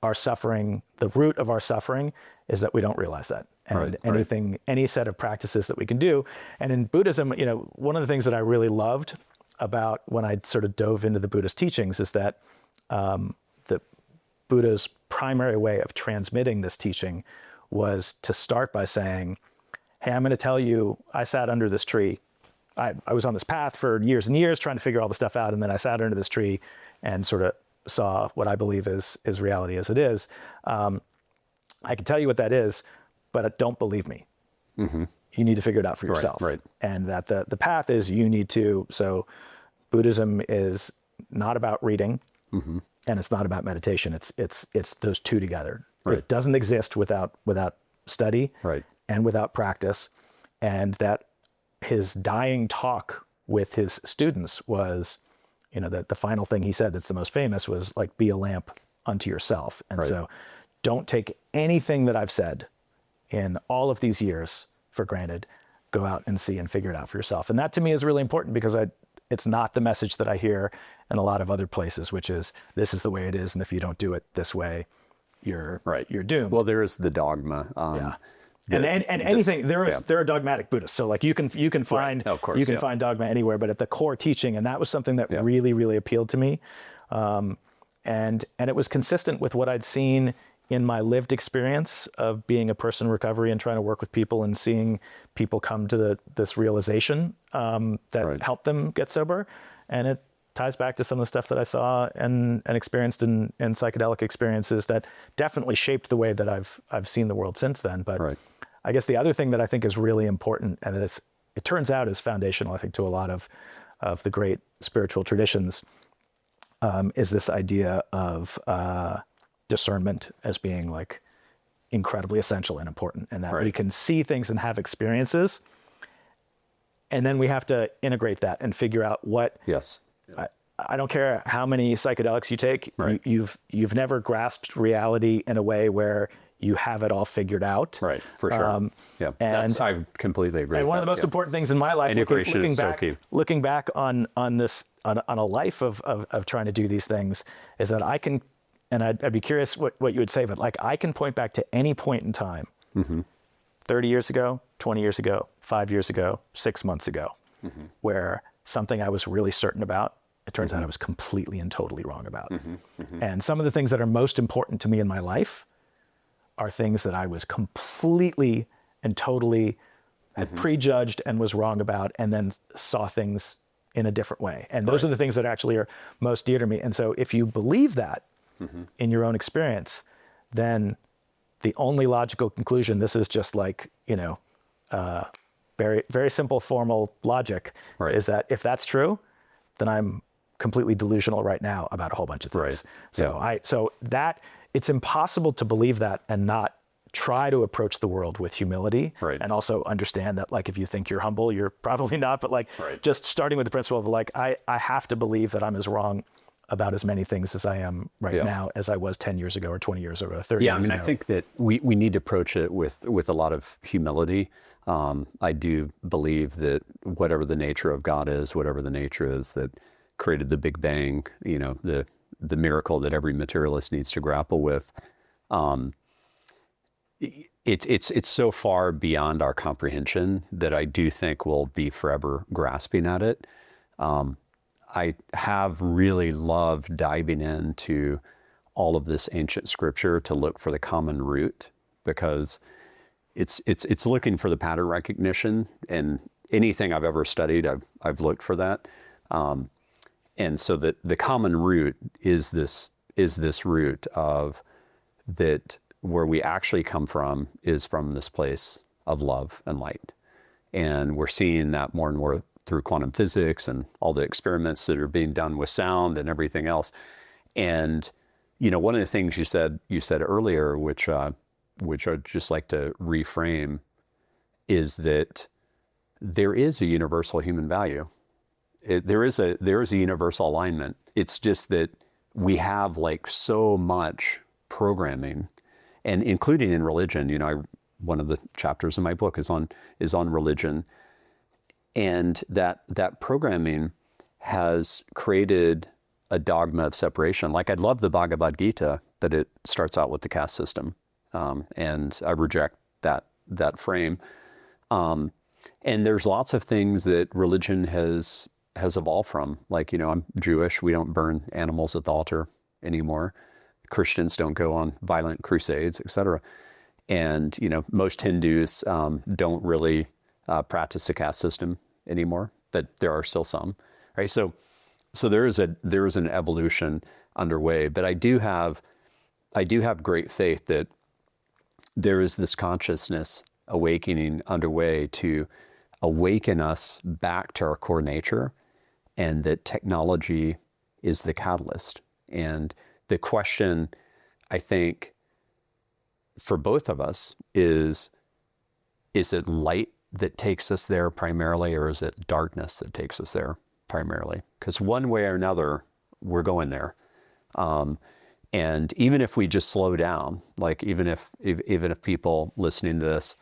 our suffering, the root of our suffering is that we don't realize that. And any set of practices that we can do. And in Buddhism, one of the things that I really loved about when I sort of dove into the Buddhist teachings is that the Buddha's primary way of transmitting this teaching was to start by saying, hey, I'm going to tell you, I sat under this tree. I was on this path for years and years trying to figure all the stuff out, and then I sat under this tree and sort of saw what I believe is reality as it is. I can tell you what that is, but don't believe me. You need to figure it out for yourself. And that the path is you need to, so Buddhism is not about reading and it's not about meditation. It's those two together. It doesn't exist without study and without practice. And that his dying talk with his students was, the final thing he said that's the most famous was like, be a lamp unto yourself. And so don't take anything that I've said in all of these years for granted. Go out and see and figure it out for yourself. And that to me is really important because it's not the message that I hear in a lot of other places, which is this is the way it is. And if you don't do it this way, you're doomed. Well, there is the dogma. And anything there are dogmatic Buddhists. So like you can find find dogma anywhere, but at the core teaching, and that was something that really, really appealed to me. And it was consistent with what I'd seen in my lived experience of being a person in recovery and trying to work with people and seeing people come to this realization that helped them get sober. And it ties back to some of the stuff that I saw and experienced in psychedelic experiences that definitely shaped the way that I've seen the world since then. But I guess the other thing that I think is really important, and that it turns out is foundational, I think, to a lot of the great spiritual traditions, is this idea of discernment as being like incredibly essential and important, and that we can see things and have experiences, and then we have to integrate that and figure out what. I don't care how many psychedelics you take. You've never grasped reality in a way where you have it all figured out. For sure. And I completely agree. And one of the most important things in my life, looking back on a life of trying to do these things, is that I can, and I'd be curious what you would say, but like I can point back to any point in time, 30 years ago, 20 years ago, 5 years ago, 6 months ago, where something I was really certain about, it turns out I was completely and totally wrong about. And some of the things that are most important to me in my life are things that I was completely and totally had prejudged and was wrong about, and then saw things in a different way. And those are the things that actually are most dear to me. And so if you believe that in your own experience, then the only logical conclusion, this is just like, very, very simple formal logic, is that if that's true, then I'm completely delusional right now about a whole bunch of things. So that it's impossible to believe that and not try to approach the world with humility, and also understand that like if you think you're humble, you're probably not, but like just starting with the principle of like I have to believe that I'm as wrong about as many things as I am right now as I was 10 years ago or 20 years ago or 30 years ago. I think that we need to approach it with a lot of humility. I do believe that whatever the nature of God is, whatever the nature is that created the Big Bang, the miracle that every materialist needs to grapple with, it's so far beyond our comprehension that I do think we'll be forever grasping at it. I have really loved diving into all of this ancient scripture to look for the common root, because it's looking for the pattern recognition, and anything I've ever studied, I've looked for that. And so that the common root is this root of that where we actually come from is from this place of love and light. And we're seeing that more and more through quantum physics and all the experiments that are being done with sound and everything else. And, one of the things you said earlier, which I'd just like to reframe, is that there is a universal human value. There is a universal alignment. It's just that we have like so much programming, and including in religion. One of the chapters in my book is on religion, and that programming has created a dogma of separation. Like, I love the Bhagavad Gita, but it starts out with the caste system, and I reject that frame. And there's lots of things that religion has evolved from. Like, I'm Jewish. We don't burn animals at the altar anymore. Christians don't go on violent crusades, etc. And, most Hindus don't really practice the caste system anymore, but there are still some, right? So there is an evolution underway, but I do have great faith that there is this consciousness awakening underway to awaken us back to our core nature, and that technology is the catalyst. And the question, I think, for both of us is it light that takes us there primarily, or is it darkness that takes us there primarily? Because one way or another, we're going there. And even if we just slow down, like even if people listening to this,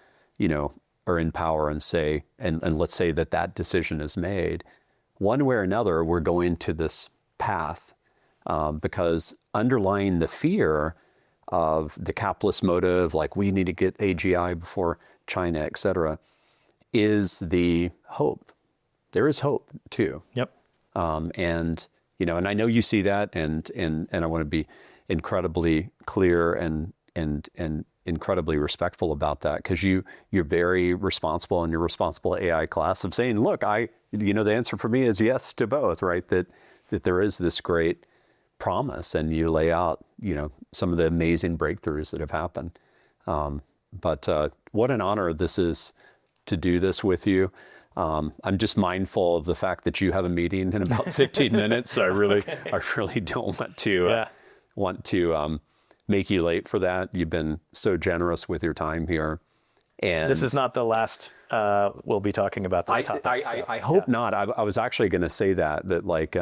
are in power and say, and let's say that decision is made, one way or another, we're going to this path, because underlying the fear of the capitalist motive, like we need to get AGI before China, et cetera, is the hope. There is hope too. Yep. And I know you see that, and I want to be incredibly clear and incredibly respectful about that, because you're very responsible in your responsible AI class of saying, look, the answer for me is yes to both, right? That there is this great promise, and you lay out, some of the amazing breakthroughs that have happened. But what an honor this is to do this with you. I'm just mindful of the fact that you have a meeting in about 15 minutes. So I really don't want to make you late for that. You've been so generous with your time here. And this is not the last we'll be talking about this topic. I hope not. I was actually going to say that like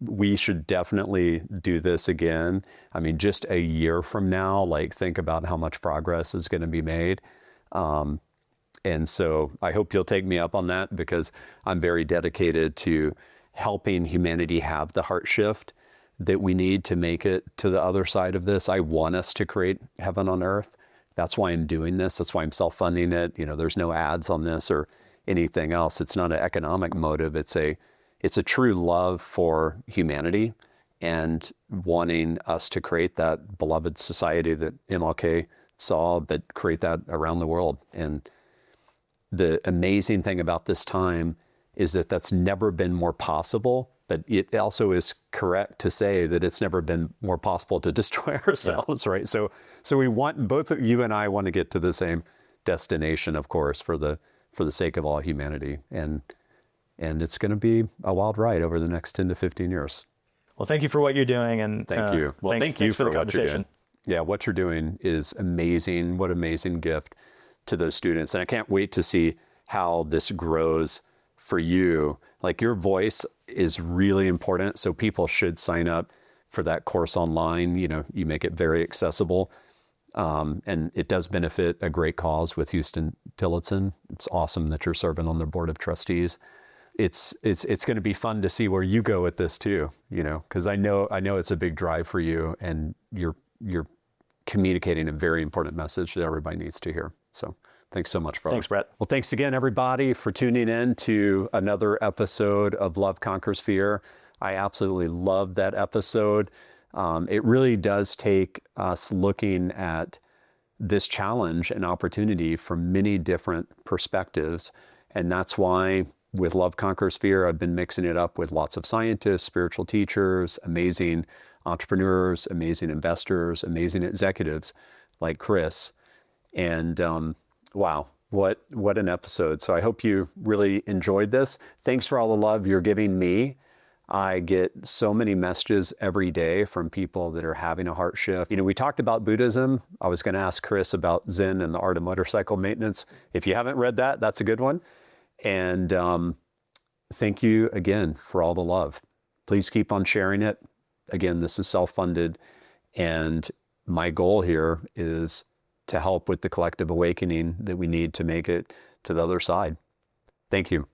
we should definitely do this again. I mean, just a year from now, like think about how much progress is going to be made. And so I hope you'll take me up on that, because I'm very dedicated to helping humanity have the heart shift that we need to make it to the other side of this. I want us to create heaven on earth. That's why I'm doing this. That's why I'm self-funding it. There's no ads on this or anything else. It's not an economic motive. It's a true love for humanity and wanting us to create that beloved society that MLK saw, but create that around the world. And the amazing thing about this time is that that's never been more possible, but it also is correct to say that it's never been more possible to destroy ourselves, right? So we want, both of you and I want to get to the same destination, of course, for the sake of all humanity. And it's going to be a wild ride over the next 10 to 15 years. Well, thank you for what you're doing. And thank you. Well, thank you for what you're doing. Yeah, what you're doing is amazing. What an amazing gift to those students. And I can't wait to see how this grows for you. Like, your voice is really important. So people should sign up for that course online. You make it very accessible. And it does benefit a great cause with Houston Tillotson. It's awesome that you're serving on their board of trustees. It's going to be fun to see where you go with this too, because I know it's a big drive for you, and you're communicating a very important message that everybody needs to hear. So thanks so much, brother. Thanks, Brett. Well, thanks again, everybody, for tuning in to another episode of Love Conquers Fear. I absolutely loved that episode. It really does take us looking at this challenge and opportunity from many different perspectives. And that's why with Love Conquers Fear, I've been mixing it up with lots of scientists, spiritual teachers, amazing entrepreneurs, amazing investors, amazing executives like Chris. And wow, what an episode. So I hope you really enjoyed this. Thanks for all the love you're giving me. I get so many messages every day from people that are having a heart shift. We talked about Buddhism. I was going to ask Chris about Zen and the art of motorcycle maintenance. If you haven't read that, that's a good one. And thank you again for all the love. Please keep on sharing it. Again, this is self-funded. And my goal here is to help with the collective awakening that we need to make it to the other side. Thank you.